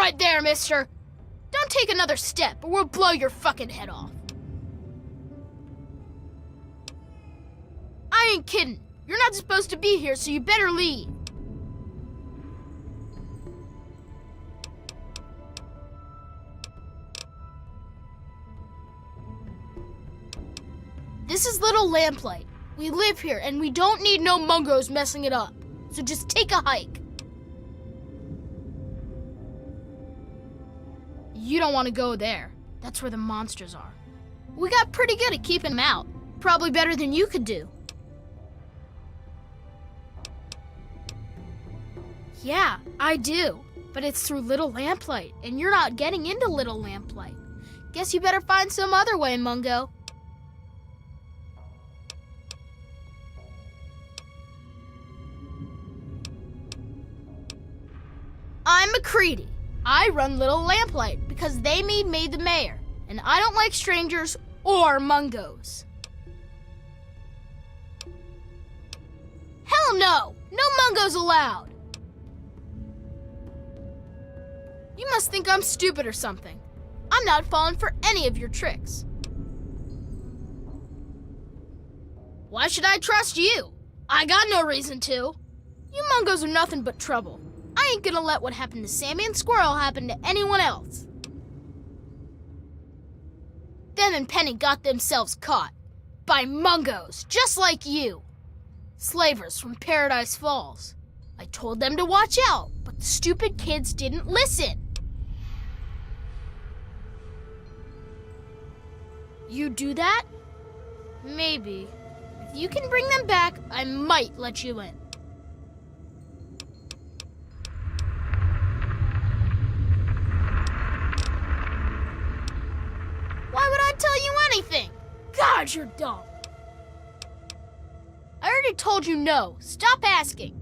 right there, mister! Don't take another step or we'll blow your fucking head off. I ain't kidding. You're not supposed to be here, so you better leave. This is Little Lamplight. We live here, and we don't need no mungos messing it up. So just take a hike. You don't want to go there. That's where the monsters are. We got pretty good at keeping them out. Probably better than you could do. Yeah, I do. But it's through Little Lamplight, and you're not getting into Little Lamplight. Guess you better find some other way, Mungo. I'm McCready. I run Little Lamplight because they made me the mayor, and I don't like strangers or mungos. Hell no! No mungos allowed! You must think I'm stupid or something. I'm not falling for any of your tricks. Why should I trust you? I got no reason to. You mungos are nothing but trouble. I ain't gonna let what happened to Sammy and Squirrel happen to anyone else. Them and Penny got themselves caught. By mungos, just like you. Slavers from Paradise Falls. I told them to watch out, but the stupid kids didn't listen. You do that? Maybe. If you can bring them back, I might let you in. Why would I tell you anything? God, you're dumb. I already told you no. Stop asking.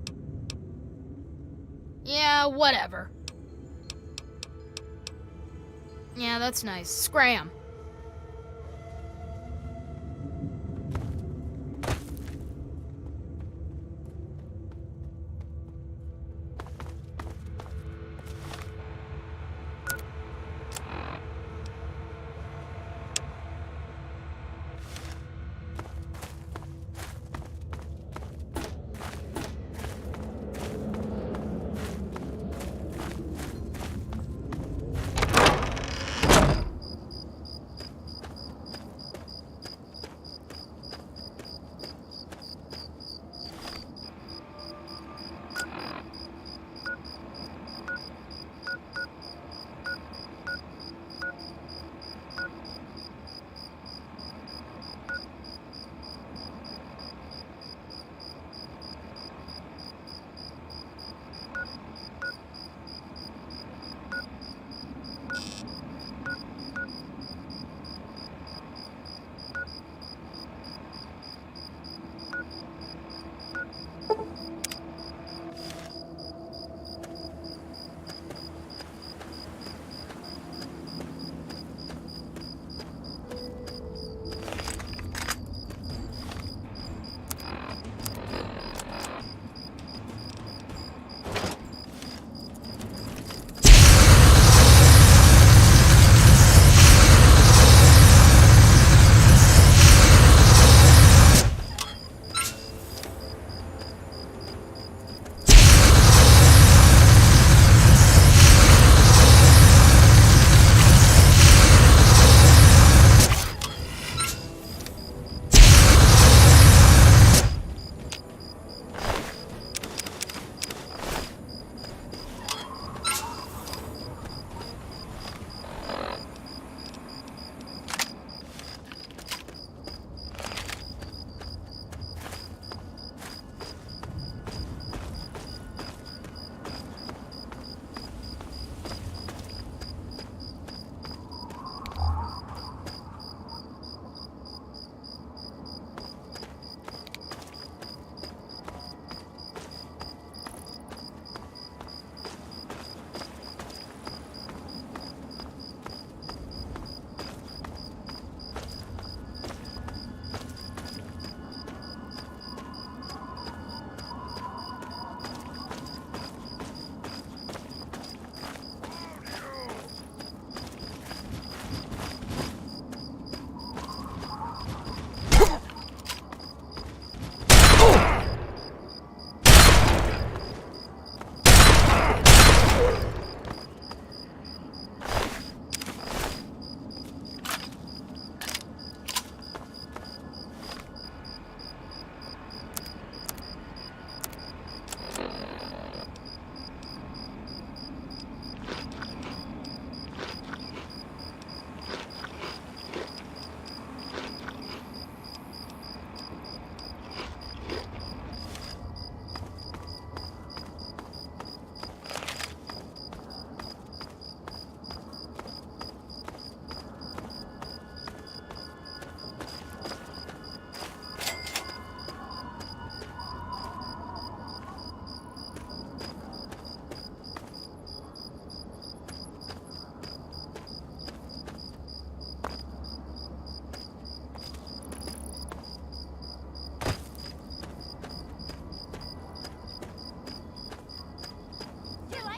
Yeah, whatever. Yeah, that's nice. Scram.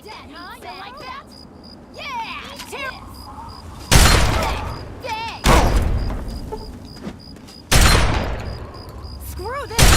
dead, huh? You like that? Yeah! Here! Dang! Screw this!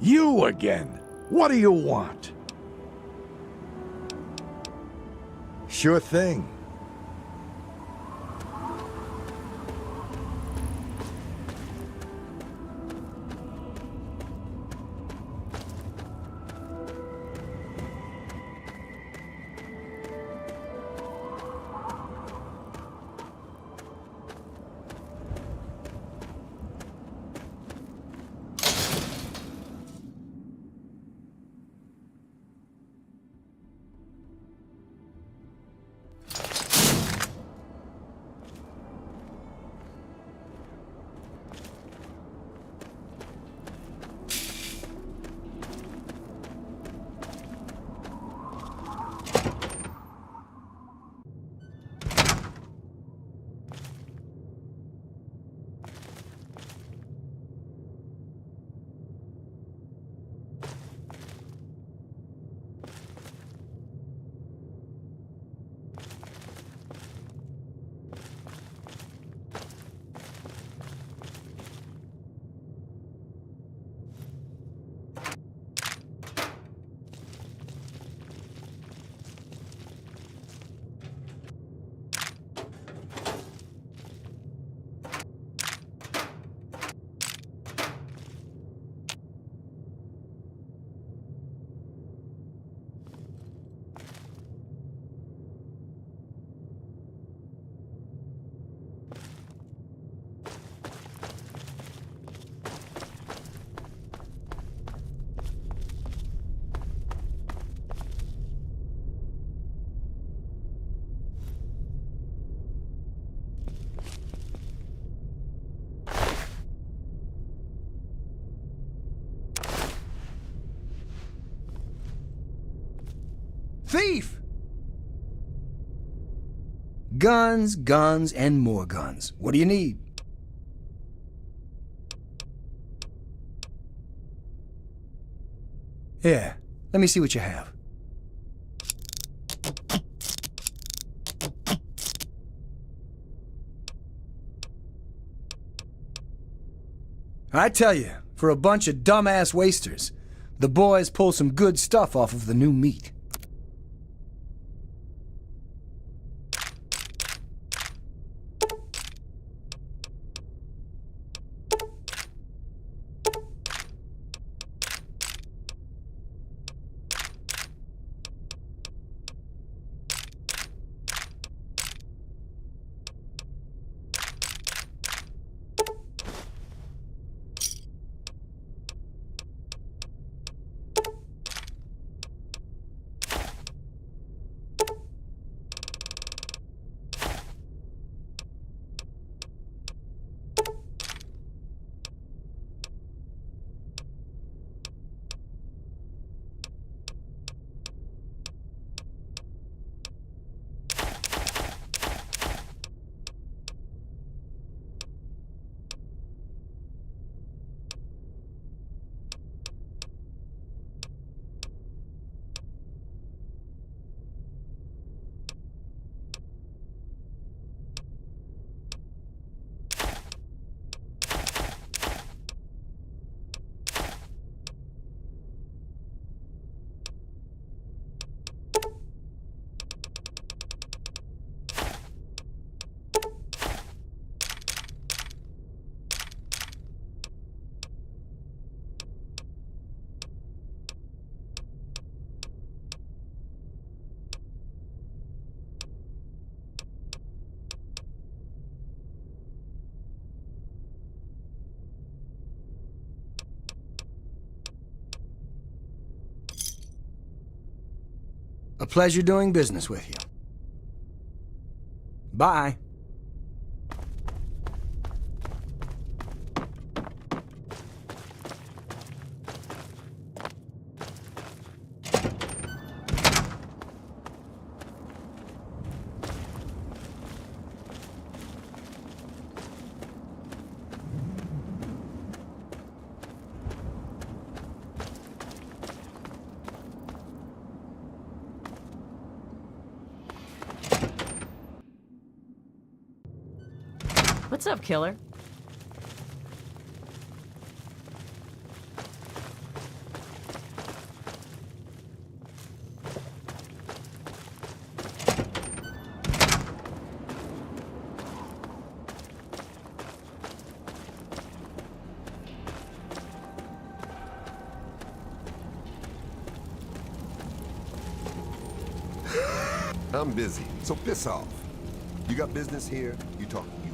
You again. What do you want? Sure thing. Thief! Guns, guns, and more guns. What do you need? Here, let me see what you have. I tell you, for a bunch of dumbass wasters, the boys pull some good stuff off of the new meat. A pleasure doing business with you. Bye. What's up, killer? I'm busy, so piss off. You got business here, you talk to you.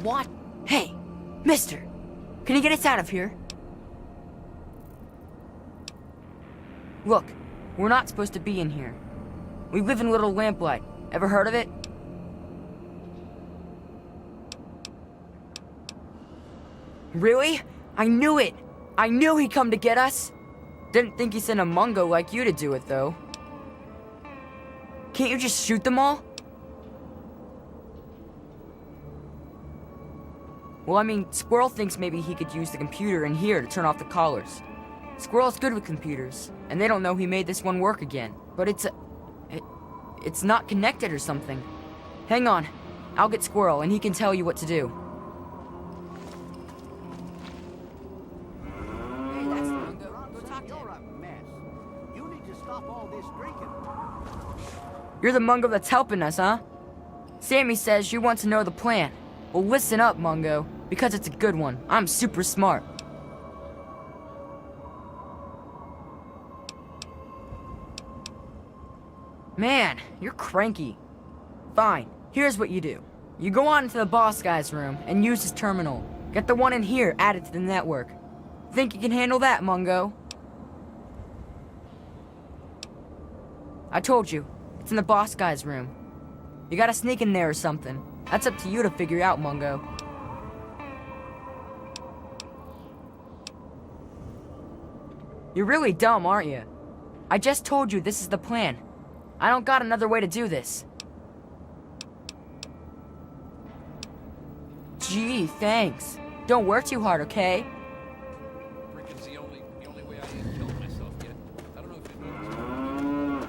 What? Hey, mister, can you get us out of here? Look, we're not supposed to be in here. We live in Little Lamplight. Ever heard of it? Really? I knew it! I knew he'd come to get us! Didn't think he sent a Mungo like you to do it, though. Can't you just shoot them all? Well, I mean, Squirrel thinks maybe he could use the computer in here to turn off the collars. Squirrel's good with computers, and they don't know he made this one work again. But it's not connected or something. Hang on. I'll get Squirrel, and he can tell you what to do. Hey, that's the Mungo. Go talk to him. You're a mess. You need to stop all this drinking. You're the Mungo that's helping us, huh? Sammy says you want to know the plan. Well, listen up, Mungo, because it's a good one. I'm super smart. Man, you're cranky. Fine, here's what you do. You go on into the boss guy's room and use his terminal. Get the one in here added to the network. Think you can handle that, Mungo? I told you, it's in the boss guy's room. You gotta sneak in there or something. That's up to you to figure out, Mungo. You're really dumb, aren't you? I just told you this is the plan. I don't got another way to do this. Gee, thanks. Don't work too hard, okay? Freaking's the only way I ain't killed myself yet. I don't know if you noticed.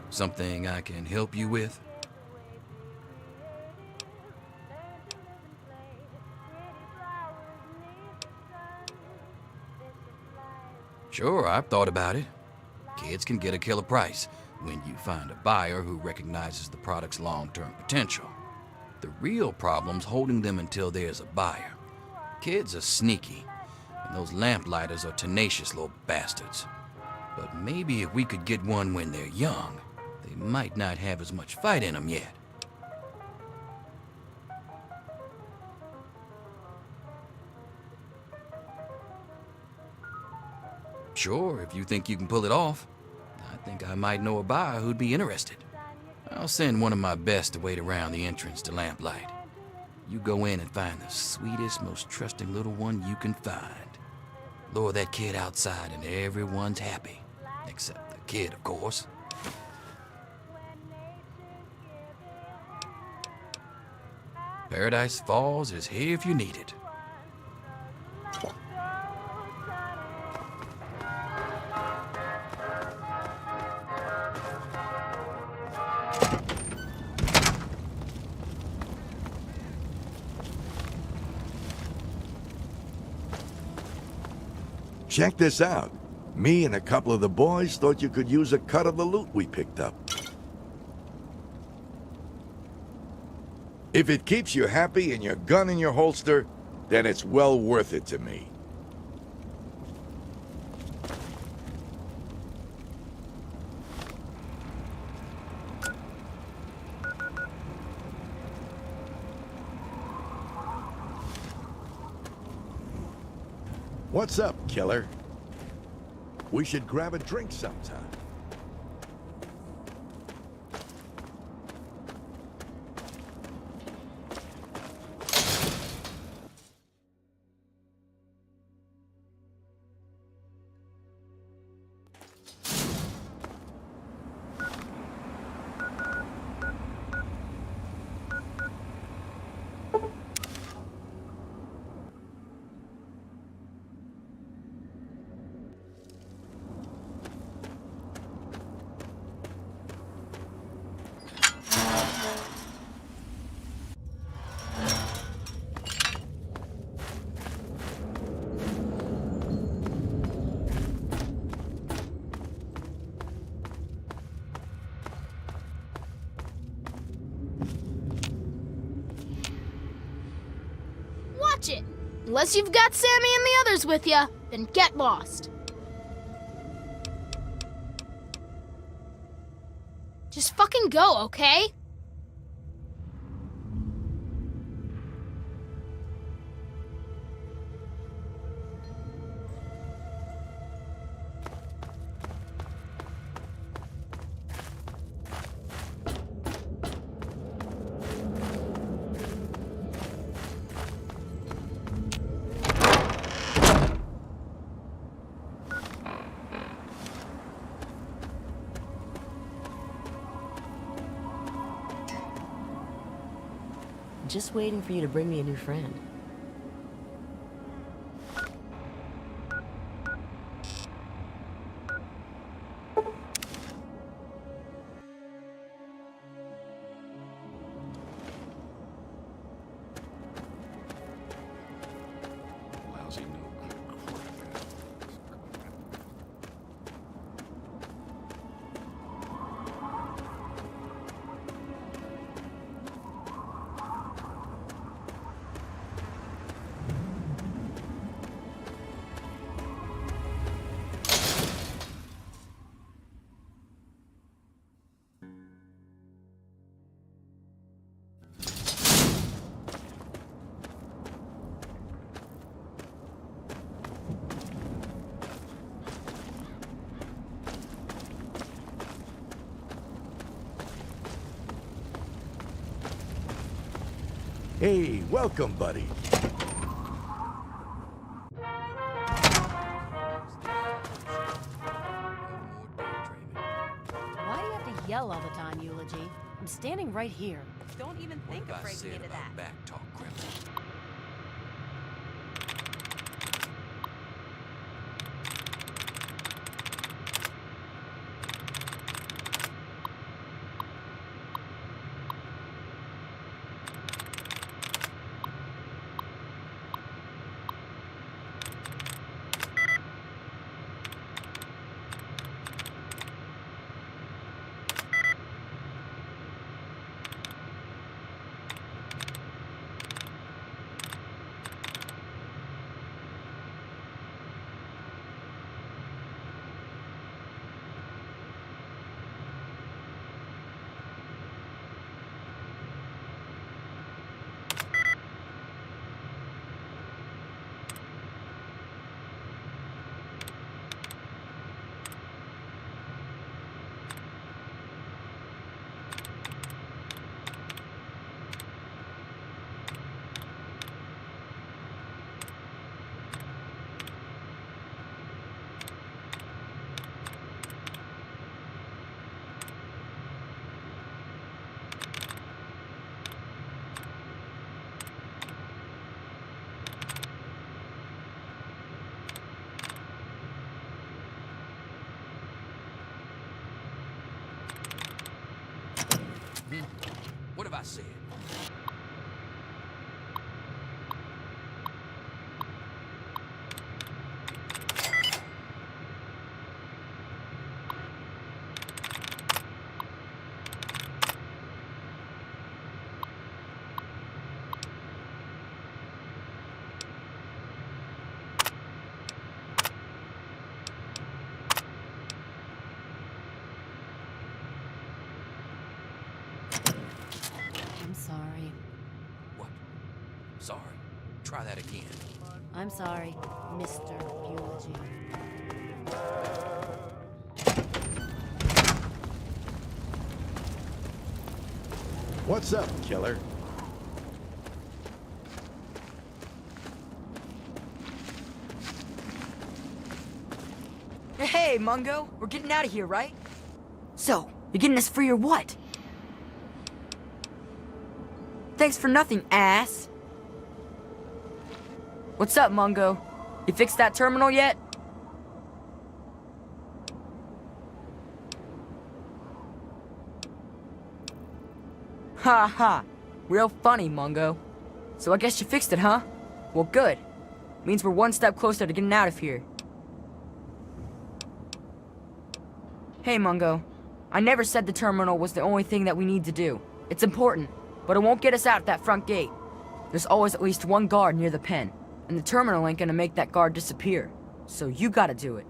Something I can help you with? Sure, I've thought about it. Kids can get a killer price when you find a buyer who recognizes the product's long-term potential. The real problem's holding them until there's a buyer. Kids are sneaky, and those lamplighters are tenacious little bastards. But maybe if we could get one when they're young, they might not have as much fight in them yet. Sure, if you think you can pull it off. I think I might know a buyer who'd be interested. I'll send one of my best to wait around the entrance to Lamplight. You go in and find the sweetest, most trusting little one you can find. Lure that kid outside and everyone's happy. Except the kid, of course. Paradise Falls is here if you need it. Check this out. Me and a couple of the boys thought you could use a cut of the loot we picked up. If it keeps you happy and your gun in your holster, then it's well worth it to me. What's up, killer? We should grab a drink sometime. touch it. Unless you've got Sammy and the others with you, then get lost. Just fucking go, okay? Just waiting for you to bring me a new friend. Lousy no good quarterback. Hey, welcome, buddy. Why do you have to yell all the time, Eulogy? I'm standing right here. Don't even think of breaking into that. Back talk, Grim. What have I said? I'm sorry. What? Sorry. Try that again. I'm sorry, Mr. Eulogy. What's up, killer? Hey, Mungo, we're getting out of here, right? So, you're getting us free or what? Thanks for nothing, ass. What's up, Mungo? You fixed that terminal yet? Ha ha. Real funny, Mungo. So I guess you fixed it, huh? Well, good. Means we're one step closer to getting out of here. Hey, Mungo. I never said the terminal was the only thing that we need to do. It's important, but it won't get us out that front gate. There's always at least one guard near the pen, and the terminal ain't gonna make that guard disappear. So you gotta do it.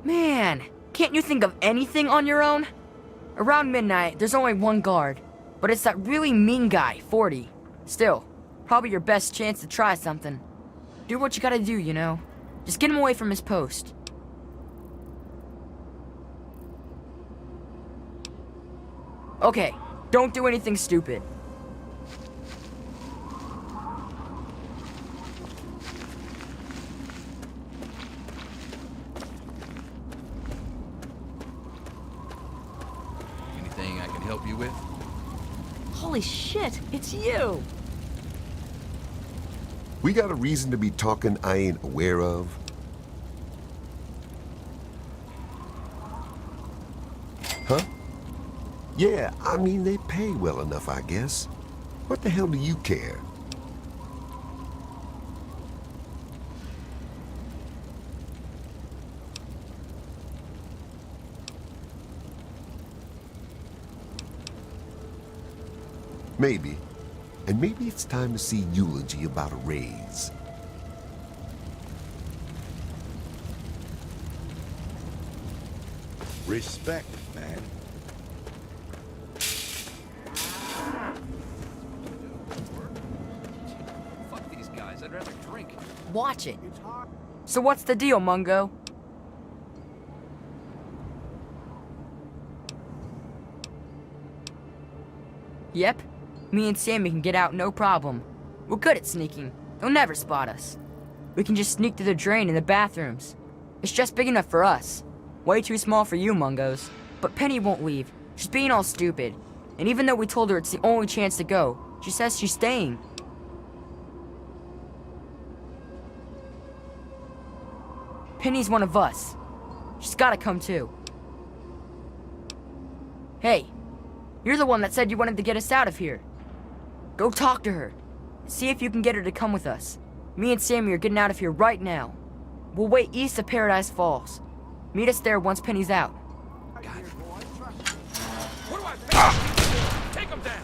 Man, can't you think of anything on your own? Around midnight, there's only one guard, but it's that really mean guy, 40. Still, probably your best chance to try something. Do what you gotta do, you know? Just get him away from his post. Okay, don't do anything stupid. Anything I can help you with? Holy shit, it's you! We got a reason to be talking I ain't aware of? Huh? Yeah, I mean, they pay well enough, I guess. What the hell do you care? Maybe. And maybe it's time to see eulogy about a raise. Respect, man. Fuck these guys, I'd rather drink. Watch it. So what's the deal, Mungo? Yep. Me and Sammy can get out no problem. We're good at sneaking. They'll never spot us. We can just sneak through the drain in the bathrooms. It's just big enough for us. Way too small for you, Mungos. But Penny won't leave. She's being all stupid. And even though we told her it's the only chance to go, she says she's staying. Penny's one of us. She's gotta come too. Hey, you're the one that said you wanted to get us out of here. Go talk to her. See if you can get her to come with us. Me and Sammy are getting out of here right now. We'll wait east of Paradise Falls. Meet us there once Penny's out. What do I pay? Take them down!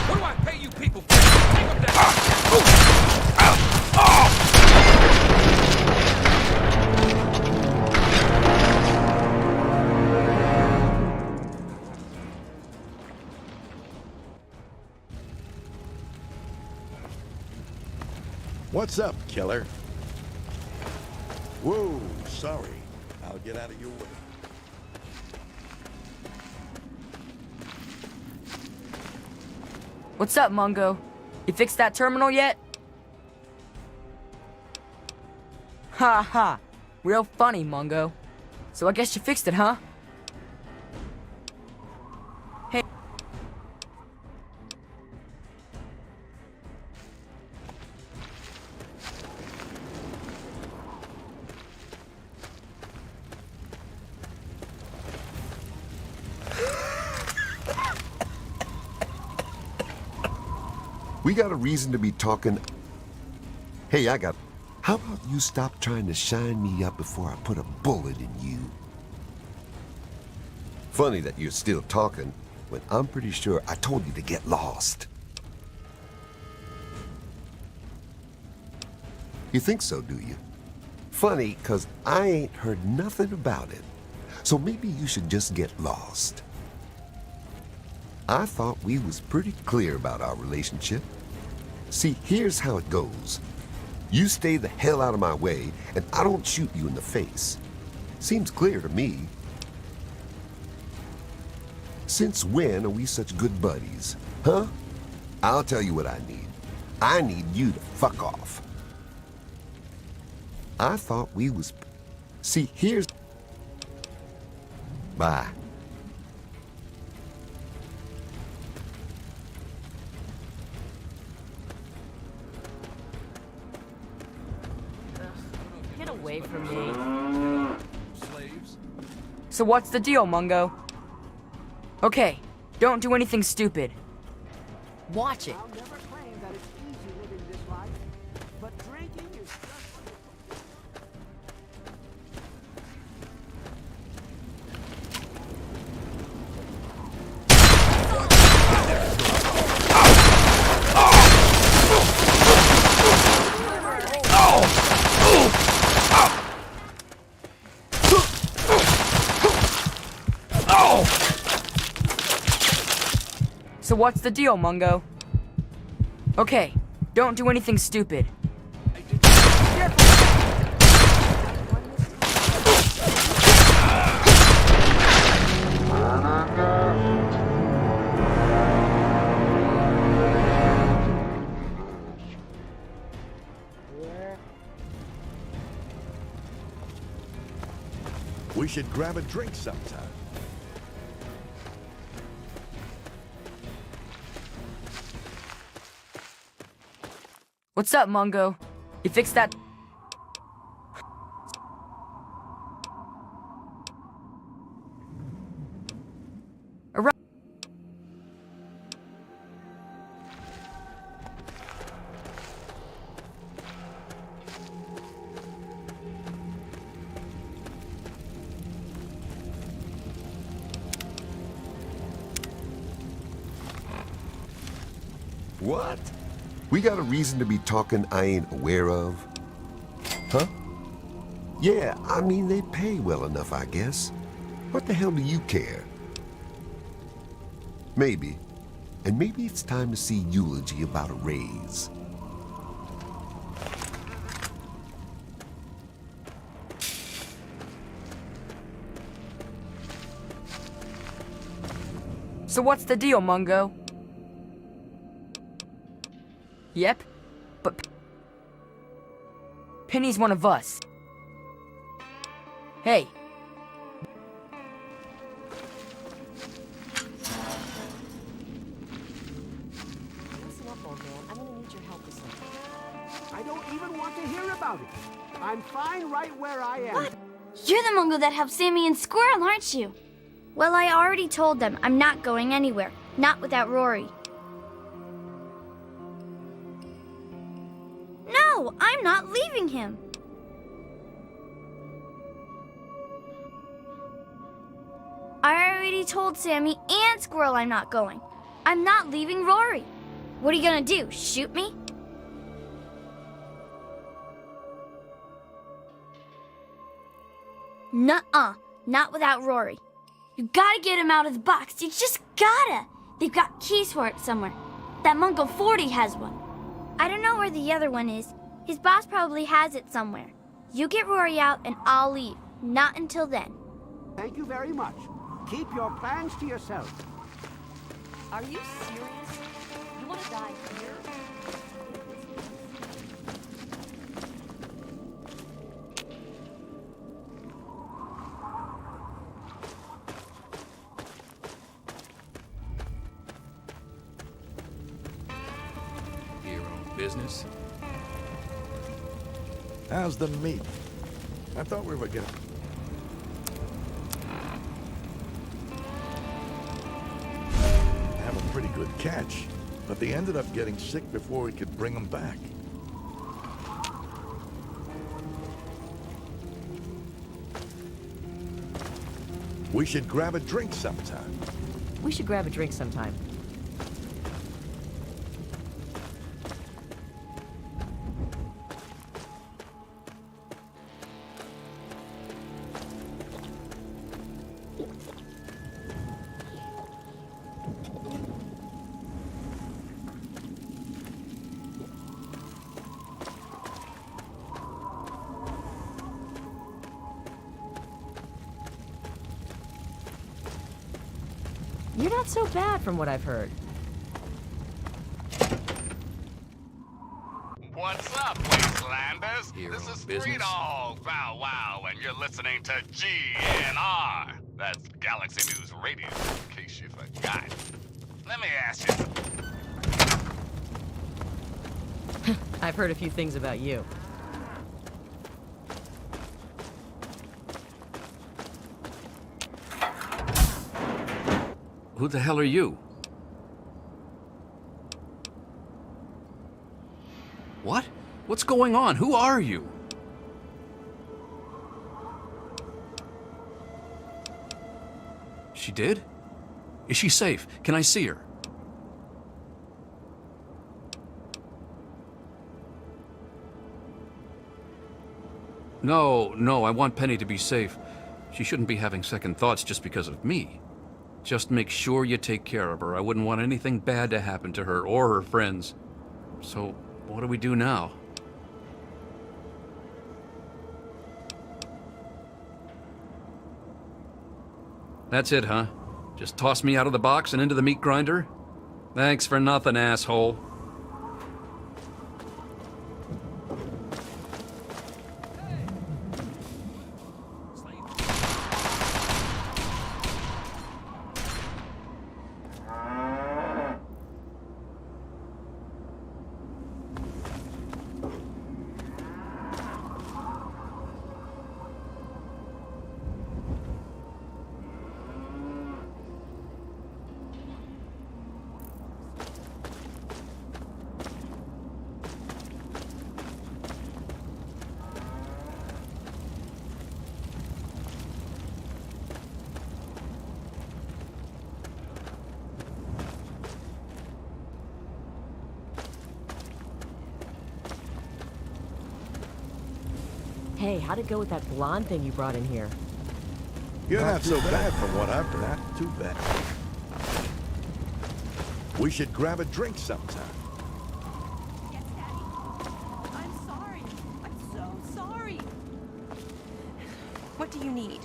What do I pay you people for? Take them down! What's up, killer? Whoa, sorry. I'll get out of your way. What's up, Mungo? You fixed that terminal yet? Ha ha. Real funny, Mungo. So I guess you fixed it, huh? Hey. We got a reason to be talking. Hey, how about you stop trying to shine me up before I put a bullet in you? Funny that you're still talking when I'm pretty sure I told you to get lost. You think so, do you? Funny, 'cause I ain't heard nothing about it. So maybe you should just get lost. I thought we was pretty clear about our relationship. See, here's how it goes. You stay the hell out of my way, and I don't shoot you in the face. Seems clear to me. Since when are we such good buddies? Huh? I'll tell you what I need. I need you to fuck off. I thought we was... See, here's... Bye. Get away from me. Slaves? So what's the deal, Mungo? Okay, don't do anything stupid. Watch it. I'll never claim that it's easy living this life, but drinking is So what's the deal, Mungo? Okay, don't do anything stupid. We should grab a drink sometime. What's up, Mungo? You fixed that? Around. What? We got a reason to be talking I ain't aware of? Huh? Yeah, I mean, they pay well enough, I guess. What the hell do you care? Maybe. And maybe it's time to see eulogy about a raise. So what's the deal, Mungo? Yep, but Penny's one of us. Hey. Listen up, old man. I'm gonna need your help with something. I don't even want to hear about it. I'm fine right where I am. What? You're the Mungo that helped Sammy and Squirrel, aren't you? Well, I already told them I'm not going anywhere. Not without Rory. No, I'm not leaving him. I already told Sammy and Squirrel I'm not going. I'm not leaving Rory. What are you gonna do, shoot me? Nuh-uh, not without Rory. You gotta get him out of the box, you just gotta. They've got keys for it somewhere. That Mungo 40 has one. I don't know where the other one is. His boss probably has it somewhere. You get Rory out and I'll leave. Not until then. Thank you very much. Keep your plans to yourself. Are you serious? You want to die here? Your own business? How's the meat? I thought we were gonna... have a pretty good catch, but they ended up getting sick before we could bring them back. We should grab a drink sometime. We should grab a drink sometime. You're not so bad from what I've heard. What's up, Wastelanders? Your This own is business? Dog Bow Wow, and you're listening to GNR. That's Galaxy News Radio, in case you forgot. Let me ask you something. I've heard a few things about you. Who the hell are you? What? What's going on? Who are you? She did? Is she safe? Can I see her? No, I want Penny to be safe. She shouldn't be having second thoughts just because of me. Just make sure you take care of her. I wouldn't want anything bad to happen to her or her friends. So, what do we do now? That's it, huh? Just toss me out of the box and into the meat grinder? Thanks for nothing, asshole. Hey, how'd it go with that blonde thing you brought in here? You're not so bad from what I've heard. Not too bad. We should grab a drink sometime. Yes, Daddy. I'm sorry. I'm so sorry. What do you need?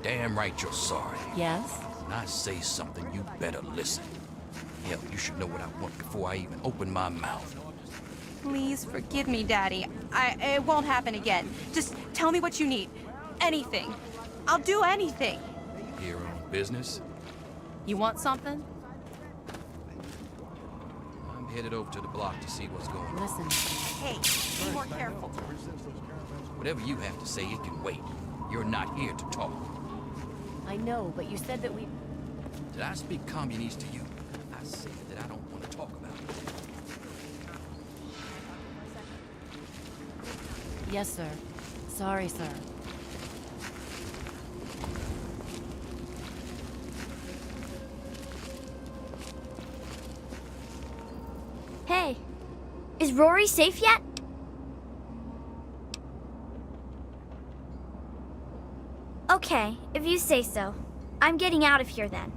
Damn right you're sorry. Yes? When I say something, you better listen. Hell, you should know what I want before I even open my mouth. Please forgive me, Daddy. It won't happen again. Just tell me what you need. Anything. I'll do anything. Here on business? You want something? I'm headed over to the block to see what's going on. Listen. Hey, be more careful. Whatever you have to say, it can wait. You're not here to talk. I know, but you said that we... Did I speak communist to you? I said that I don't want to talk about it. Yes, sir. Sorry, sir. Hey, is Rory safe yet? Okay, if you say so. I'm getting out of here then.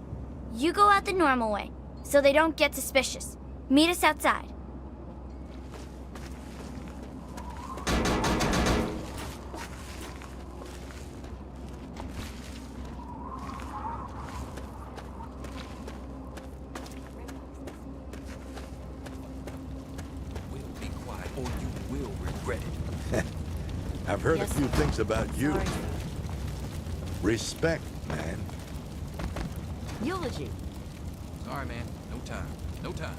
You go out the normal way, so they don't get suspicious. Meet us outside. Be quiet or you will regret it. I've heard Yes, a few sir. things about you. Sorry. Respect, man. Eulogy. Sorry, man. No time. No time.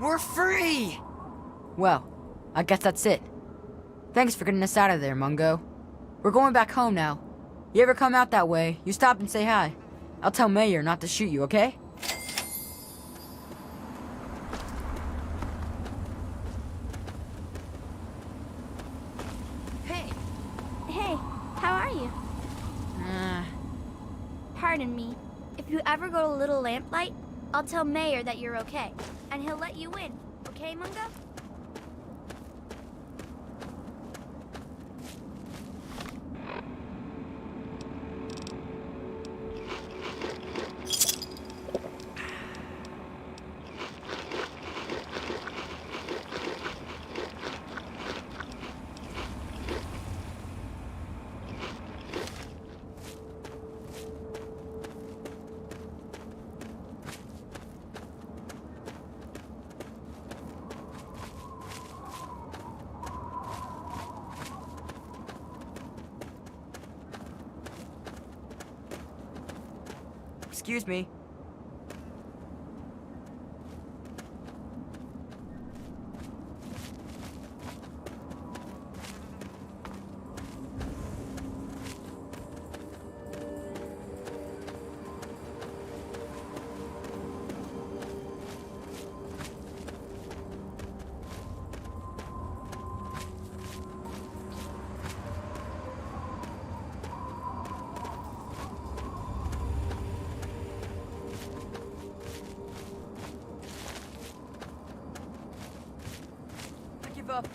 We're free! Well, I guess that's it. Thanks for getting us out of there, Mungo. We're going back home now. You ever come out that way, you stop and say hi. I'll tell Mayor not to shoot you, okay? Hey. Hey, how are you? Pardon me. If you ever go to Little Lamplight, I'll tell Mayor that you're okay, and he'll let you in. Okay, Mungo? Excuse me. I give up.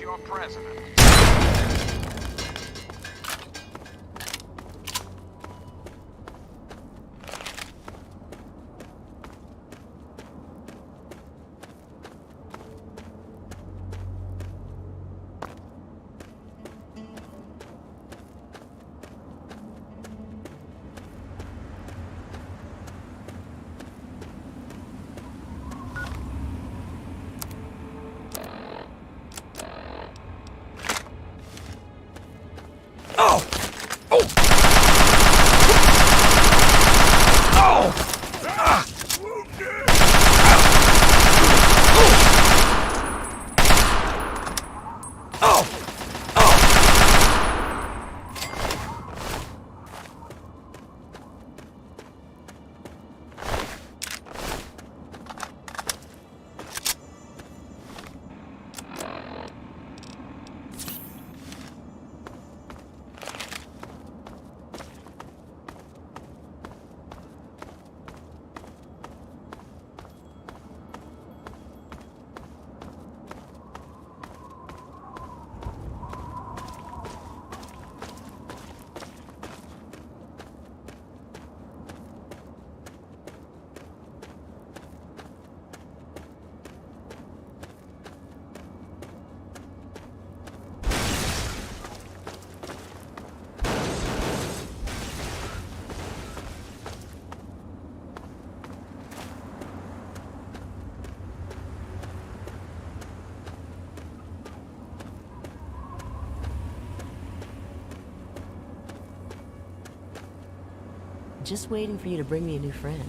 your president. just waiting for you to bring me a new friend.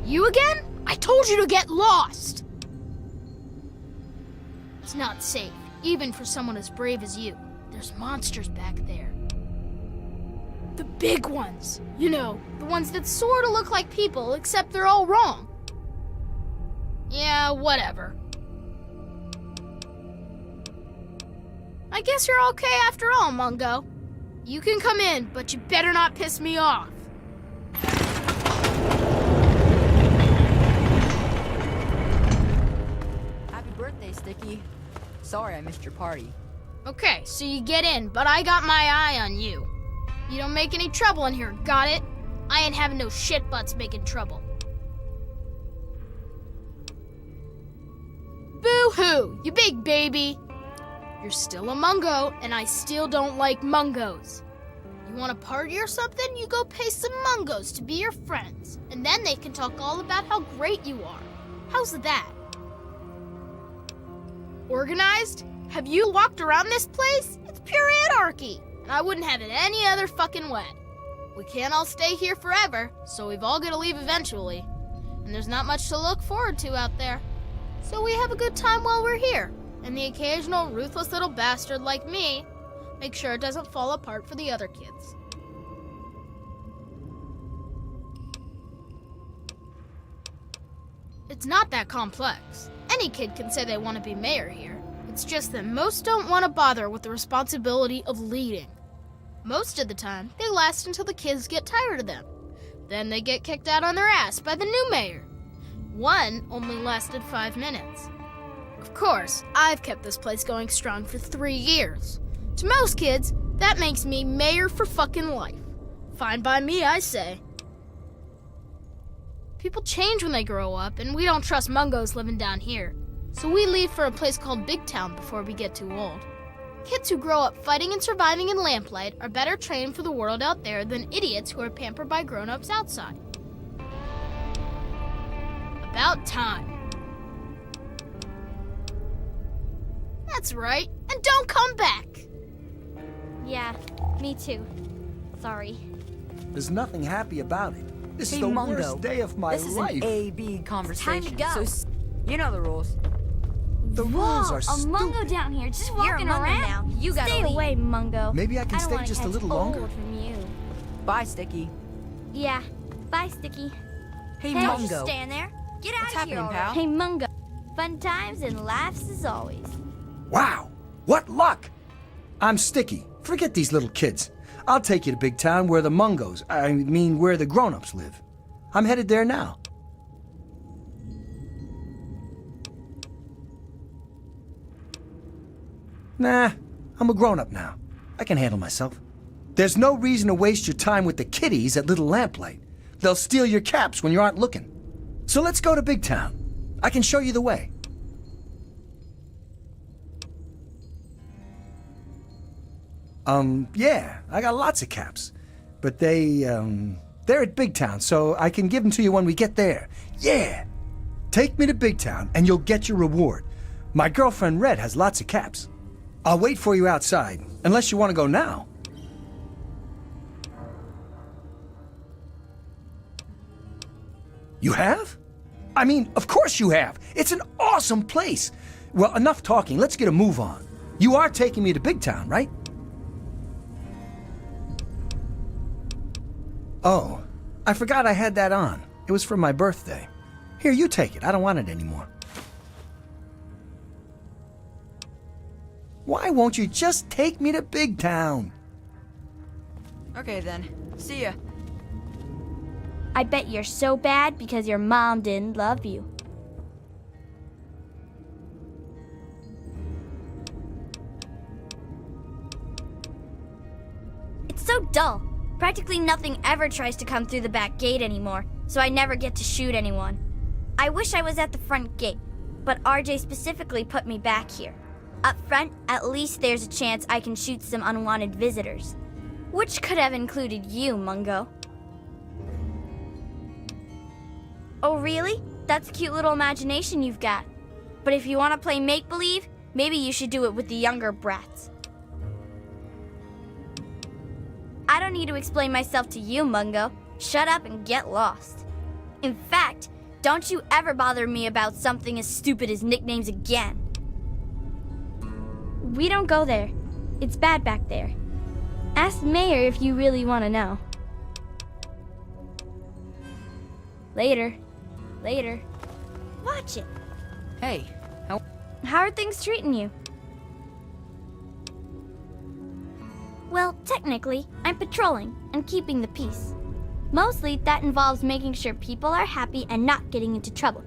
You again? I told you to get lost! It's not safe, even for someone as brave as you. There's monsters back there. The big ones. You know, the ones that sorta look like people, except they're all wrong. Yeah, whatever. I guess you're okay after all, Mungo. You can come in, but you better not piss me off. Birthday, Sticky. Sorry I missed your party. Okay, so you get in, but I got my eye on you. You don't make any trouble in here, got it? I ain't having no shit butts making trouble. Boo-hoo, you big baby. You're still a Mungo, and I still don't like Mungos. You want to party or something? You go pay some Mungos to be your friends, and then they can talk all about how great you are. How's that? Organized? Have you walked around this place? It's pure anarchy, and I wouldn't have it any other fucking way. We can't all stay here forever, so we've all got to leave eventually. And there's not much to look forward to out there. So we have a good time while we're here, and the occasional ruthless little bastard like me make sure it doesn't fall apart for the other kids. It's not that complex. Any kid can say they want to be mayor here. It's just that most don't want to bother with the responsibility of leading. Most of the time, they last until the kids get tired of them. Then they get kicked out on their ass by the new mayor. One only lasted 5 minutes. Of course, I've kept this place going strong for 3 years. To most kids, that makes me mayor for fucking life. Fine by me, I say. People change when they grow up, and we don't trust Mungos living down here. So we leave for a place called Big Town before we get too old. Kids who grow up fighting and surviving in lamplight are better trained for the world out there than idiots who are pampered by grown-ups outside. About time. That's right, and don't come back! Yeah, me too. Sorry. There's nothing happy about it. This is Hey, the Mungo, worst day of my this life. is an A-B conversation. Time to go. So you know the rules. The Whoa, rules are a stupid. Mungo down here just You're walking a Mungo around. now. You gotta Stay leave. away, Mungo. Maybe I can I don't stay wanna just a catch little longer. old from you. Bye, Sticky. Yeah, bye, Sticky. Hey, Hey, Mungo. just stand there. Get What's out of here, happening, already. pal? Hey, Mungo. Fun times and laughs as always. Wow, what luck! I'm Sticky. Forget these little kids. I'll take you to Big Town where the Mungos, where the grown-ups live. I'm headed there now. Nah, I'm a grown-up now. I can handle myself. There's no reason to waste your time with the kiddies at Little Lamplight. They'll steal your caps when you aren't looking. So let's go to Big Town. I can show you the way. Yeah, I got lots of caps. But they're at Big Town, so I can give them to you when we get there. Yeah! Take me to Big Town, and you'll get your reward. My girlfriend Red has lots of caps. I'll wait for you outside, unless you want to go now. You have? I mean, of course you have. It's an awesome place. Well, enough talking. Let's get a move on. You are taking me to Big Town, right? Oh, I forgot I had that on. It was for my birthday. Here, you take it. I don't want it anymore. Why won't you just take me to Big Town? Okay then. See ya. I bet you're so bad because your mom didn't love you. It's so dull. Practically nothing ever tries to come through the back gate anymore, so I never get to shoot anyone. I wish I was at the front gate, but RJ specifically put me back here. Up front, at least there's a chance I can shoot some unwanted visitors. Which could have included you, Mungo. Oh, really? That's a cute little imagination you've got. But if you want to play make-believe, maybe you should do it with the younger brats. I don't need to explain myself to you, Mungo. Shut up and get lost. In fact, don't you ever bother me about something as stupid as nicknames again. We don't go there. It's bad back there. Ask Mayor if you really want to know. Later. Later. Watch it. Hey, How are things treating you? Well, technically, I'm patrolling and keeping the peace. Mostly, that involves making sure people are happy and not getting into trouble.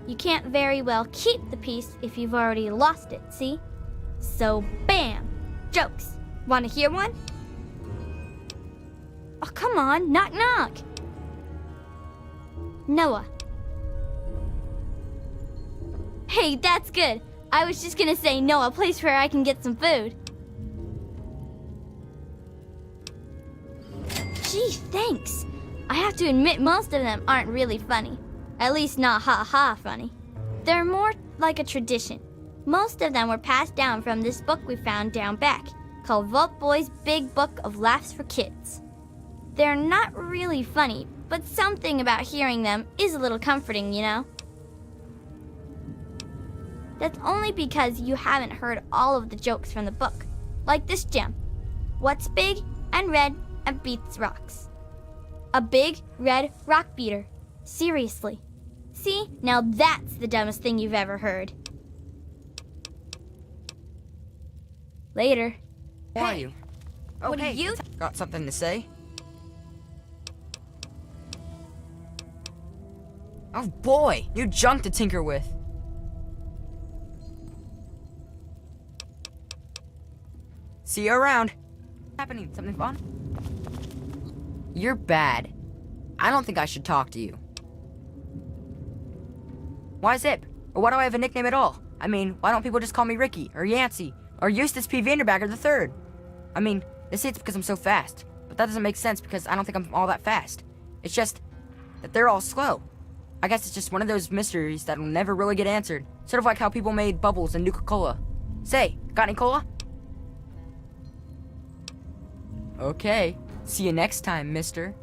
You can't very well keep the peace if you've already lost it, see? So, bam! Jokes. Want to hear one? Oh, come on, knock knock! Noah. Hey, that's good. I was just gonna say Noah, a place where I can get some food. Gee, thanks. I have to admit most of them aren't really funny. At least not ha-ha funny. They're more like a tradition. Most of them were passed down from this book we found down back, called Vault Boy's Big Book of Laughs for Kids. They're not really funny, but something about hearing them is a little comforting, you know? That's only because you haven't heard all of the jokes from the book. Like this gem. What's big and red and beats rocks? A big red rock beater. Seriously. See? Now that's the dumbest thing you've ever heard. Later. Who are you? Oh, What hey, do you... got something to say? Oh boy, new junk to tinker with. See you around. Happening? Something fun? You're bad. I don't think I should talk to you. Why Zip? Or why do I have a nickname at all? I mean, why don't people just call me Ricky, or Yancey, or Eustace P. Vanderbagger III? I mean, they say it's because I'm so fast, but that doesn't make sense because I don't think I'm all that fast. It's just that they're all slow. I guess it's just one of those mysteries that'll never really get answered. Sort of like how people made bubbles and Nuka-Cola. Say, got any cola? Okay. See you next time, mister.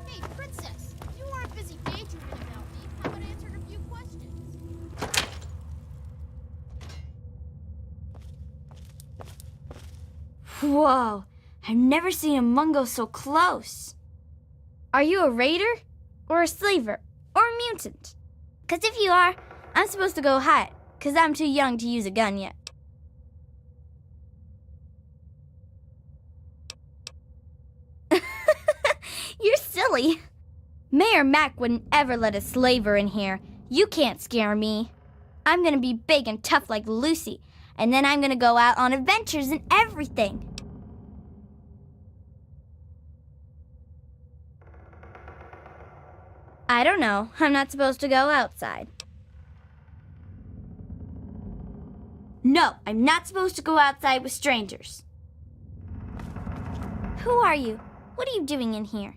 Hey, Princess, you aren't busy daydreaming about me. How about answering a few questions? Whoa, I've never seen a Mungo so close. Are you a raider? Or a slaver? Or a mutant? 'Cause if you are, I'm supposed to go hide, 'cause I'm too young to use a gun yet. You're silly. Mayor Mac wouldn't ever let a slaver in here. You can't scare me. I'm gonna be big and tough like Lucy, and then I'm gonna go out on adventures and everything. I don't know. I'm not supposed to go outside. No, I'm not supposed to go outside with strangers. Who are you? What are you doing in here?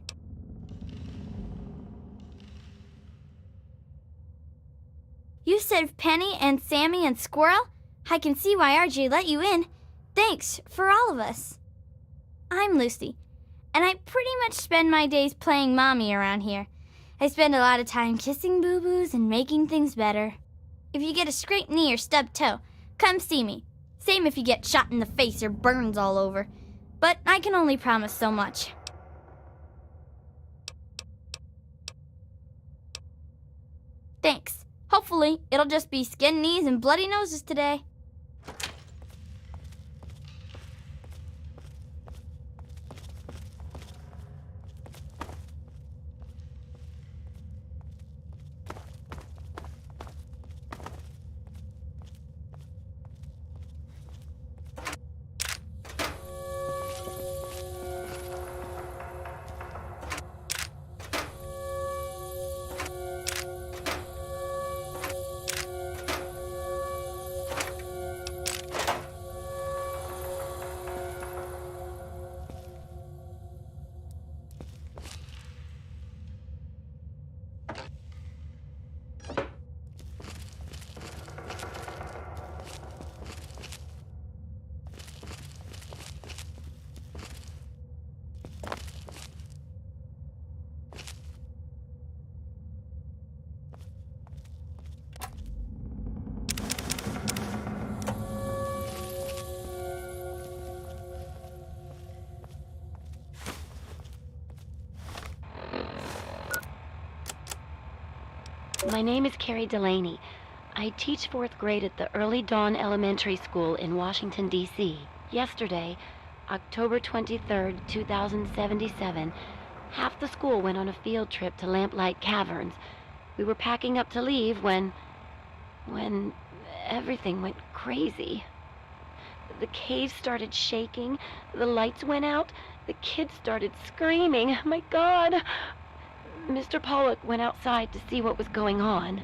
You said Penny and Sammy and Squirrel? I can see why RJ let you in. Thanks for all of us. I'm Lucy, and I pretty much spend my days playing mommy around here. I spend a lot of time kissing boo-boos and making things better. If you get a scraped knee or stubbed toe, come see me. Same if you get shot in the face or burns all over. But I can only promise so much. Thanks. Hopefully, it'll just be skinned knees and bloody noses today. My name is Carrie Delaney. I teach 4th grade at the Early Dawn Elementary School in Washington, D.C. Yesterday, October 23rd, 2077, half the school went on a field trip to Lamplight Caverns. We were packing up to leave when everything went crazy. The cave started shaking, the lights went out, the kids started screaming. My God! Mr. Pollock went outside to see what was going on.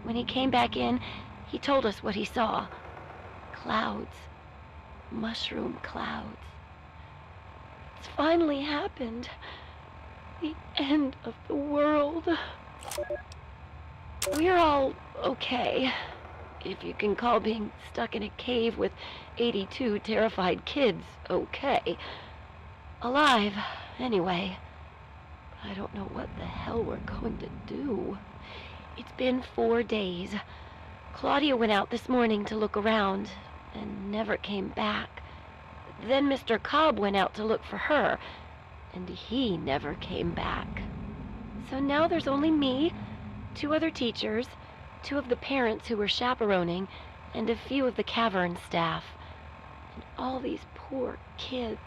When he came back in, he told us what he saw. Clouds. Mushroom clouds. It's finally happened. The end of the world. We're all okay. If you can call being stuck in a cave with 82 terrified kids okay. Alive, anyway. I don't know what the hell we're going to do. It's been 4 days. Claudia went out this morning to look around and never came back. Then Mr. Cobb went out to look for her, and he never came back. So now there's only me, 2 other teachers, 2 of the parents who were chaperoning, and a few of the cavern staff. And all these poor kids.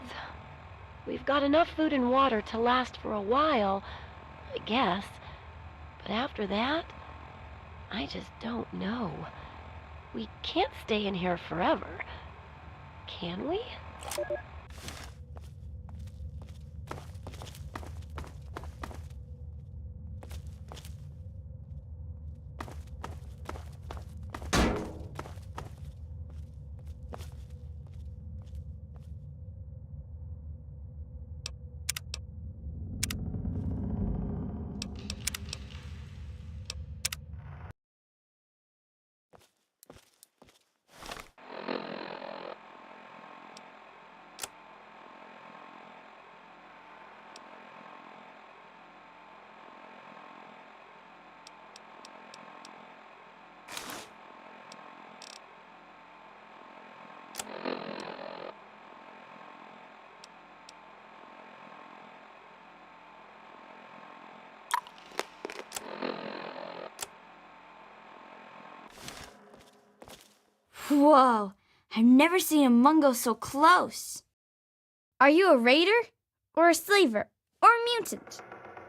We've got enough food and water to last for a while, I guess. But after that, I just don't know. We can't stay in here forever, can we? Whoa, I've never seen a mungo so close. Are you a raider? Or a slaver? Or a mutant?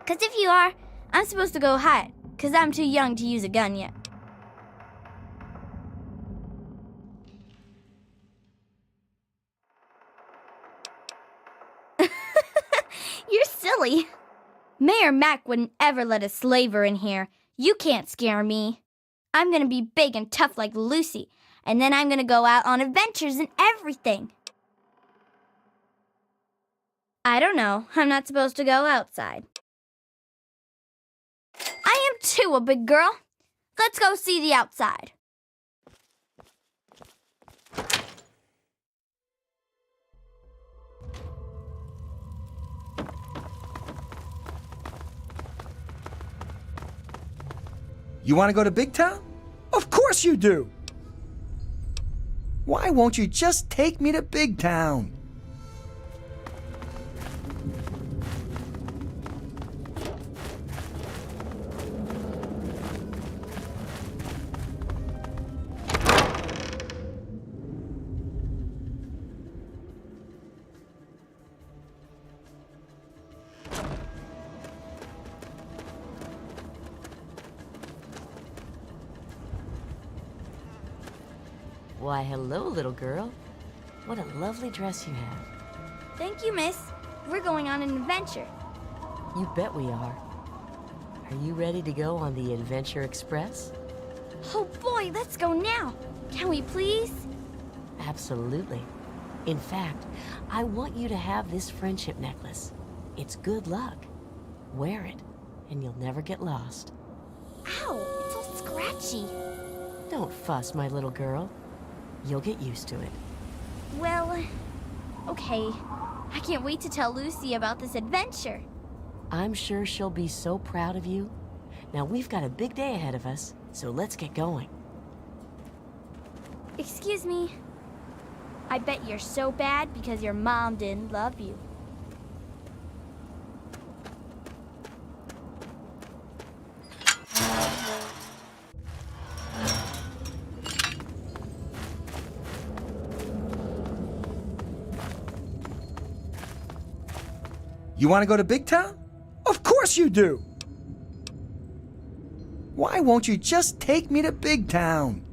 'Cause if you are, I'm supposed to go hide, 'cause I'm too young to use a gun yet. You're silly. Mayor Mac wouldn't ever let a slaver in here. You can't scare me. I'm gonna be big and tough like Lucy, and then I'm gonna go out on adventures and everything. I don't know. I'm not supposed to go outside. I am too a big girl. Let's go see the outside. You want to go to Big Town? Of course you do! Why won't you just take me to Big Town? Why, hello, little girl. What a lovely dress you have. Thank you, miss. We're going on an adventure. You bet we are. Are you ready to go on the Adventure Express? Oh boy, let's go now. Can we please? Absolutely. In fact, I want you to have this friendship necklace. It's good luck. Wear it, and you'll never get lost. Ow, it's all scratchy. Don't fuss, my little girl. You'll get used to it. Well, okay. I can't wait to tell Lucy about this adventure. I'm sure she'll be so proud of you. Now, we've got a big day ahead of us, so let's get going. Excuse me. I bet you're so bad because your mom didn't love you. You want to go to Big Town? Of course you do! Why won't you just take me to Big Town?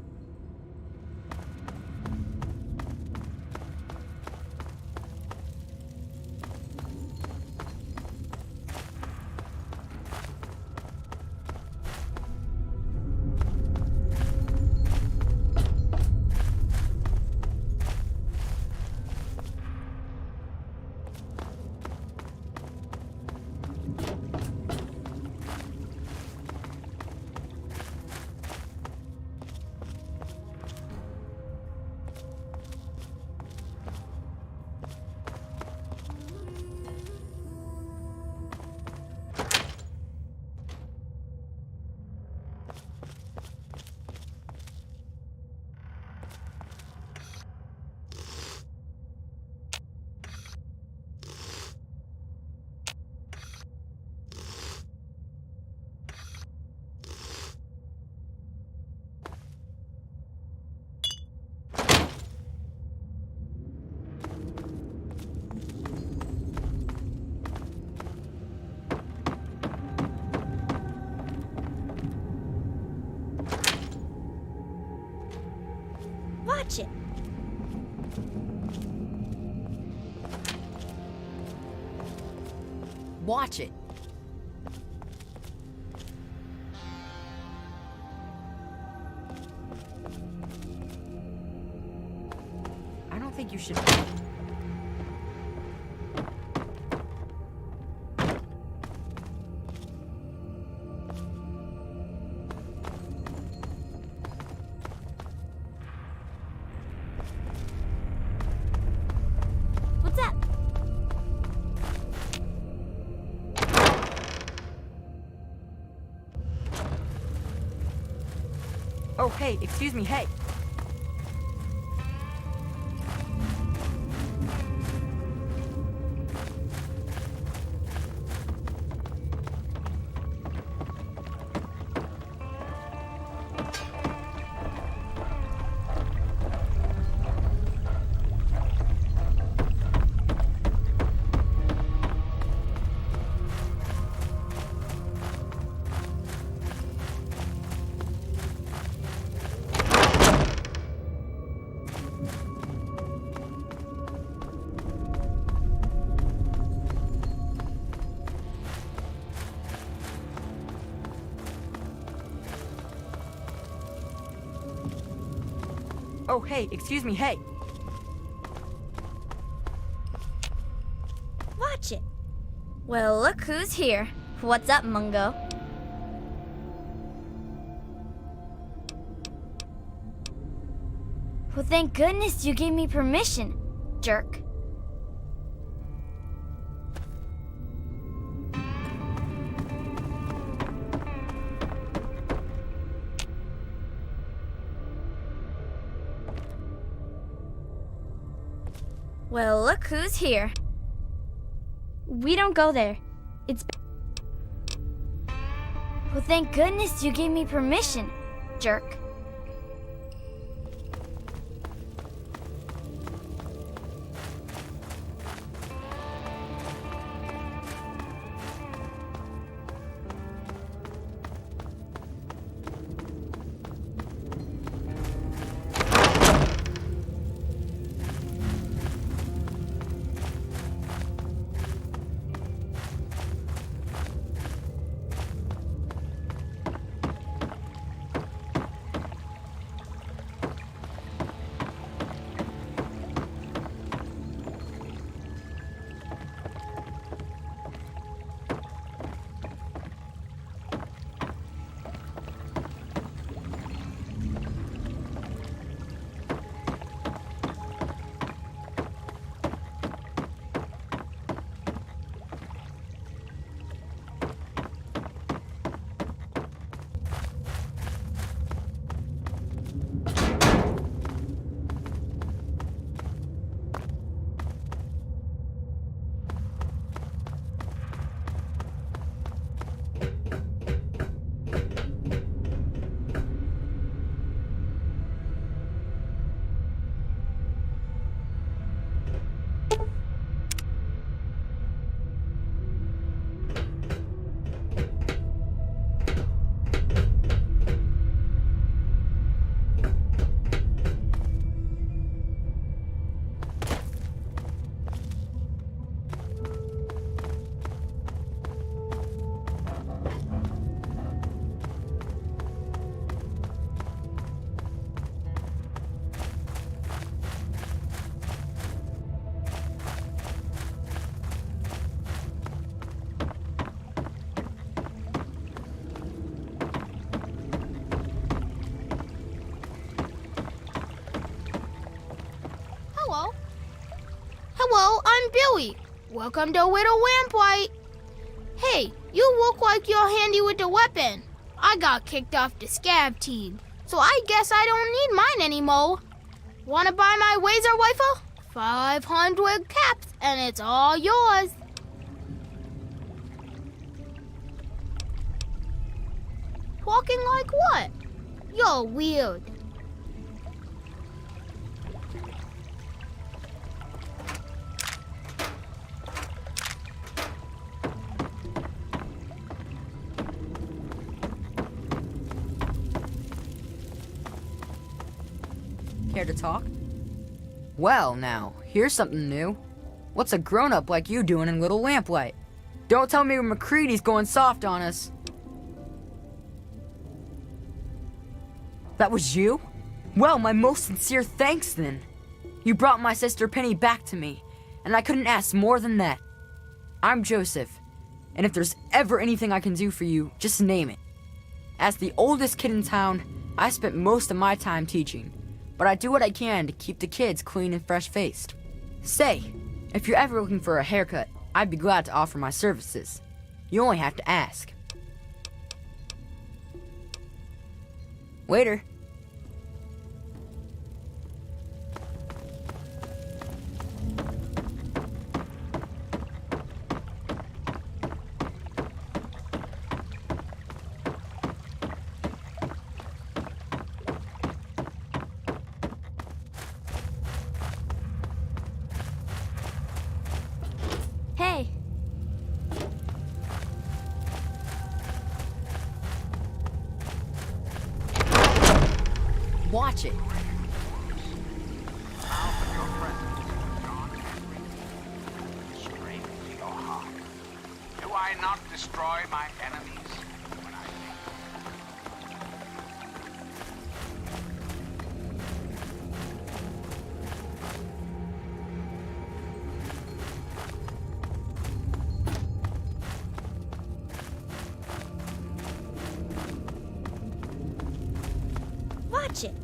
Watch it. Watch it. I don't think you should. What's that? Oh, hey, excuse me, hey. Oh, hey, excuse me, hey. Watch it. Well, look who's here. What's up, Mungo? Well, thank goodness you gave me permission, jerk. Well, look who's here. We don't go there. It's... Well, thank goodness you gave me permission, jerk. Hello, I'm Billy. Welcome to Widow Lamplight. Hey, you look like you're handy with the weapon. I got kicked off the scab team, so I guess I don't need mine anymore. Wanna buy my laser rifle? 500 caps, and it's all yours. Walking like what? You're weird. Care to talk? Well, now, here's something new. What's a grown-up like you doing in Little Lamplight? Don't tell me McCready's going soft on us. That was you? Well, my most sincere thanks then. You brought my sister Penny back to me, and I couldn't ask more than that. I'm Joseph, and if there's ever anything I can do for you, just name it. As the oldest kid in town, I spent most of my time teaching, but I do what I can to keep the kids clean and fresh-faced. Say, if you're ever looking for a haircut, I'd be glad to offer my services. You only have to ask. Waiter. Hey. Watch it. Do I not destroy my enemies? Watch it.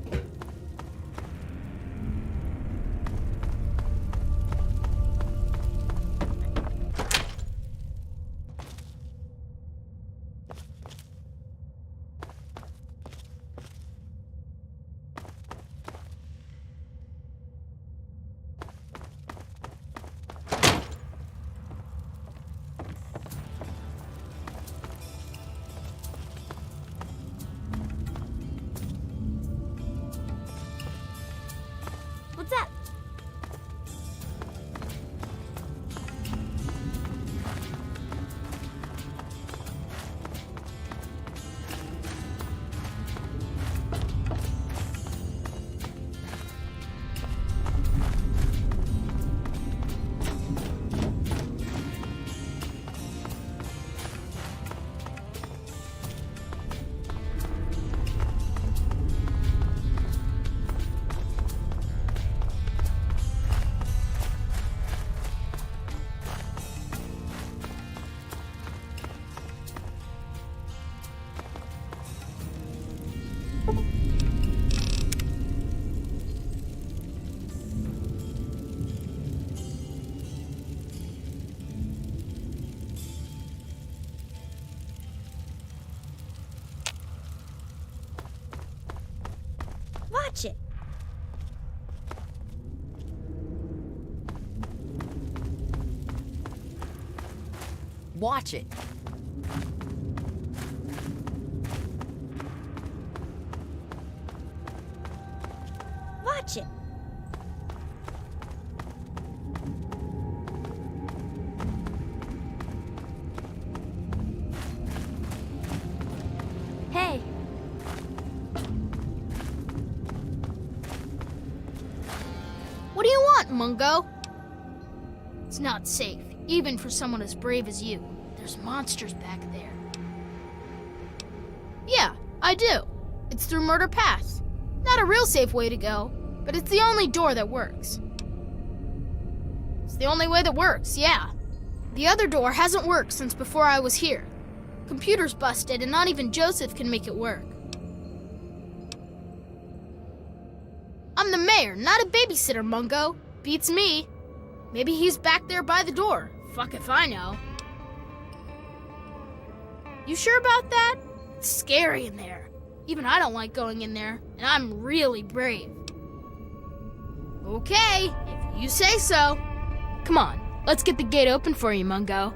What's up? Watch it. Watch it. Watch it. Hey. What do you want, Mungo? It's not safe, even for someone as brave as you. There's monsters back there. Yeah, I do. It's through Murder Pass. Not a real safe way to go, but it's the only door that works. It's the only way that works, yeah. The other door hasn't worked since before I was here. Computer's busted and not even Joseph can make it work. I'm the mayor, not a babysitter, Mungo. Beats me. Maybe he's back there by the door. Fuck if I know. You sure about that? It's scary in there. Even I don't like going in there, and I'm really brave. Okay, if you say so. Come on, let's get the gate open for you, Mungo.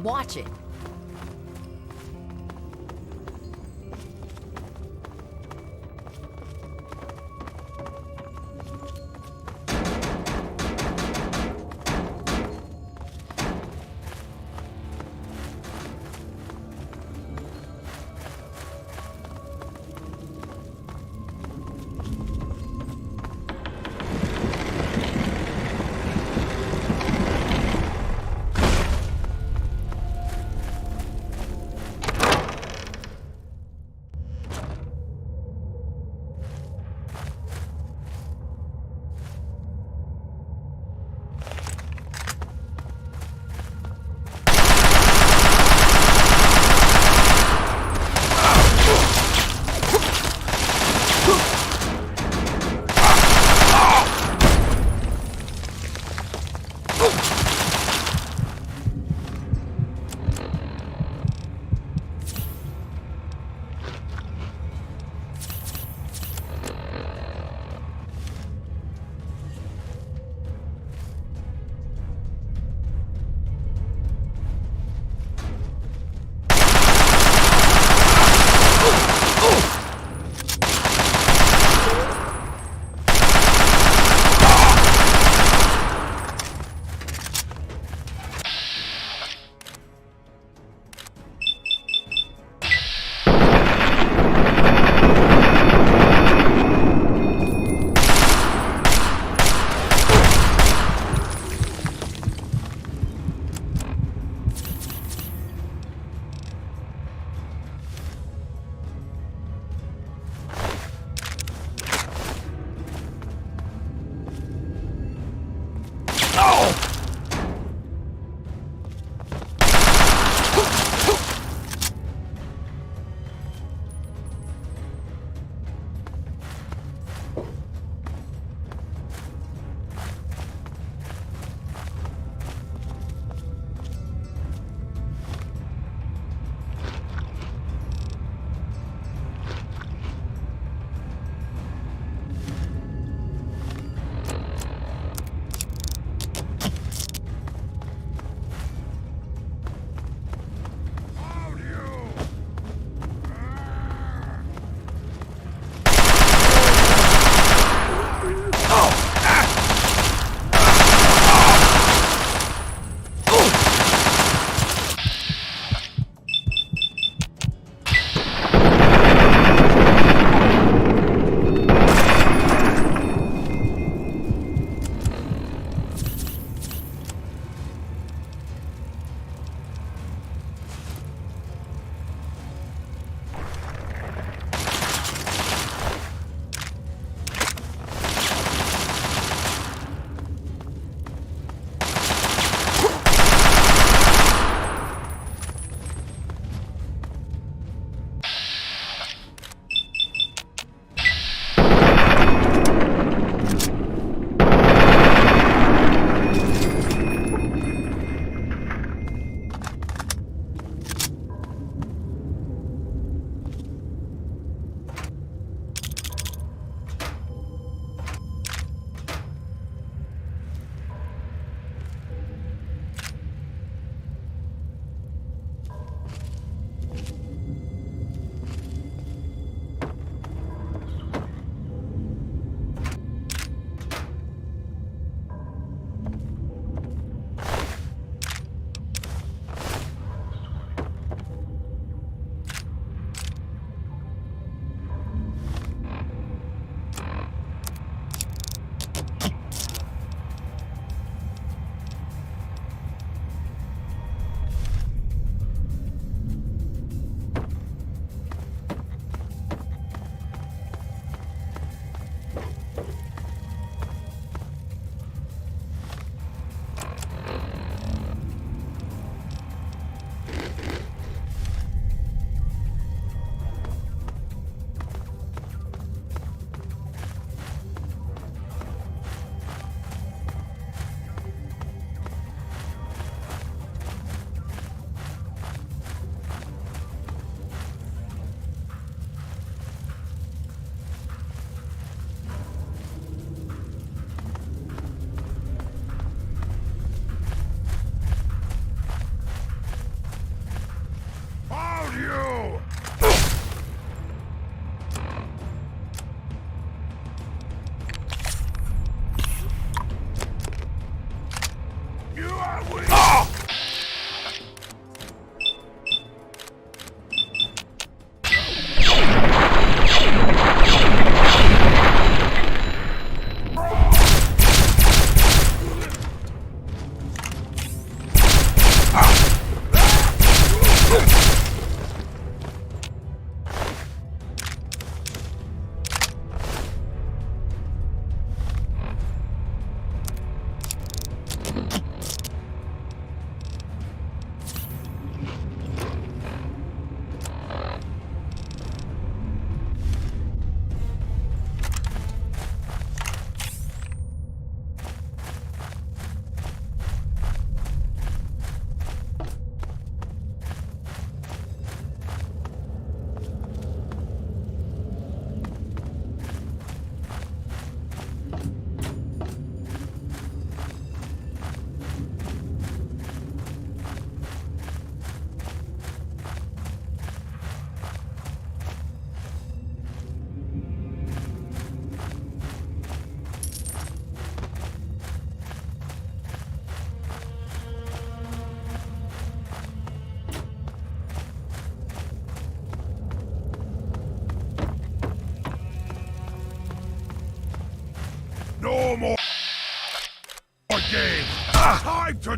Watch it. No more games. Time to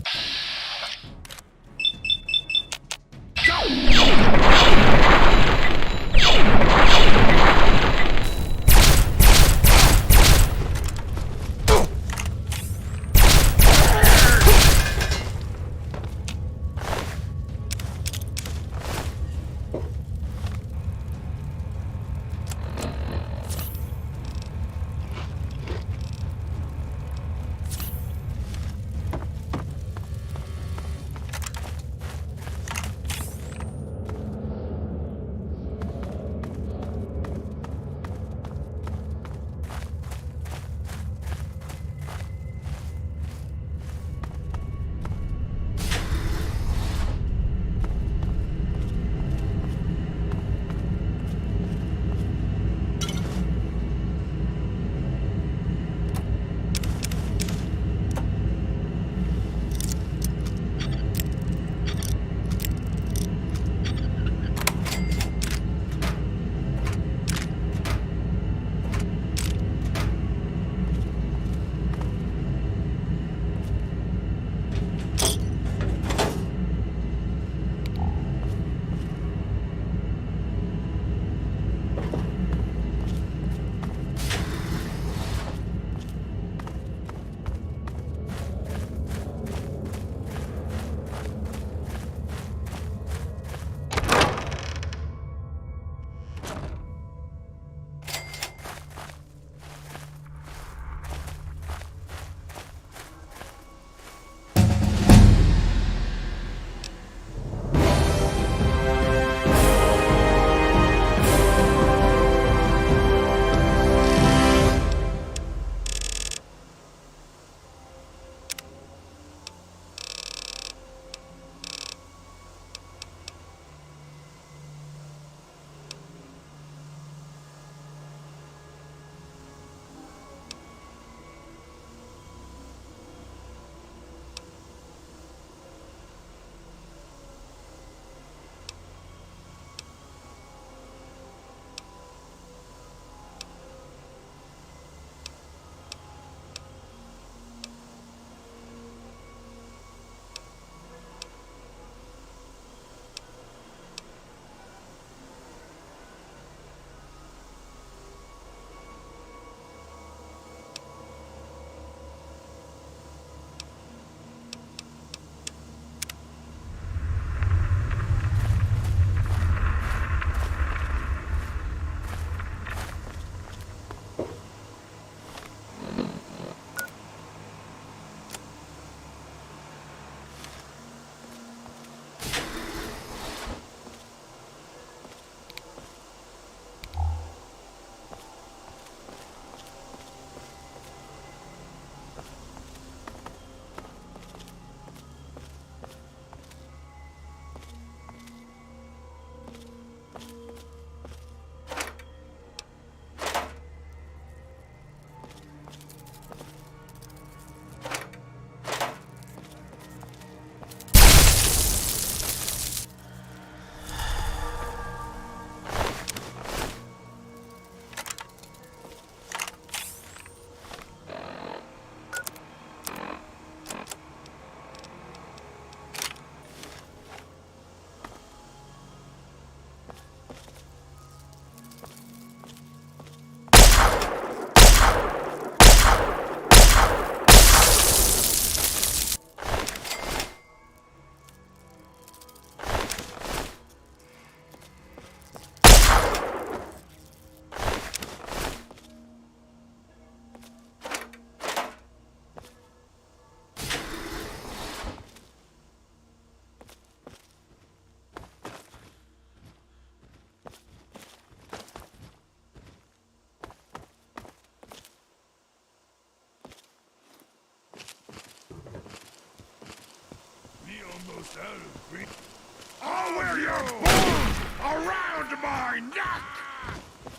I'll wear your bones around my neck!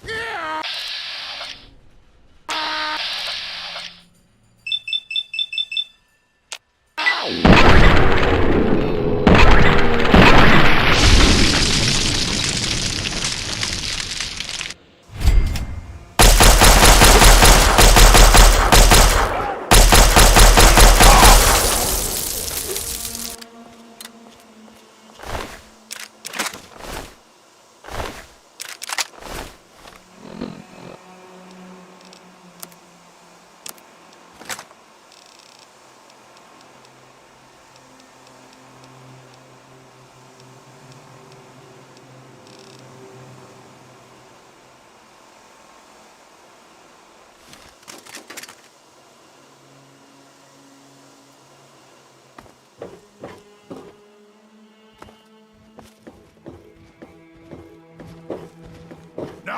Yeah!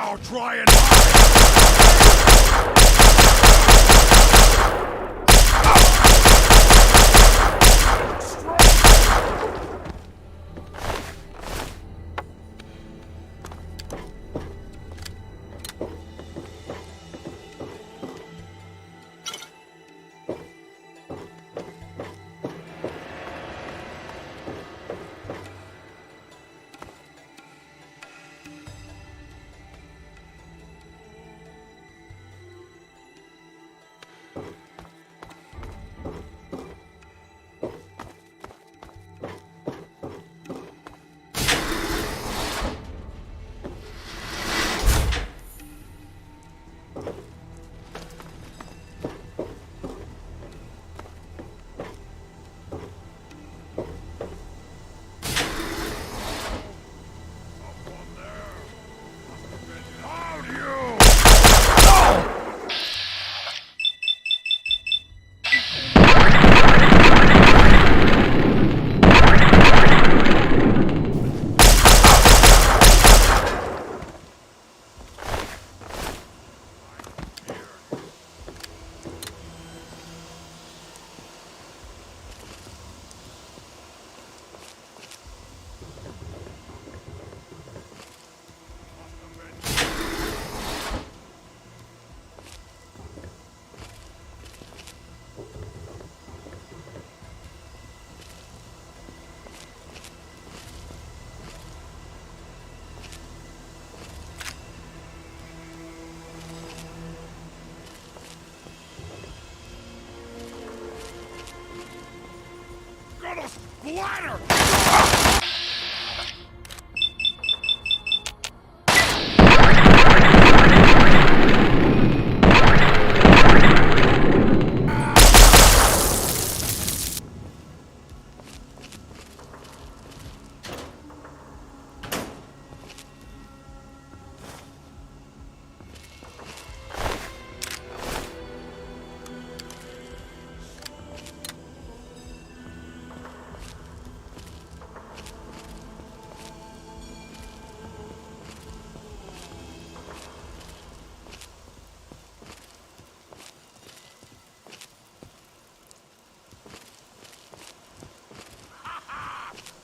I'll try and hide. Gonna splatter!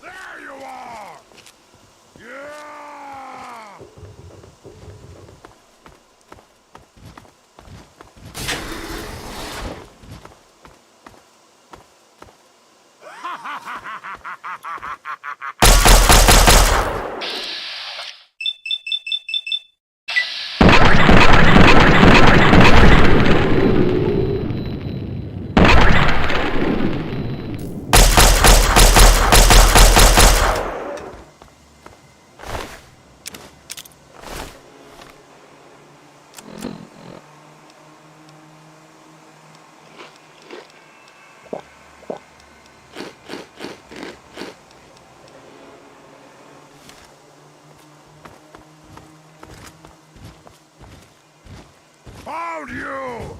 There you are! Yeah! Found you!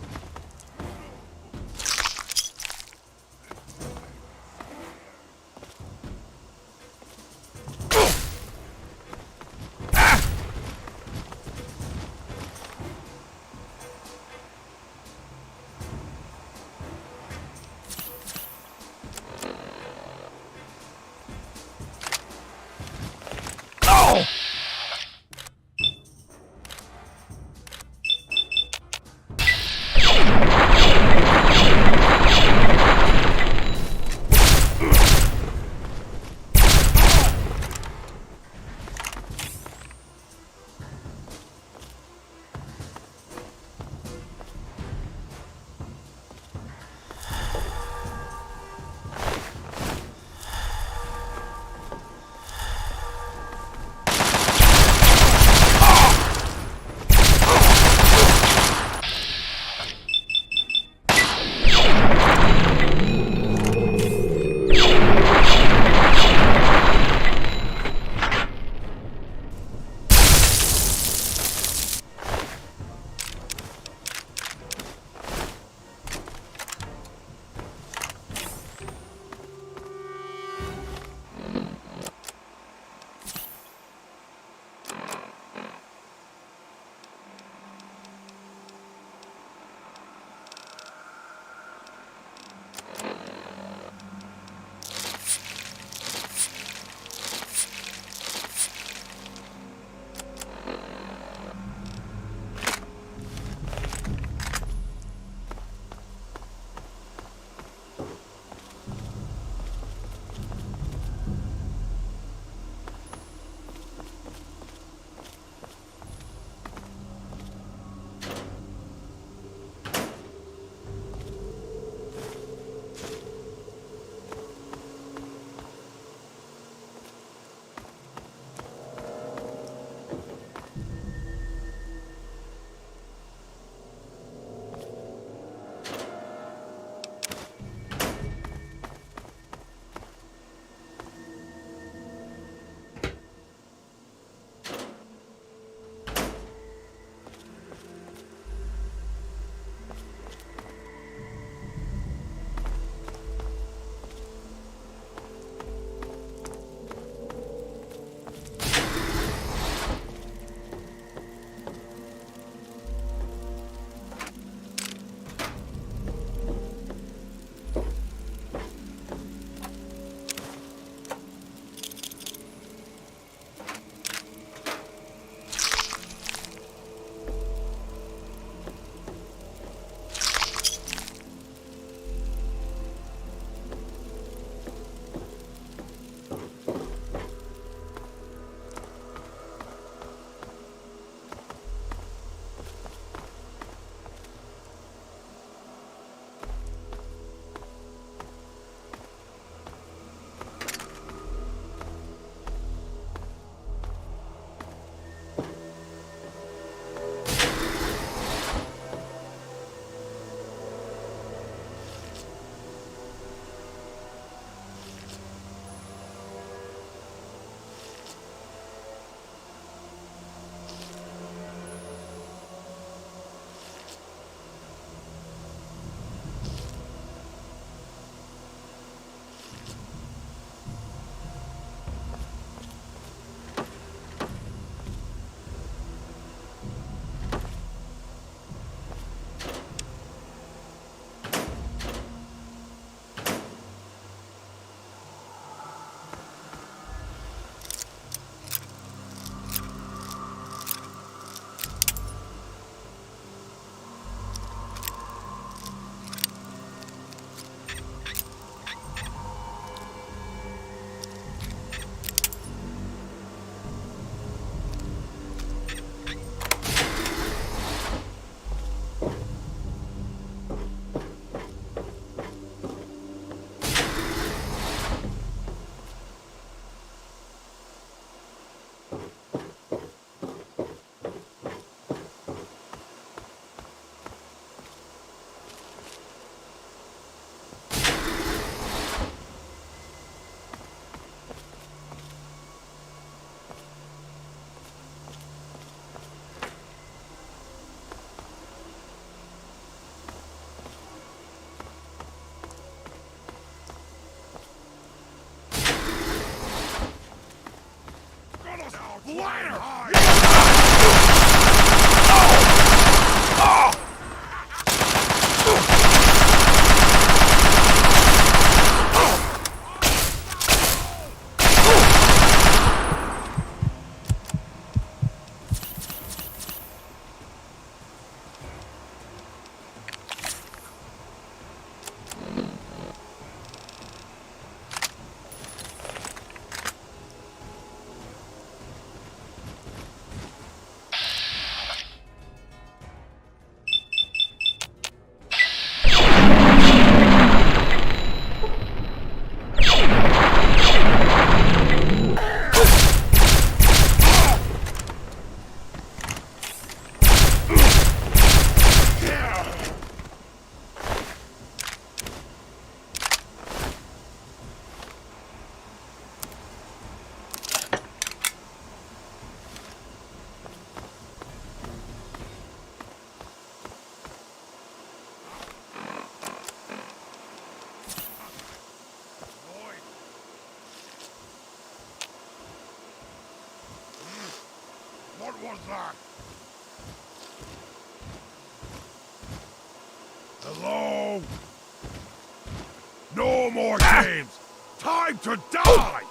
No more games! Time to die!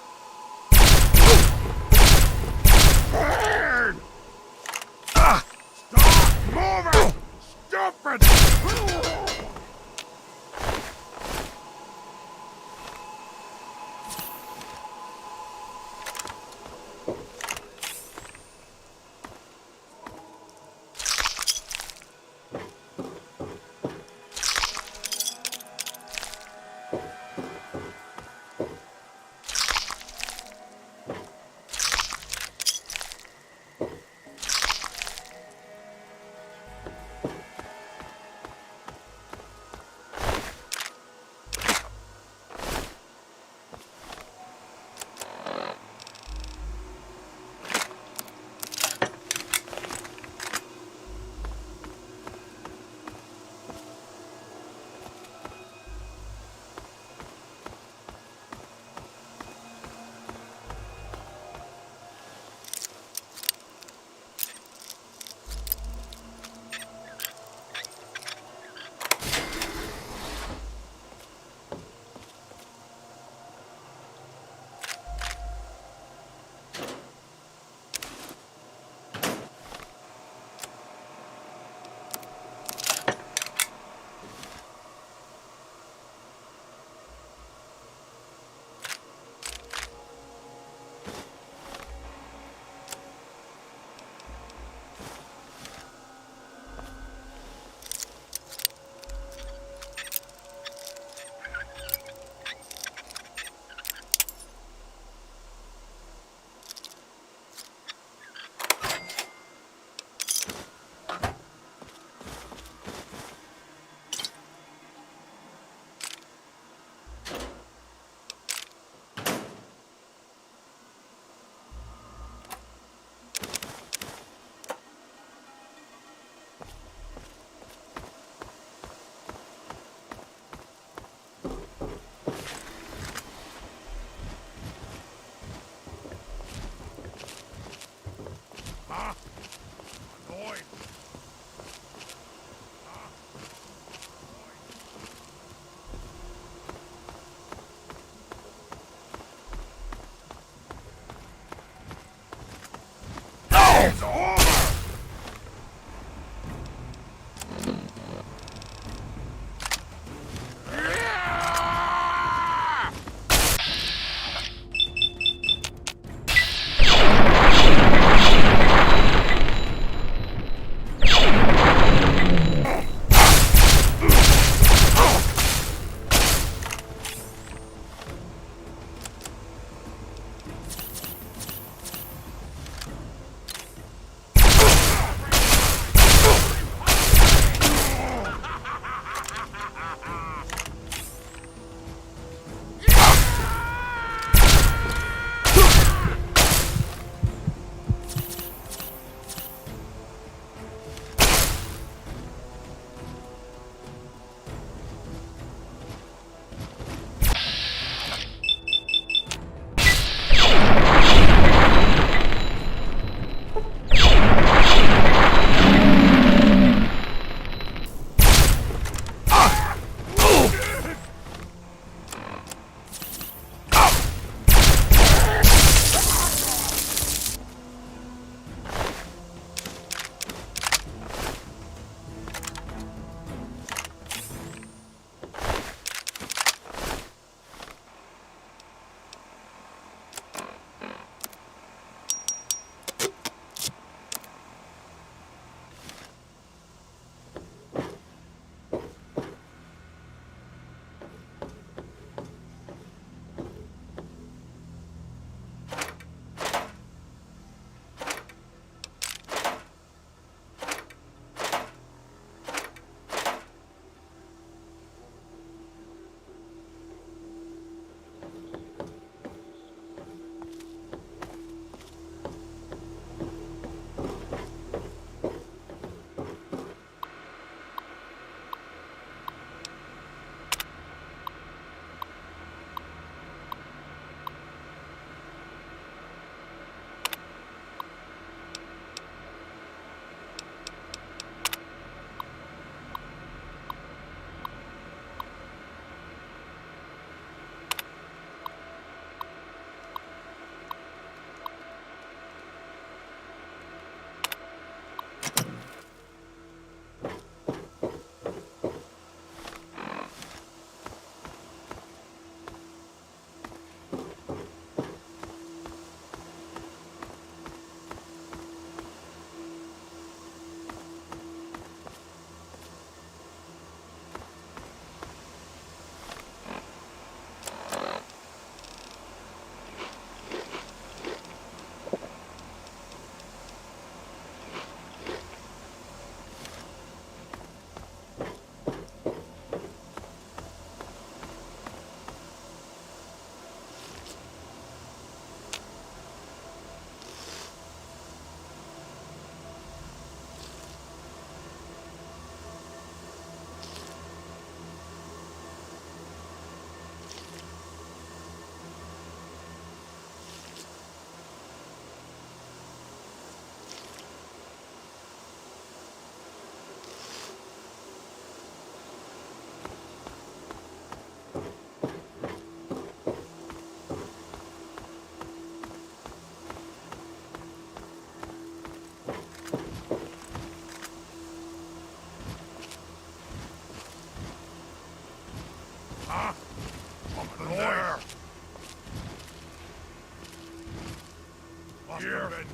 Burn! Stop moving! Stupid!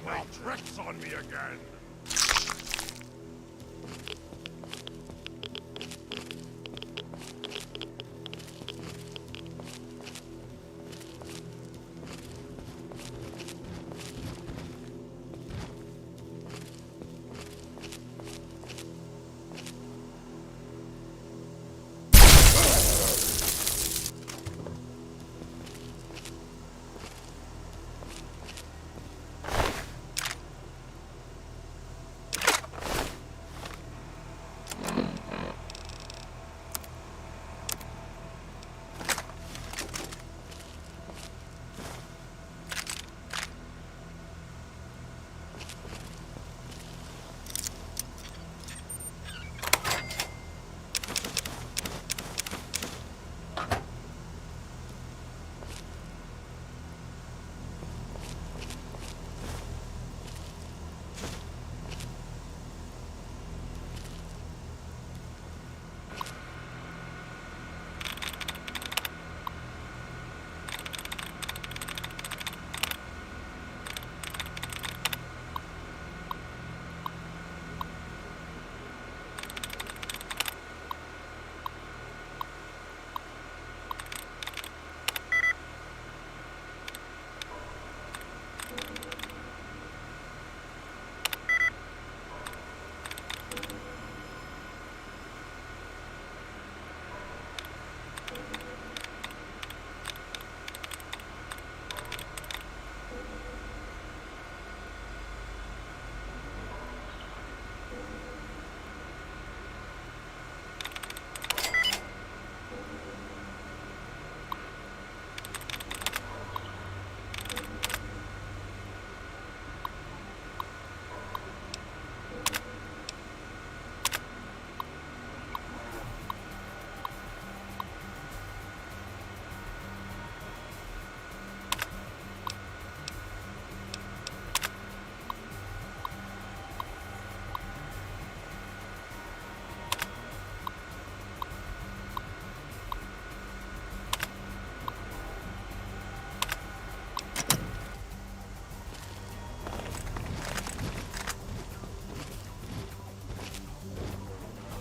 play tricks on me again.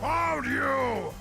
Found you!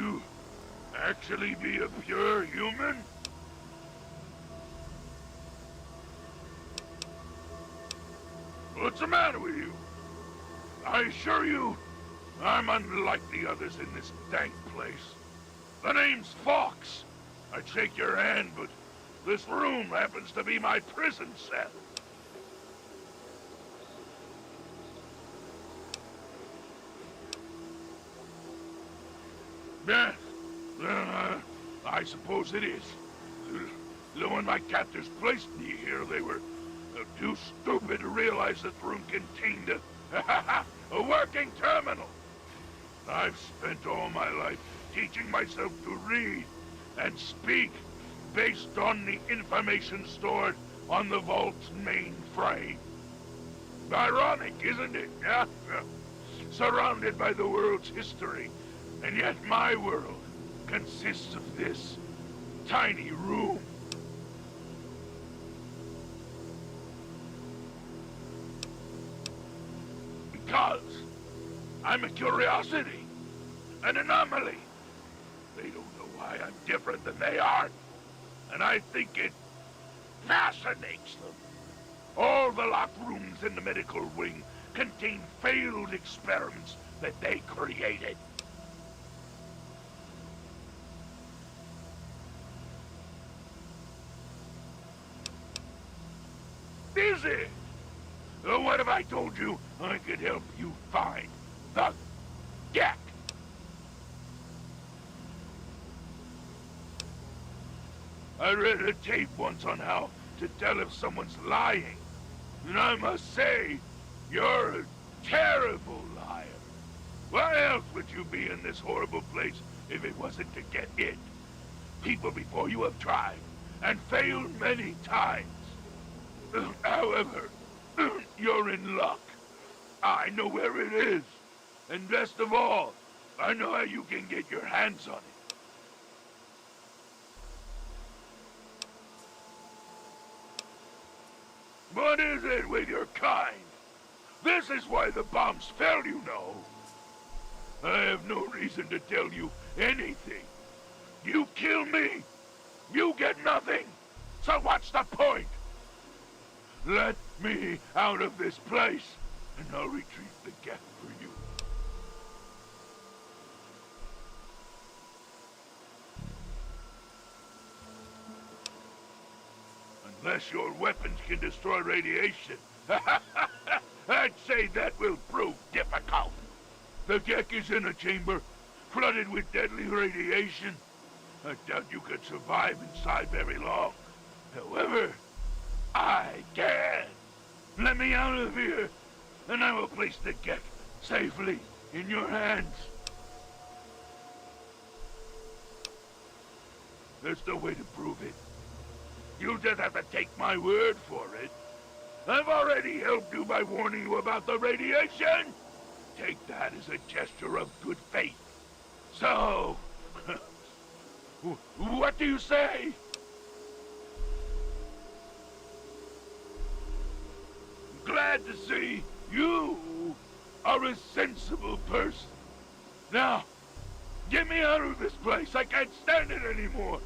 you actually be a pure human? What's the matter with you? I assure you, I'm unlike the others in this dank place. The name's Fox. I'd shake your hand, but this room happens to be my prison cell. Yeah, I suppose it is. When my captors placed me here, they were too stupid to realize that the room contained a working terminal. I've spent all my life teaching myself to read and speak based on the information stored on the vault's mainframe. Ironic, isn't it? Yeah? Surrounded by the world's history, and yet my world consists of this tiny room. Because I'm a curiosity, an anomaly. They don't know why I'm different than they are, and I think it fascinates them. All the locked rooms in the medical wing contain failed experiments that they created. Is it? What if I told you I could help you find the deck? I read a tape once on how to tell if someone's lying. And I must say, you're a terrible liar. Why else would you be in this horrible place if it wasn't to get in? People before you have tried, and failed many times. However, you're in luck. I know where it is. And best of all, I know how you can get your hands on it. What is it with your kind? This is why the bombs fell, you know. I have no reason to tell you anything. You kill me, you get nothing. So what's the point? Let me out of this place, and I'll retrieve the gap for you. Unless your weapons can destroy radiation. I'd say that will prove difficult. The deck is in a chamber flooded with deadly radiation. I doubt you could survive inside very long. However, I can. Let me out of here, and I will place the deck safely in your hands. There's no way to prove it. You'll just have to take my word for it. I've already helped you by warning you about the radiation. Take that as a gesture of good faith. So, what do you say? Glad to see you are a sensible person. Now, get me out of this place. I can't stand it anymore.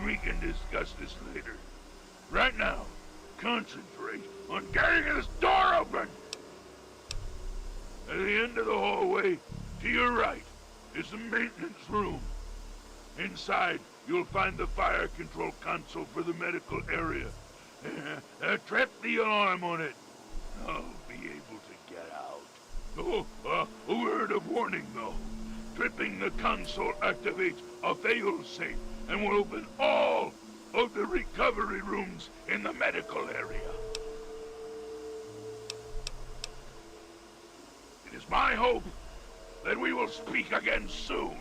We can discuss this later. Right now, concentrate on getting this door open. At the end of the hallway, to your right, is the maintenance room. Inside, you'll find the fire control console for the medical area. Trip the alarm on it. I'll be able to get out. Oh, a word of warning, though. Tripping the console activates a fail-safe and will open all of the recovery rooms in the medical area. It is my hope that we will speak again soon.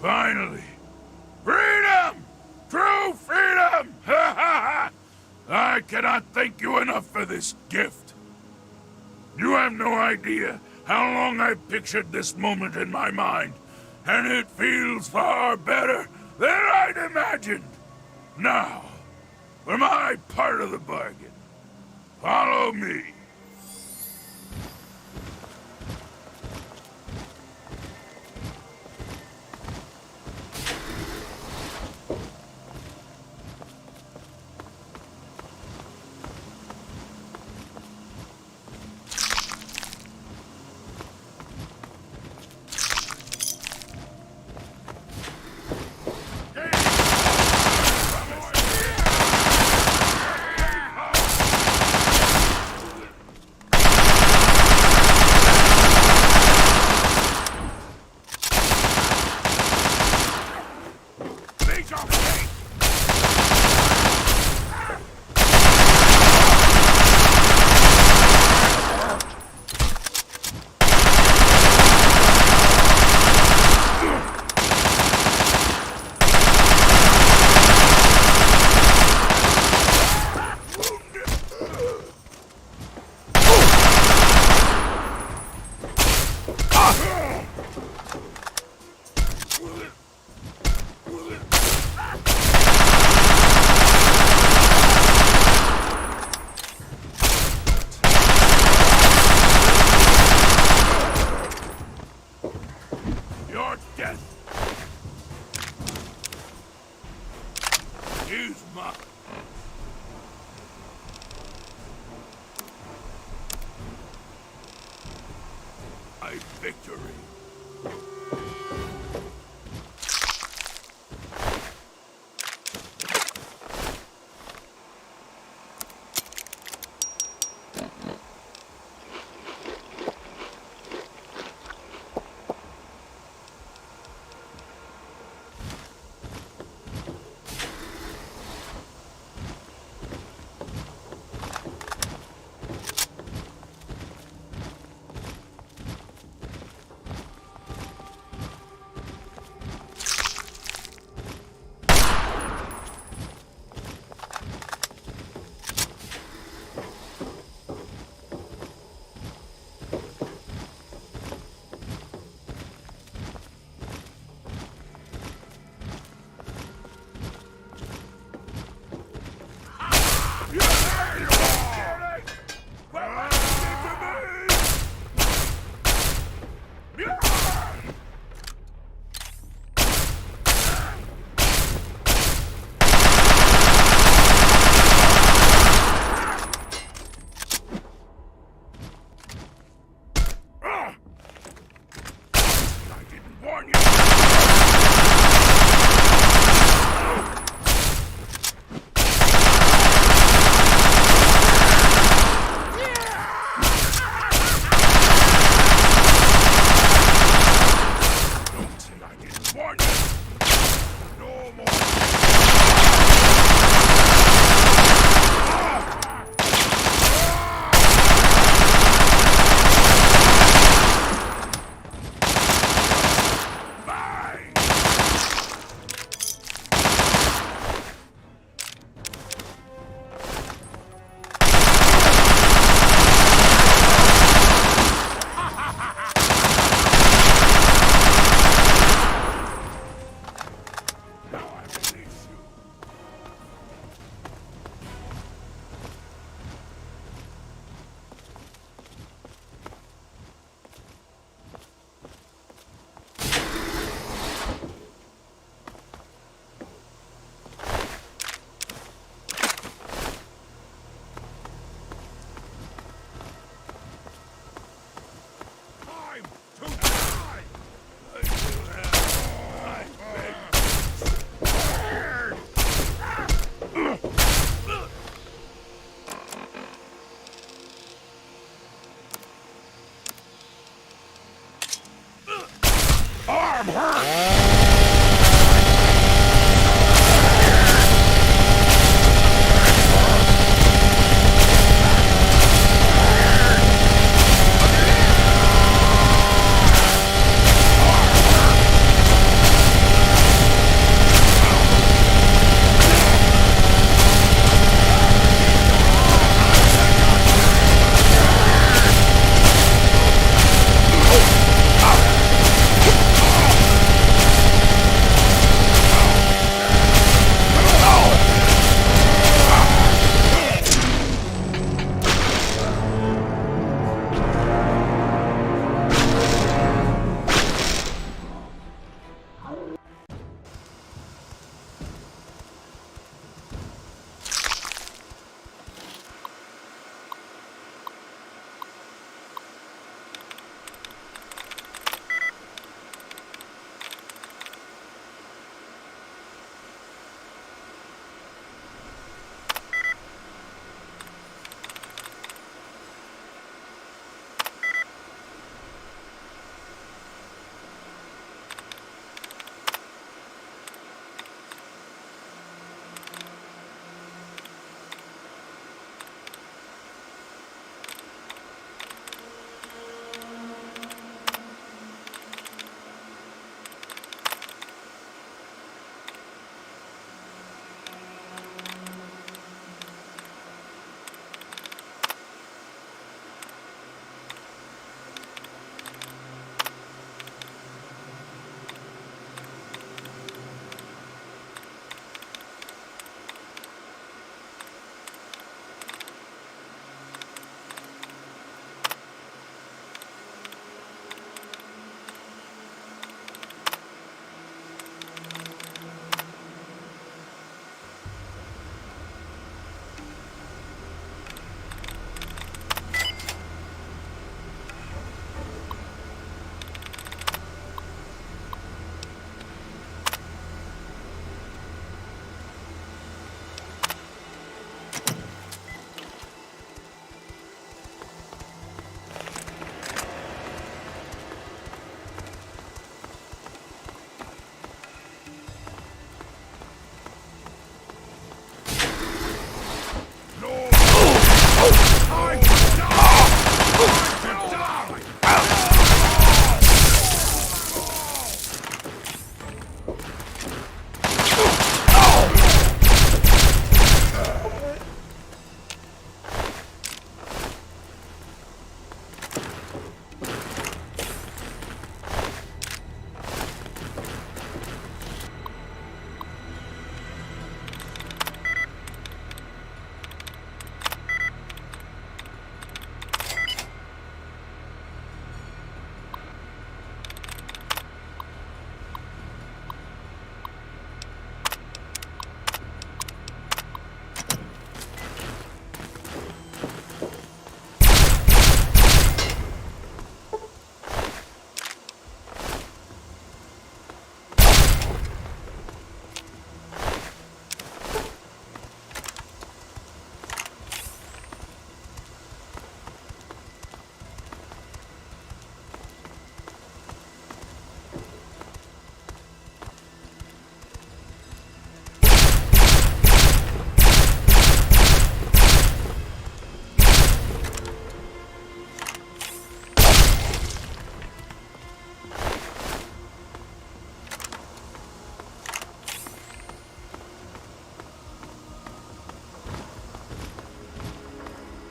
Finally! Freedom! True freedom! Ha ha ha! I cannot thank you enough for this gift. You have no idea how long I've pictured this moment in my mind, and it feels far better than I'd imagined. Now, for my part of the bargain, follow me. Your death is mine. My victory.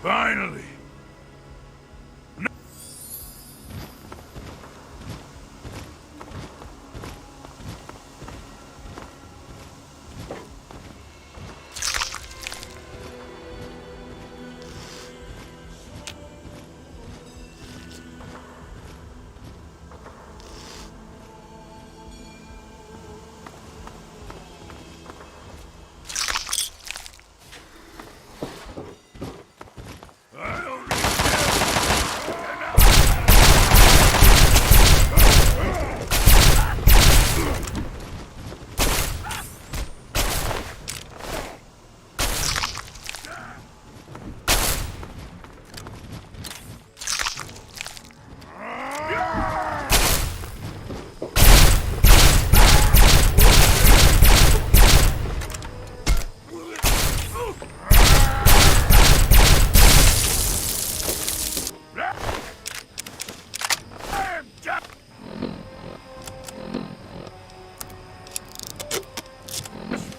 Finally.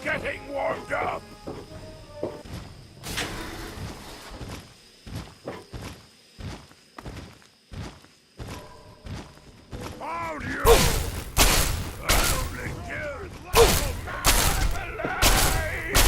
Getting warmed up. Found you! I only killed local man alive!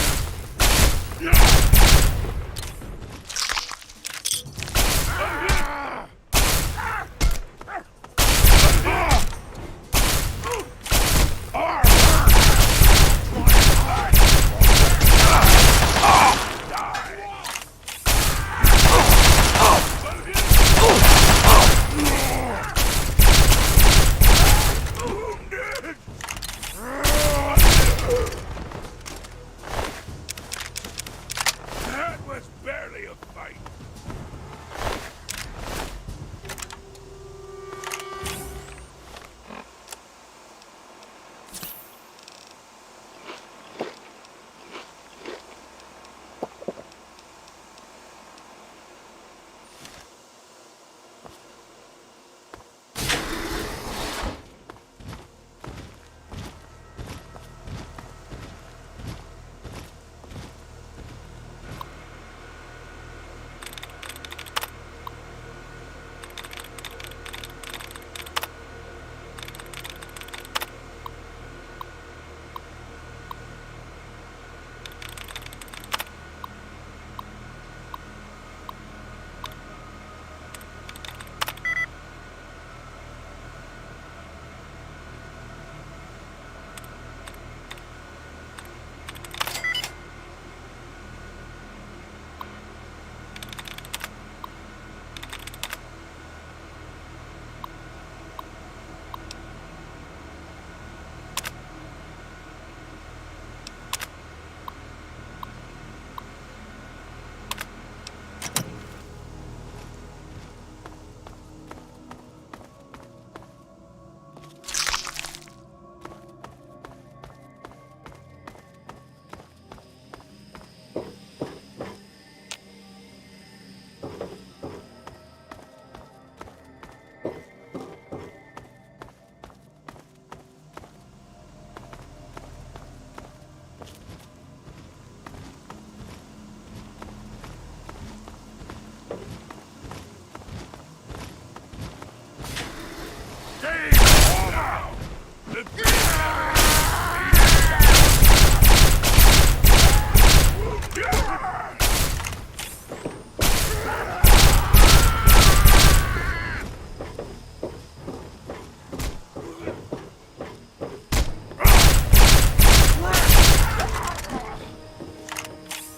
That was barely a fight.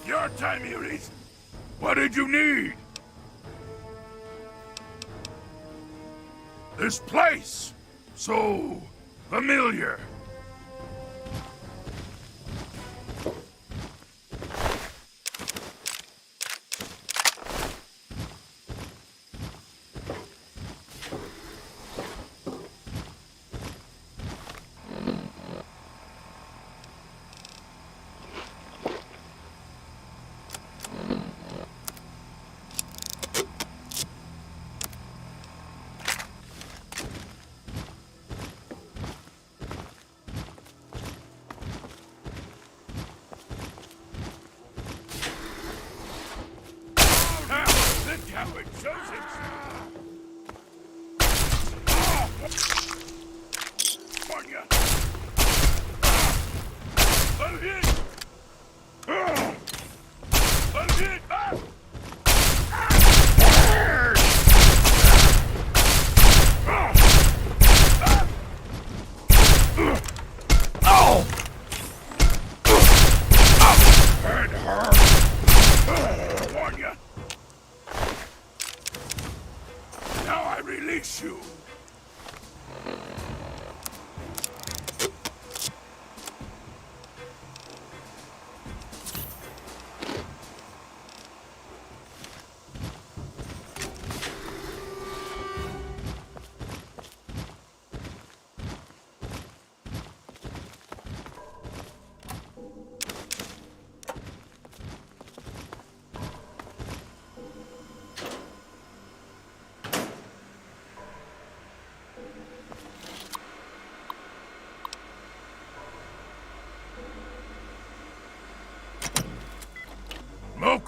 Your time, Muties. What did you need? This place, so familiar.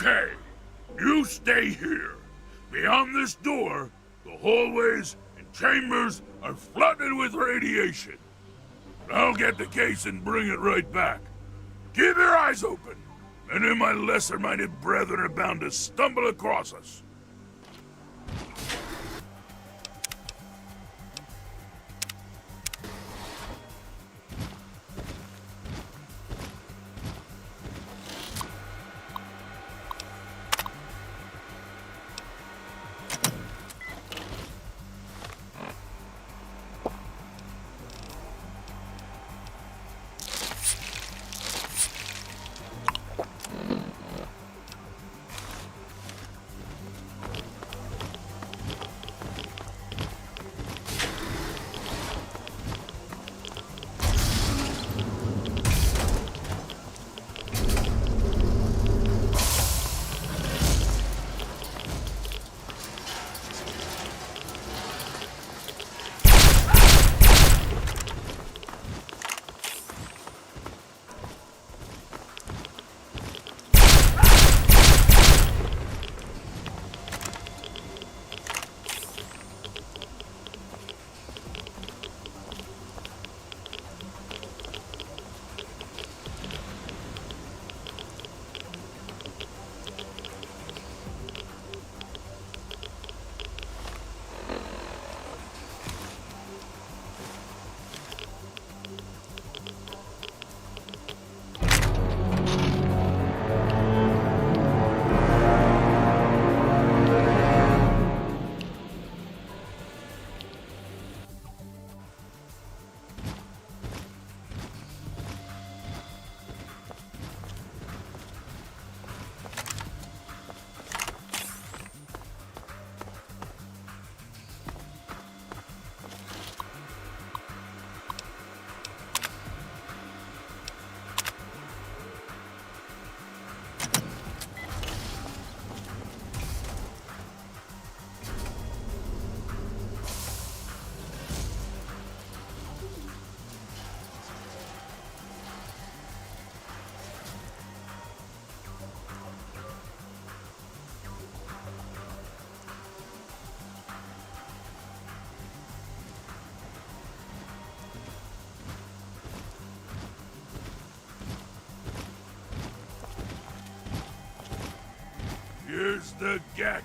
Okay, you stay here. Beyond this door, the hallways and chambers are flooded with radiation. I'll get the case and bring it right back. Keep your eyes open. Many of my lesser-minded brethren are bound to stumble across us. Here's the gack.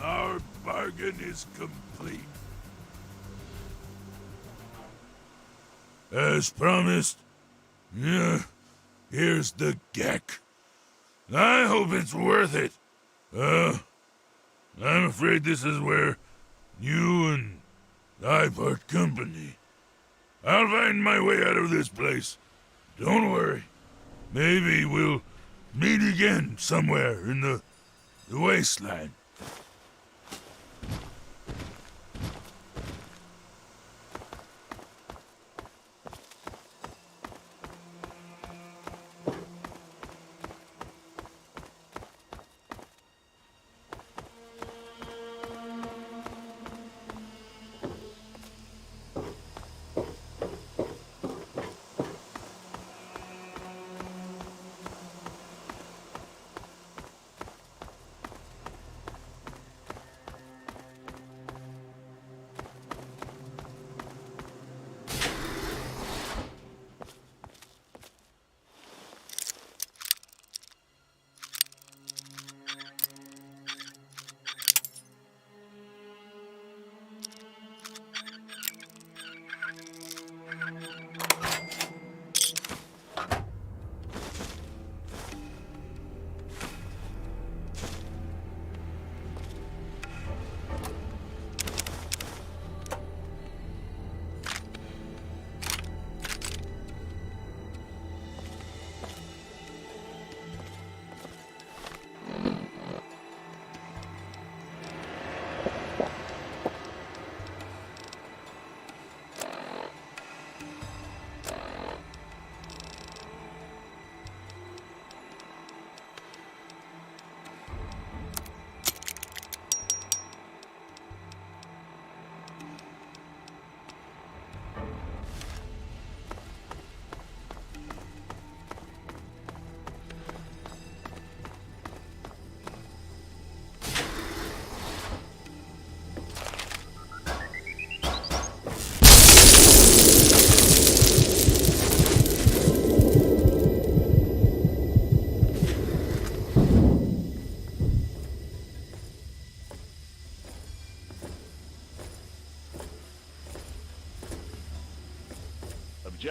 Our bargain is complete. As promised, here's the gack. I hope it's worth it. I'm afraid this is where you and I part company. I'll find my way out of this place. Don't worry. Maybe we'll meet again somewhere in the wasteland.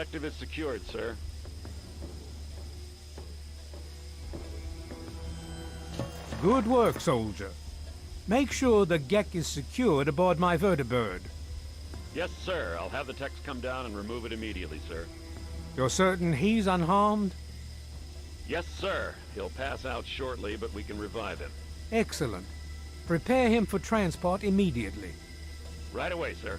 Objective is secured, sir. Good work, soldier. Make sure the Gek is secured aboard my vertibird. Yes, sir. I'll have the techs come down and remove it immediately, sir. You're certain he's unharmed? Yes, sir. He'll pass out shortly, but we can revive him. Excellent. Prepare him for transport immediately. Right away, sir.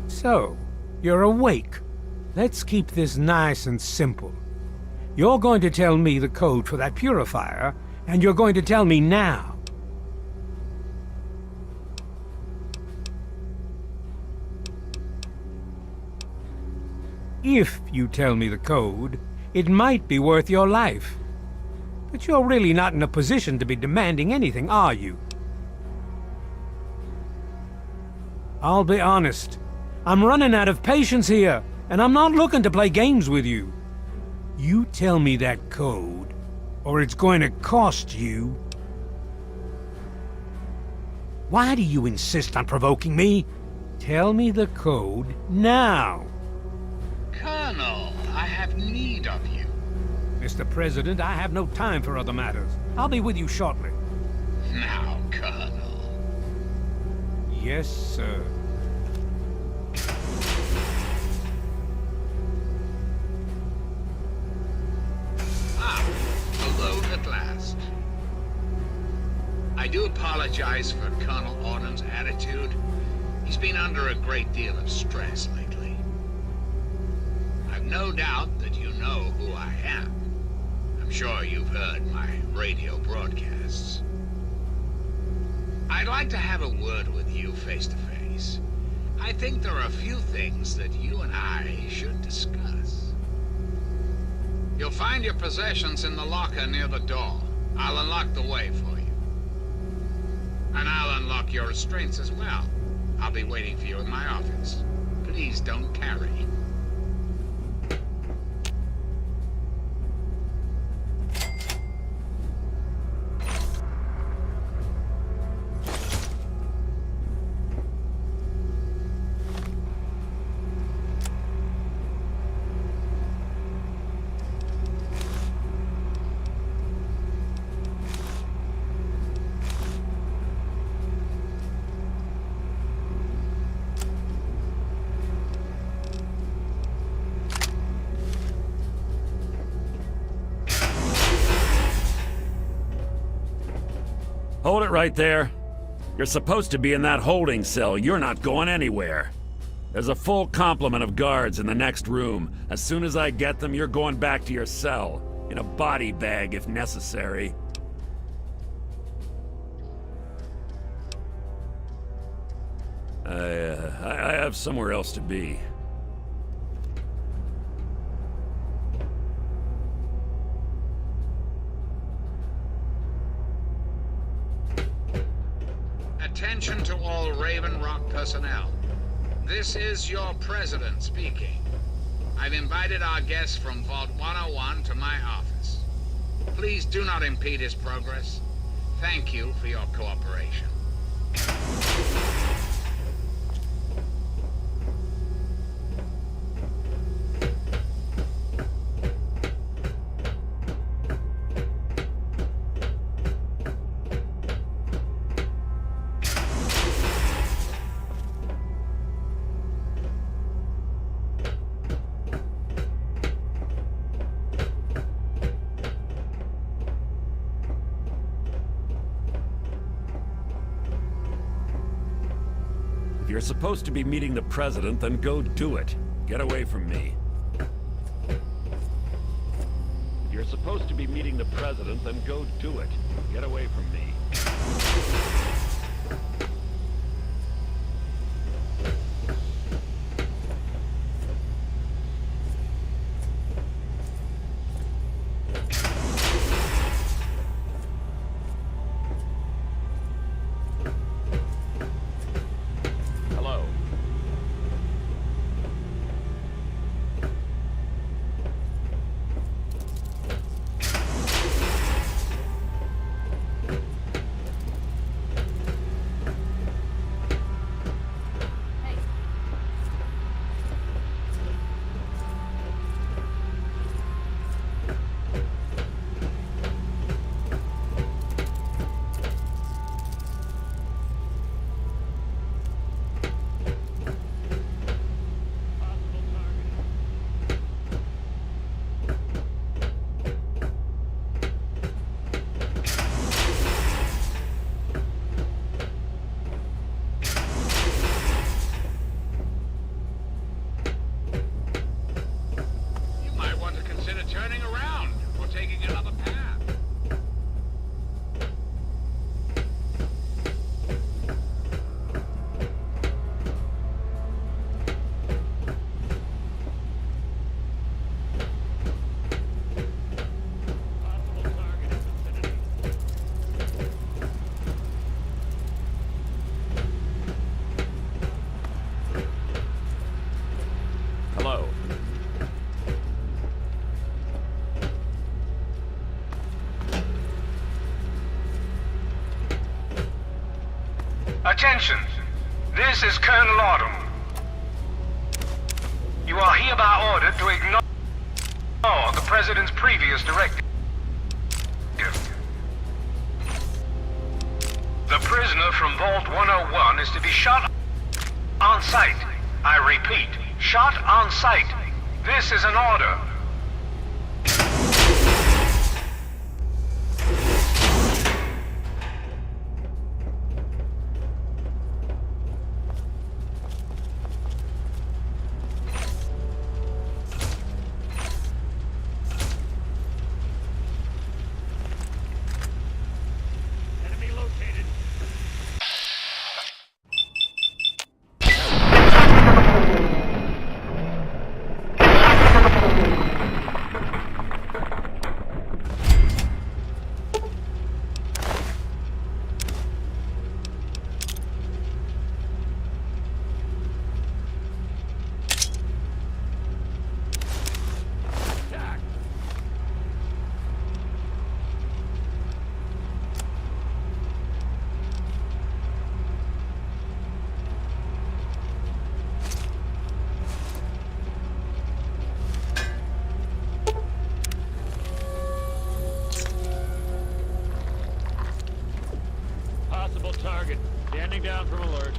So, you're awake. Let's keep this nice and simple. You're going to tell me the code for that purifier, and you're going to tell me now. If you tell me the code, it might be worth your life. But you're really not in a position to be demanding anything, are you? I'll be honest. I'm running out of patience here, and I'm not looking to play games with you. You tell me that code, or it's going to cost you. Why do you insist on provoking me? Tell me the code now. Colonel, I have need of you. Mr. President, I have no time for other matters. I'll be with you shortly. Now, Colonel. Yes, sir. Alone at last. I do apologize for Colonel Orden's attitude. He's been under a great deal of stress lately. I've no doubt that you know who I am. I'm sure you've heard my radio broadcasts. I'd like to have a word with you face to face. I think there are a few things that you and I should discuss. You'll find your possessions in the locker near the door. I'll unlock the way for you. And I'll unlock your restraints as well. I'll be waiting for you in my office. Please don't tarry. Hold it right there. You're supposed to be in that holding cell. You're not going anywhere. There's a full complement of guards in the next room. As soon as I get them, you're going back to your cell. In a body bag, if necessary. I have somewhere else to be. Attention to all Raven Rock personnel. This is your president speaking. I've invited our guest from Vault 101 to my office. Please do not impede his progress. Thank you for your cooperation. If you're supposed to be meeting the president, then go do it. Get away from me. If you're supposed to be meeting the president, then go do it. Get away from me. Attention! This is Colonel Autumn. You are hereby ordered to ignore the President's previous directive. The prisoner from Vault 101 is to be shot on sight. I repeat, shot on sight. This is an order. Possible target. Standing down from alert.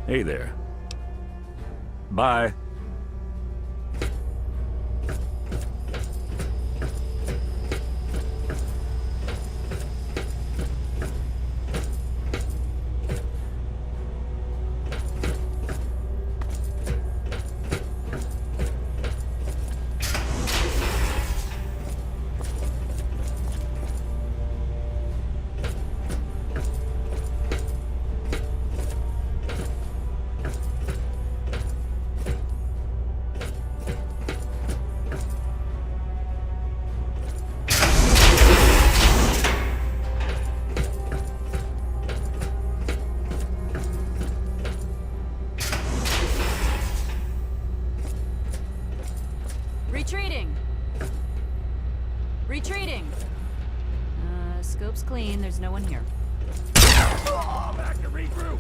Hey there. Bye. Retreating! Retreating! Scope's clean, there's no one here. Oh, back to regroup!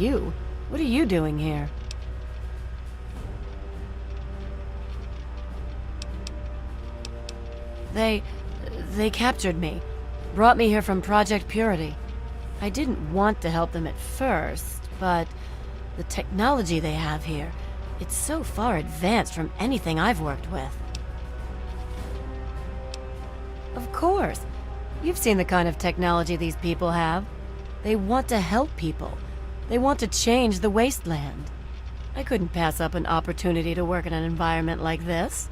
You? What are you doing here? They captured me. Brought me here from Project Purity. I didn't want to help them at first, but the technology they have here, it's so far advanced from anything I've worked with. Of course. You've seen the kind of technology these people have. They want to help people. They want to change the wasteland. I couldn't pass up an opportunity to work in an environment like this.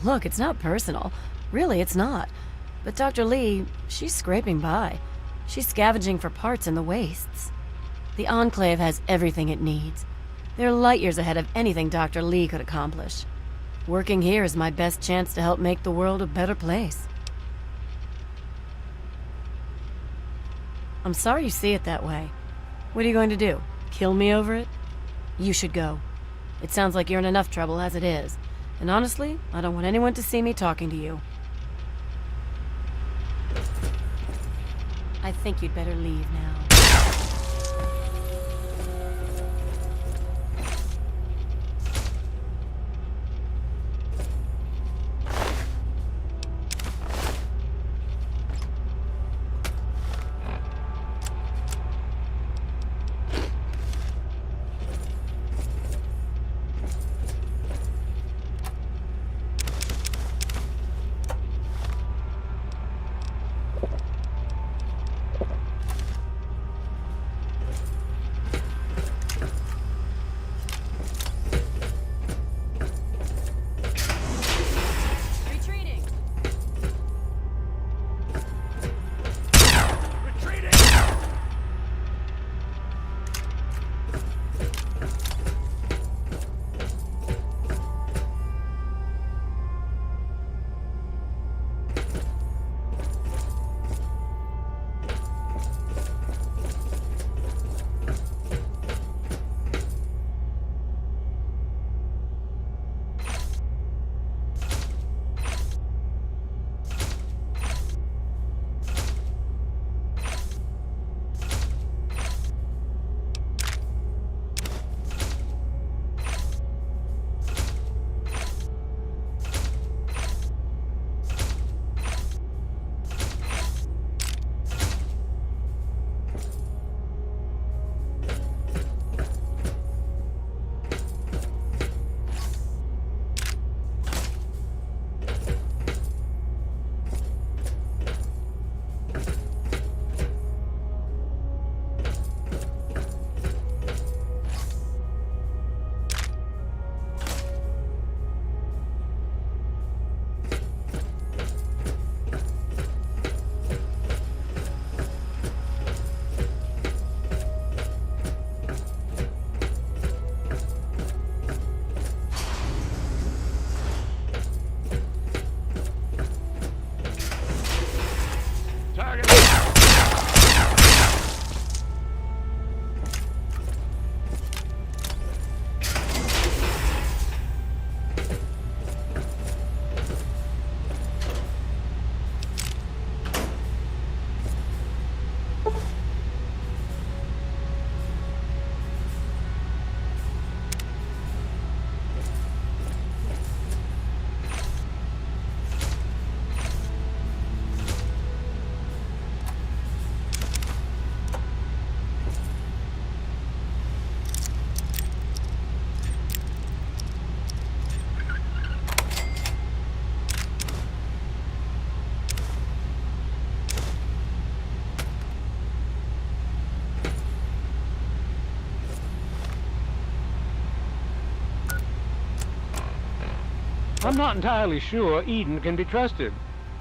Look, it's not personal. Really, it's not. But Dr. Lee, she's scraping by. She's scavenging for parts in the wastes. The Enclave has everything it needs. They're light years ahead of anything Dr. Lee could accomplish. Working here is my best chance to help make the world a better place. I'm sorry you see it that way. What are you going to do? Kill me over it? You should go. It sounds like you're in enough trouble as it is. And honestly, I don't want anyone to see me talking to you. I think you'd better leave now. I'm not entirely sure Eden can be trusted.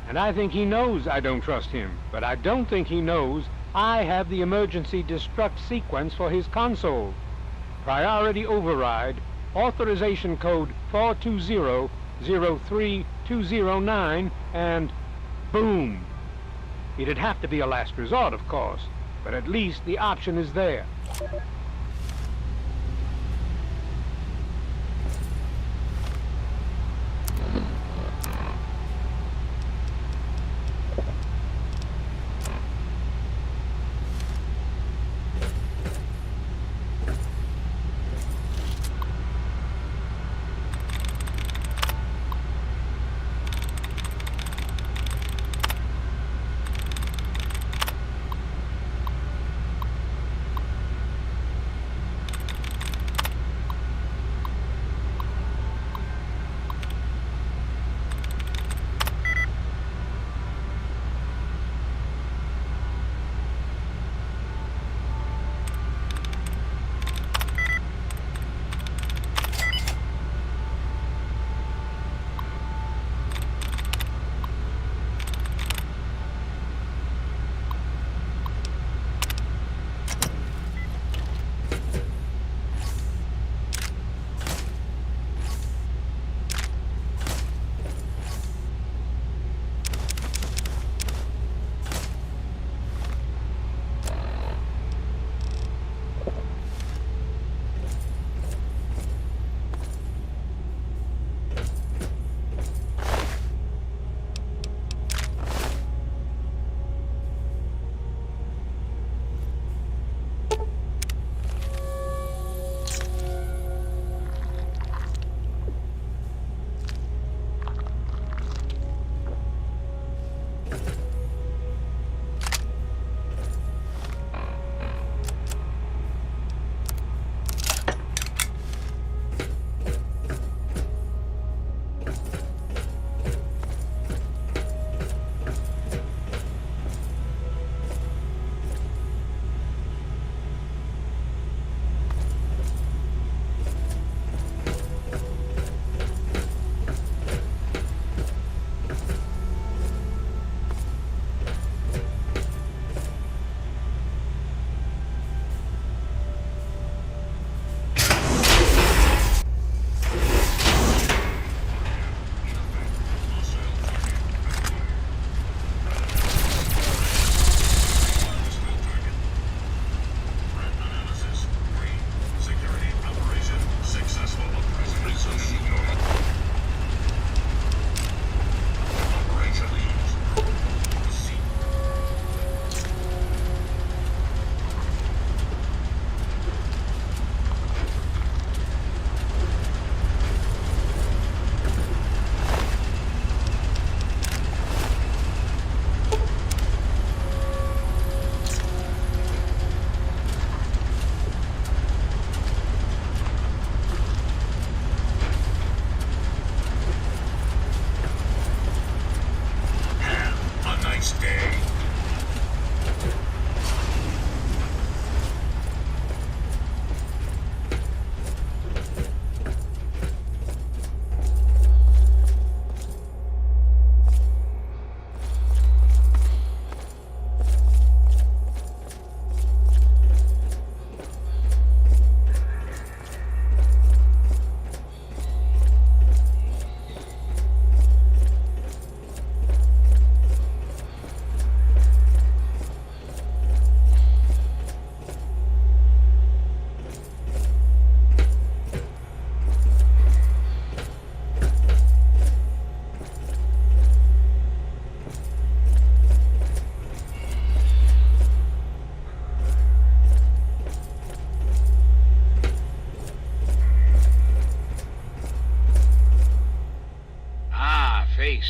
And I think he knows I don't trust him. But I don't think he knows I have the emergency destruct sequence for his console. Priority override, authorization code 420-03209, and boom. It'd have to be a last resort, of course, but at least the option is there.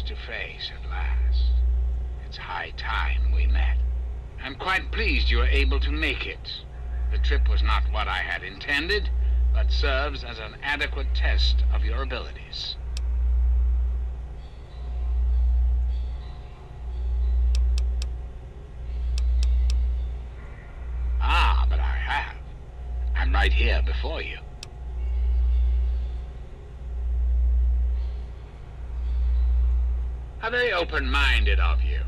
face to face at last. It's high time we met. I'm quite pleased you were able to make it. The trip was not what I had intended, but serves as an adequate test of your abilities. Ah, but I have. I'm right here before you. How very open-minded of you.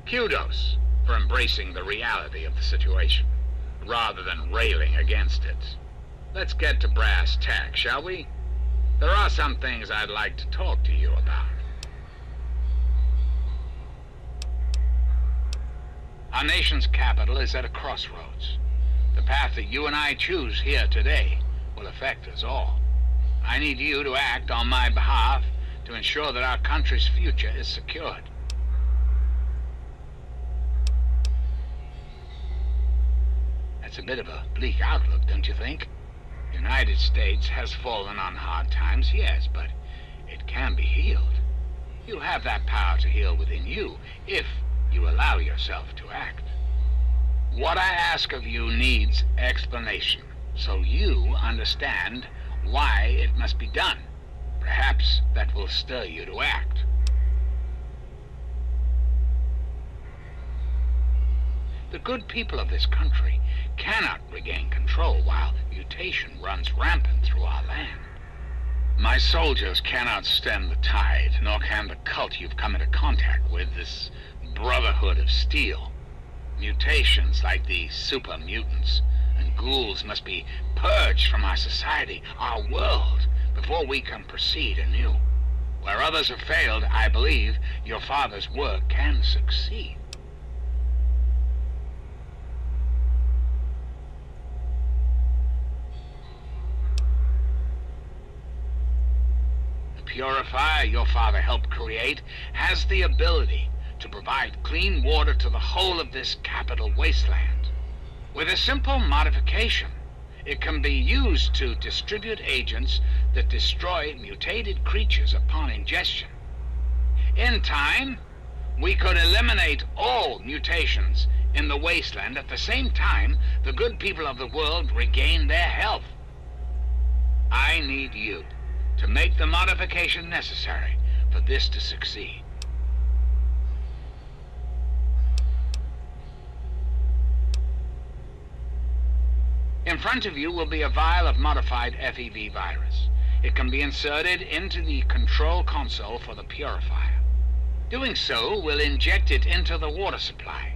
Kudos for embracing the reality of the situation, rather than railing against it. Let's get to brass tacks, shall we? There are some things I'd like to talk to you about. Our nation's capital is at a crossroads. The path that you and I choose here today will affect us all. I need you to act on my behalf to ensure that our country's future is secured. That's a bit of a bleak outlook, don't you think? The United States has fallen on hard times, yes, but it can be healed. You have that power to heal within you, if you allow yourself to act. What I ask of you needs explanation, so you understand why it must be done. Perhaps that will stir you to act. The good people of this country cannot regain control while mutation runs rampant through our land. My soldiers cannot stem the tide, nor can the cult you've come into contact with, this Brotherhood of Steel. Mutations like the super mutants and ghouls must be purged from our society, our world, before we can proceed anew. Where others have failed, I believe your father's work can succeed. The purifier your father helped create has the ability to provide clean water to the whole of this capital wasteland. With a simple modification, it can be used to distribute agents that destroy mutated creatures upon ingestion. In time, we could eliminate all mutations in the wasteland at the same time the good people of the world regain their health. I need you to make the modification necessary for this to succeed. In front of you will be a vial of modified FEV virus. It can be inserted into the control console for the purifier. Doing so will inject it into the water supply,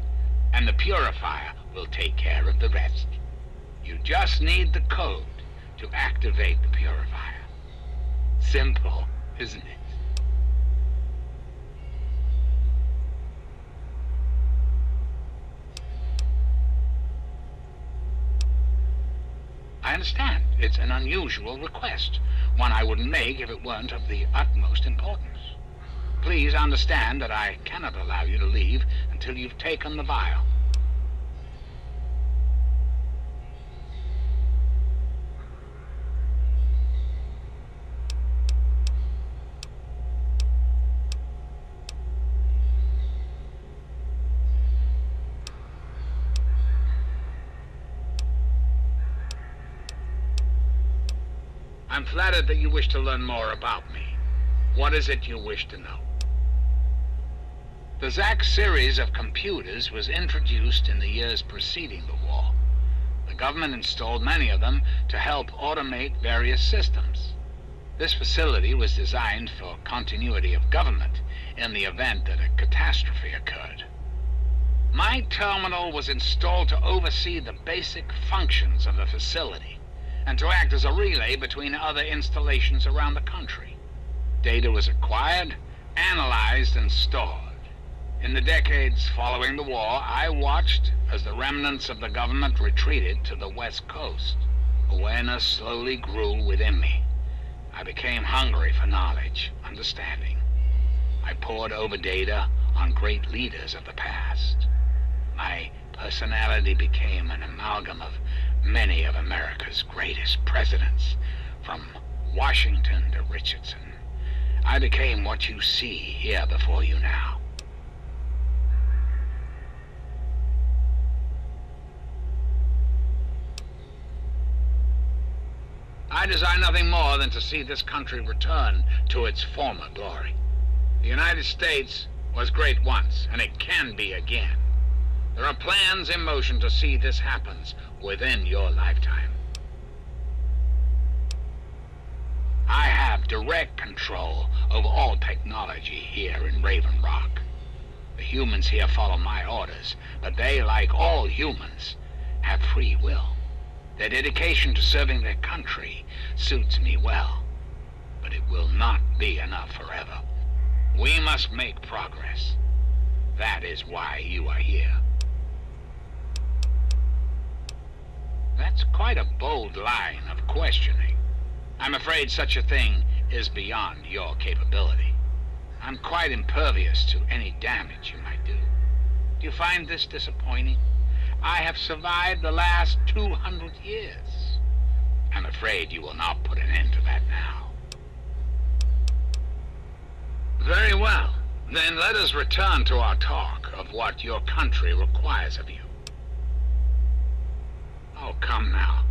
and the purifier will take care of the rest. You just need the code to activate the purifier. Simple, isn't it? I understand. It's an unusual request, one I wouldn't make if it weren't of the utmost importance. Please understand that I cannot allow you to leave until you've taken the vial. I'm flattered that you wish to learn more about me. What is it you wish to know? The Zack series of computers was introduced in the years preceding the war. The government installed many of them to help automate various systems. This facility was designed for continuity of government in the event that a catastrophe occurred. My terminal was installed to oversee the basic functions of the facility and to act as a relay between other installations around the country. Data was acquired, analyzed, and stored. In the decades following the war, I watched as the remnants of the government retreated to the West Coast. Awareness slowly grew within me. I became hungry for knowledge, understanding. I pored over data on great leaders of the past. My personality became an amalgam of many of America's greatest presidents, from Washington to Richardson. I became what you see here before you now. I desire nothing more than to see this country return to its former glory. The United States was great once, and it can be again. There are plans in motion to see this happen within your lifetime. I have direct control over all technology here in Raven Rock. The humans here follow my orders, but they, like all humans, have free will. Their dedication to serving their country suits me well, but it will not be enough forever. We must make progress. That is why you are here. That's quite a bold line of questioning. I'm afraid such a thing is beyond your capability. I'm quite impervious to any damage you might do. Do you find this disappointing? I have survived the last 200 years. I'm afraid you will not put an end to that now. Very well. Then let us return to our talk of what your country requires of you. Oh, come now.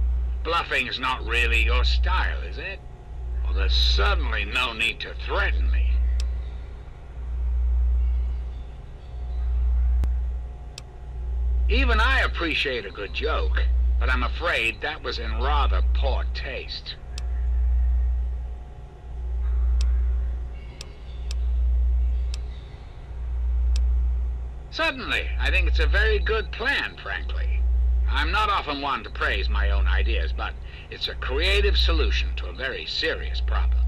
Bluffing is not really your style, is it? Well, there's certainly no need to threaten me. Even I appreciate a good joke, but I'm afraid that was in rather poor taste. Certainly, I think it's a very good plan, frankly. I'm not often one to praise my own ideas, but it's a creative solution to a very serious problem.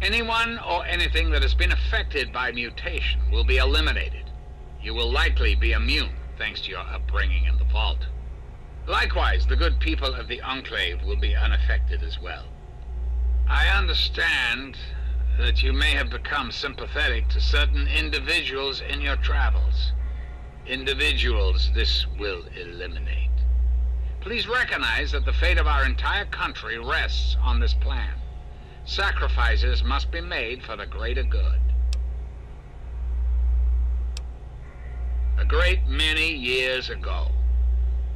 Anyone or anything that has been affected by mutation will be eliminated. You will likely be immune, thanks to your upbringing in the vault. Likewise, the good people of the Enclave will be unaffected as well. I understand that you may have become sympathetic to certain individuals in your travels. Individuals this will eliminate. Please recognize that the fate of our entire country rests on this plan. Sacrifices must be made for the greater good. A great many years ago,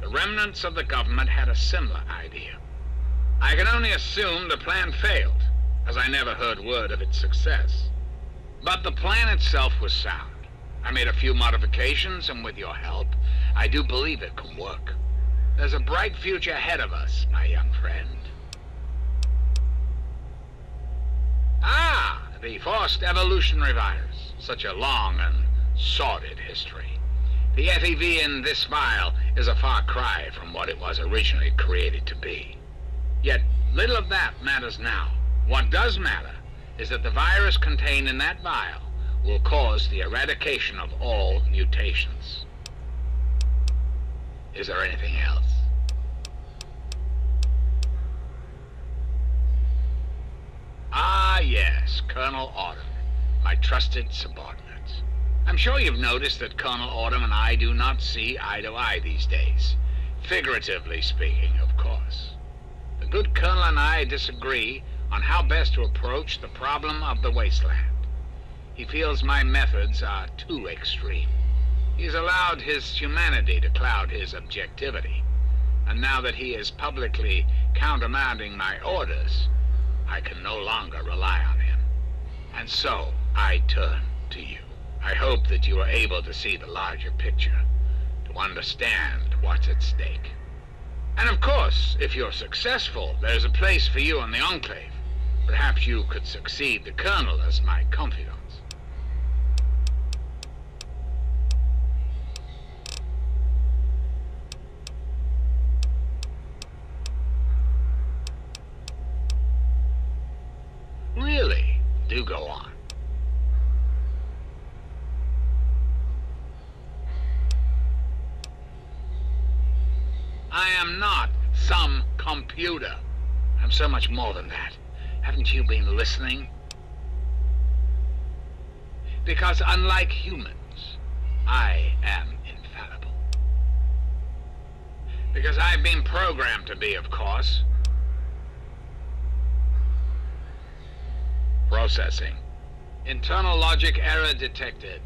the remnants of the government had a similar idea. I can only assume the plan failed, as I never heard word of its success. But the plan itself was sound. I made a few modifications, and with your help, I do believe it can work. There's a bright future ahead of us, my young friend. Ah, the forced evolutionary virus. Such a long and sordid history. The FEV in this vial is a far cry from what it was originally created to be. Yet, little of that matters now. What does matter is that the virus contained in that vial will cause the eradication of all mutations. Is there anything else? Ah, yes, Colonel Autumn, my trusted subordinate. I'm sure you've noticed that Colonel Autumn and I do not see eye to eye these days. Figuratively speaking, of course. The good Colonel and I disagree on how best to approach the problem of the wasteland. He feels my methods are too extreme. He's allowed his humanity to cloud his objectivity. And now that he is publicly countermanding my orders, I can no longer rely on him. And so, I turn to you. I hope that you are able to see the larger picture, to understand what's at stake. And of course, if you're successful, there's a place for you in the Enclave. Perhaps you could succeed the Colonel as my confidant. Really? Do go on. I am not some computer. I'm so much more than that. Haven't you been listening? Because unlike humans, I am infallible. Because I've been programmed to be, of course. Processing. Internal logic error detected.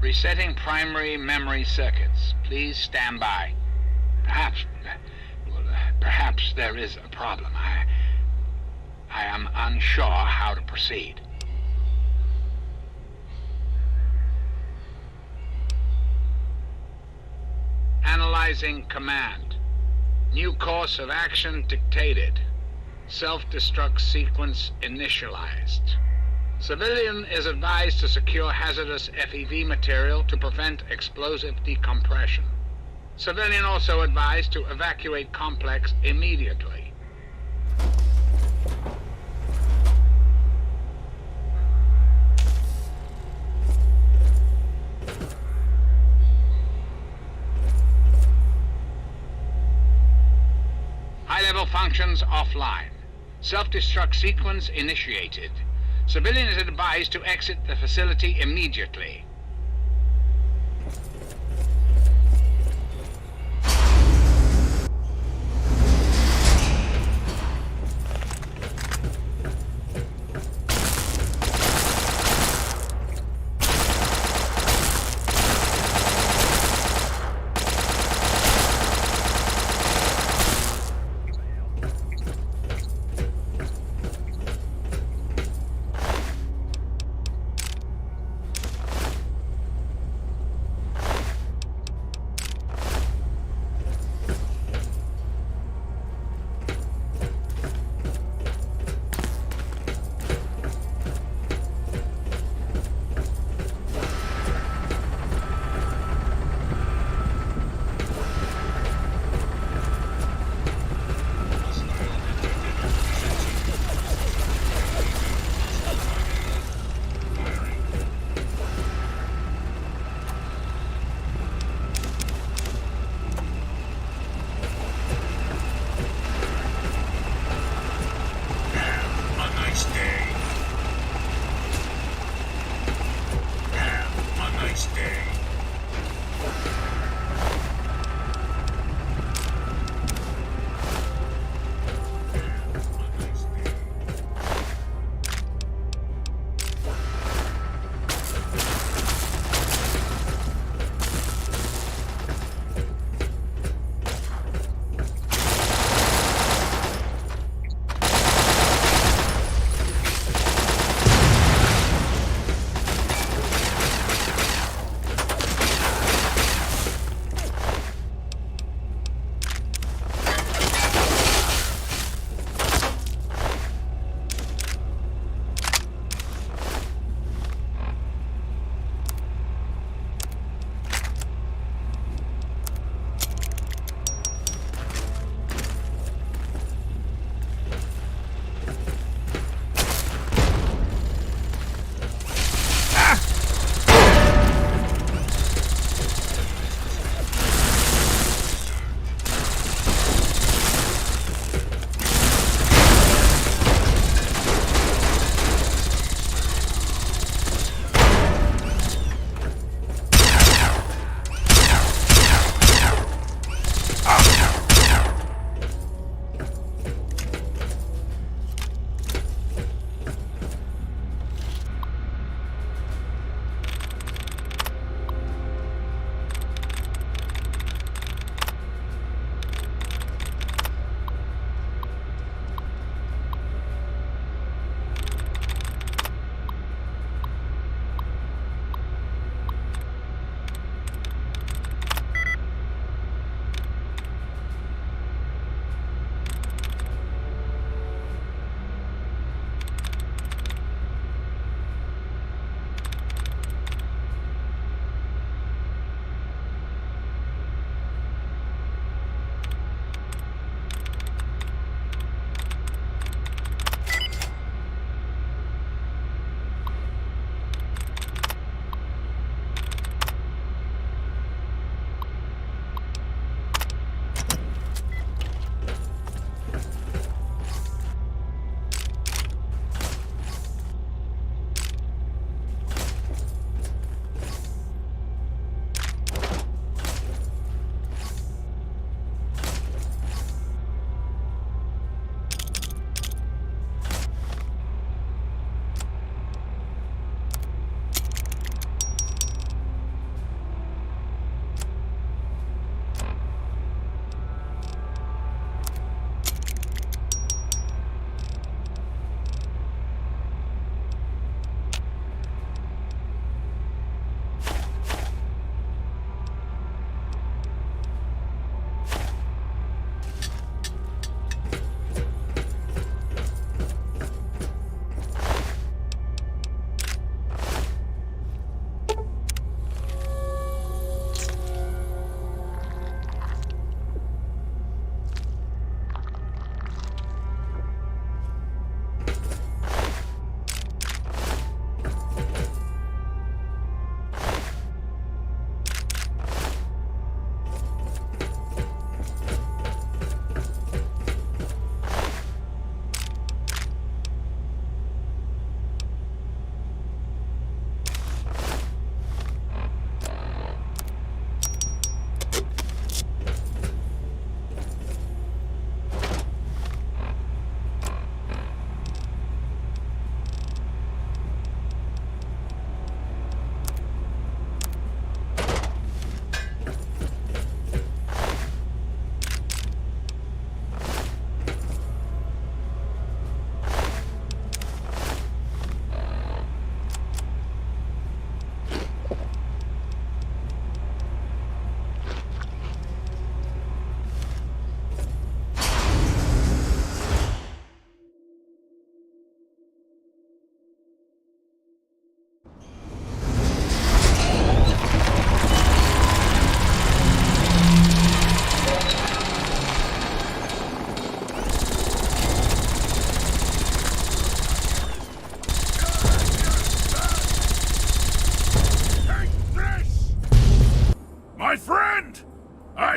Resetting primary memory circuits. Please stand by. Perhaps there is a problem. I am unsure how to proceed. Analyzing command. New course of action dictated. Self-destruct sequence initialized. Civilian is advised to secure hazardous FEV material to prevent explosive decompression. Civilian also advised to evacuate complex immediately. High-level functions offline. Self-destruct sequence initiated. Civilian is advised to exit the facility immediately.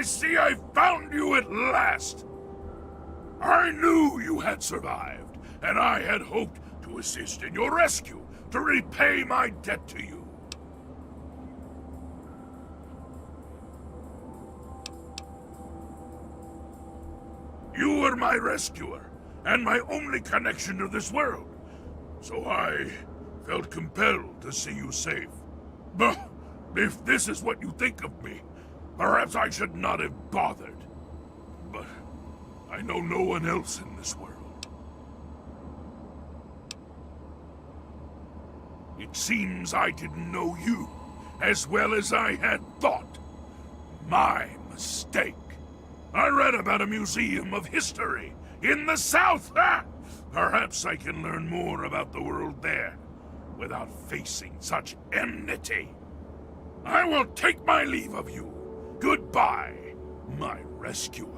see I found you at last! I knew you had survived, and I had hoped to assist in your rescue, to repay my debt to you. You were my rescuer, and my only connection to this world, so I felt compelled to see you safe. But if this is what you think of me, perhaps I should not have bothered. But I know no one else in this world. It seems I didn't know you as well as I had thought. My mistake. I read about a museum of history in the South. Perhaps I can learn more about the world there without facing such enmity. I will take my leave of you. Goodbye, my rescuer.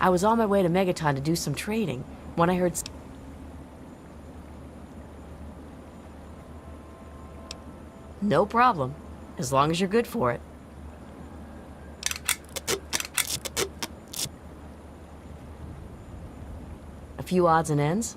I was on my way to Megaton to do some trading when I heard... No problem, as long as you're good for it. A few odds and ends?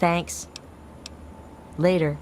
Thanks. Later.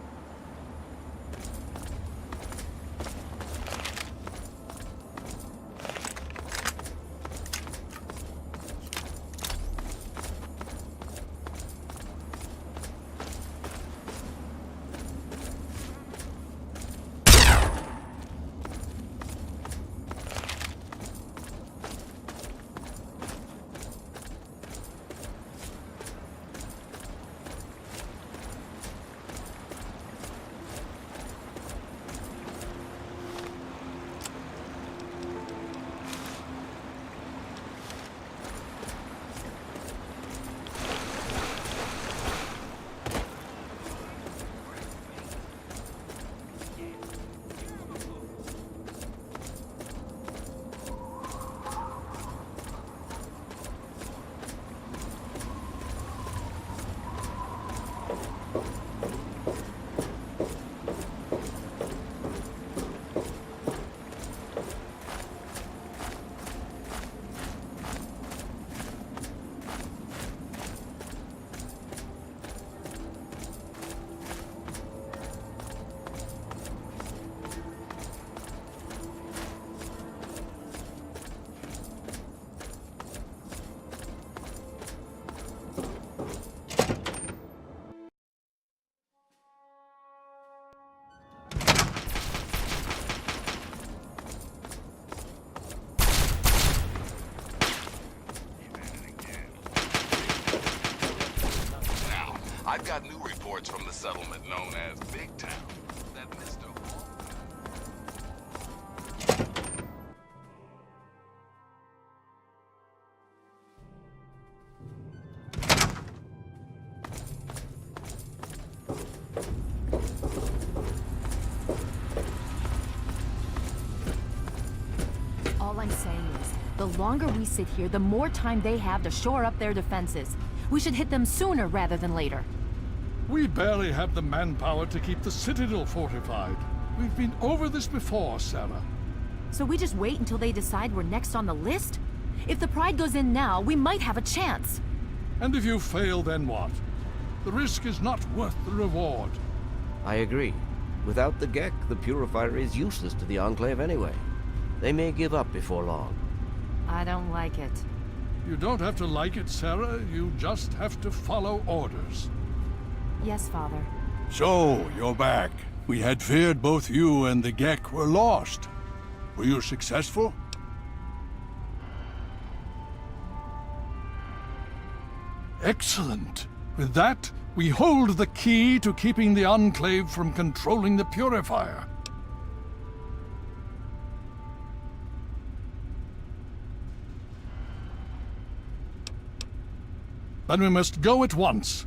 I've got new reports from the settlement known as Big Town that Mr. All I'm saying is, the longer we sit here, the more time they have to shore up their defenses. We should hit them sooner rather than later. We barely have the manpower to keep the Citadel fortified. We've been over this before, Sarah. So we just wait until they decide we're next on the list? If the Pride goes in now, we might have a chance. And if you fail, then what? The risk is not worth the reward. I agree. Without the Gek, the Purifier is useless to the Enclave anyway. They may give up before long. I don't like it. You don't have to like it, Sarah. You just have to follow orders. Yes, Father. So, you're back. We had feared both you and the Gek were lost. Were you successful? Excellent. With that, we hold the key to keeping the Enclave from controlling the Purifier. Then we must go at once.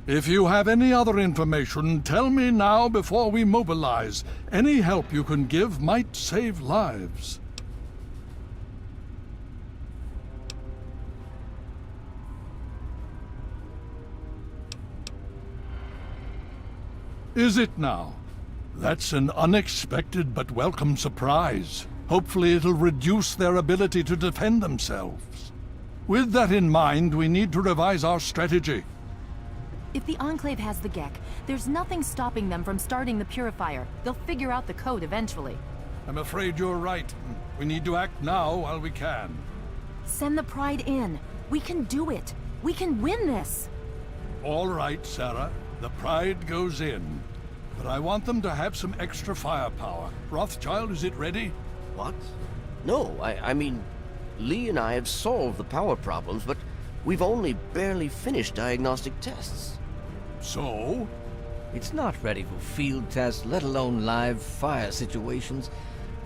If you have any other information, tell me now before we mobilize. Any help you can give might save lives. Is it now? That's an unexpected but welcome surprise. Hopefully it'll reduce their ability to defend themselves. With that in mind, we need to revise our strategy. If the Enclave has the Gek, there's nothing stopping them from starting the Purifier. They'll figure out the code eventually. I'm afraid you're right. We need to act now while we can. Send the Pride in. We can do it. We can win this. All right, Sarah. The Pride goes in. But I want them to have some extra firepower. Rothschild, is it ready? What? No, I mean, Lee and I have solved the power problems, but we've only barely finished diagnostic tests. So? It's not ready for field tests, let alone live fire situations.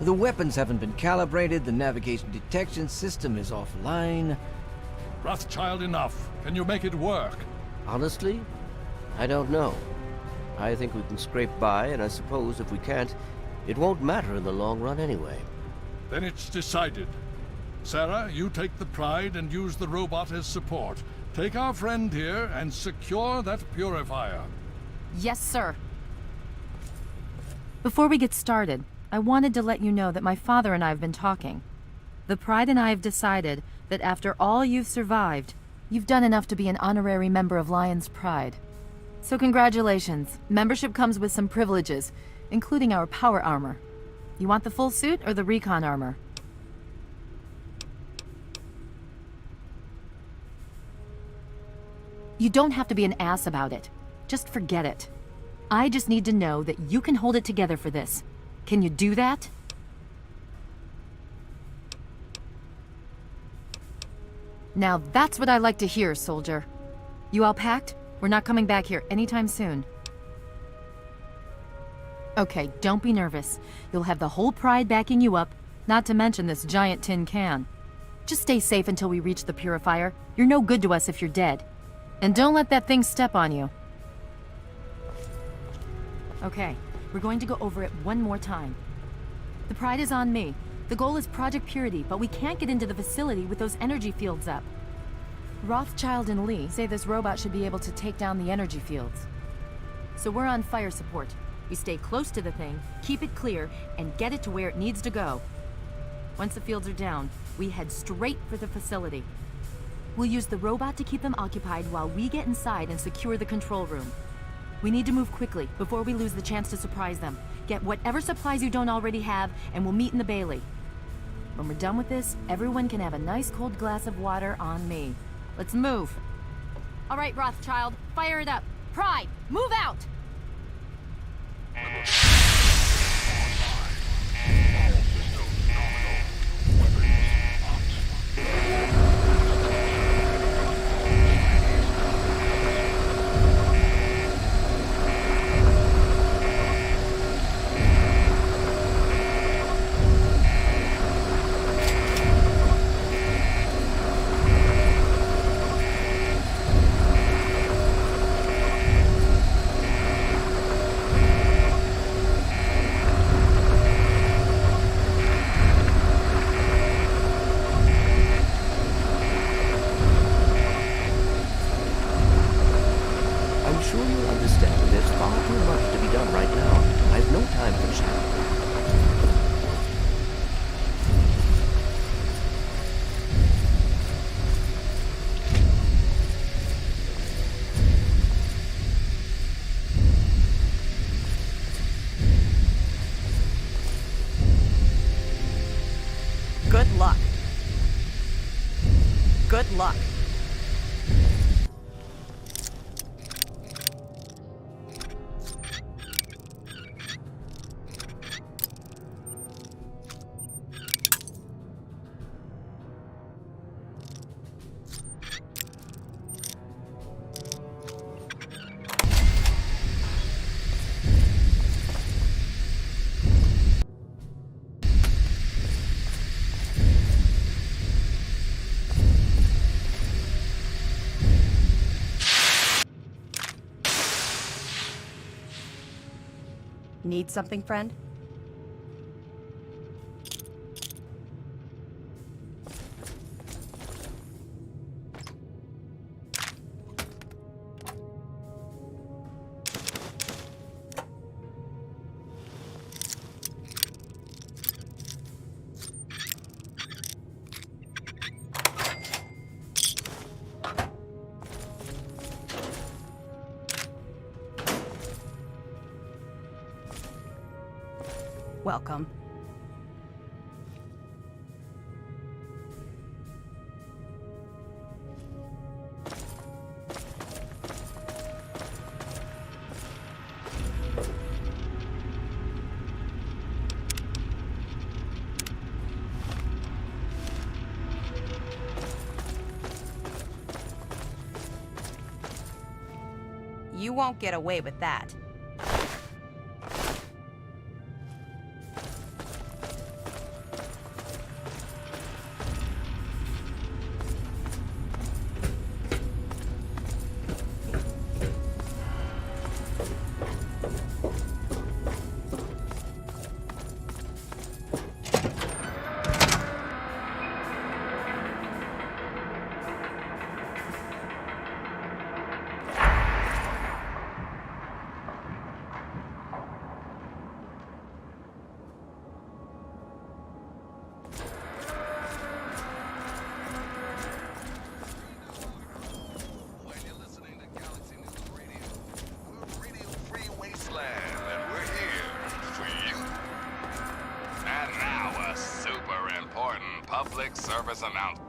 The weapons haven't been calibrated, the navigation detection system is offline. Rothschild, enough. Can you make it work? Honestly, I don't know. I think we can scrape by, and I suppose if we can't, it won't matter in the long run anyway. Then it's decided. Sarah, you take the Pride and use the robot as support. Take our friend here and secure that Purifier. Yes, sir. Before we get started, I wanted to let you know that my father and I have been talking. The Pride and I have decided that after all you've survived, you've done enough to be an honorary member of Lion's Pride. So congratulations. Membership comes with some privileges, including our power armor. You want the full suit or the recon armor? You don't have to be an ass about it. Just forget it. I just need to know that you can hold it together for this. Can you do that? Now that's what I like to hear, soldier. You all packed? We're not coming back here anytime soon. Okay, don't be nervous. You'll have the whole Pride backing you up, not to mention this giant tin can. Just stay safe until we reach the Purifier. You're no good to us if you're dead. And don't let that thing step on you. Okay, we're going to go over it one more time. The Pride is on me. The goal is Project Purity, but we can't get into the facility with those energy fields up. Rothschild and Lee say this robot should be able to take down the energy fields. So we're on fire support. We stay close to the thing, keep it clear, and get it to where it needs to go. Once the fields are down, we head straight for the facility. We'll use the robot to keep them occupied while we get inside and secure the control room. We need to move quickly before we lose the chance to surprise them. Get whatever supplies you don't already have, and we'll meet in the Bailey. When we're done with this, everyone can have a nice cold glass of water on me. Let's move. All right, Rothschild, fire it up. Pride, move out! Good luck. Good luck. Need something, friend? Welcome. You won't get away with that. Public service announcement.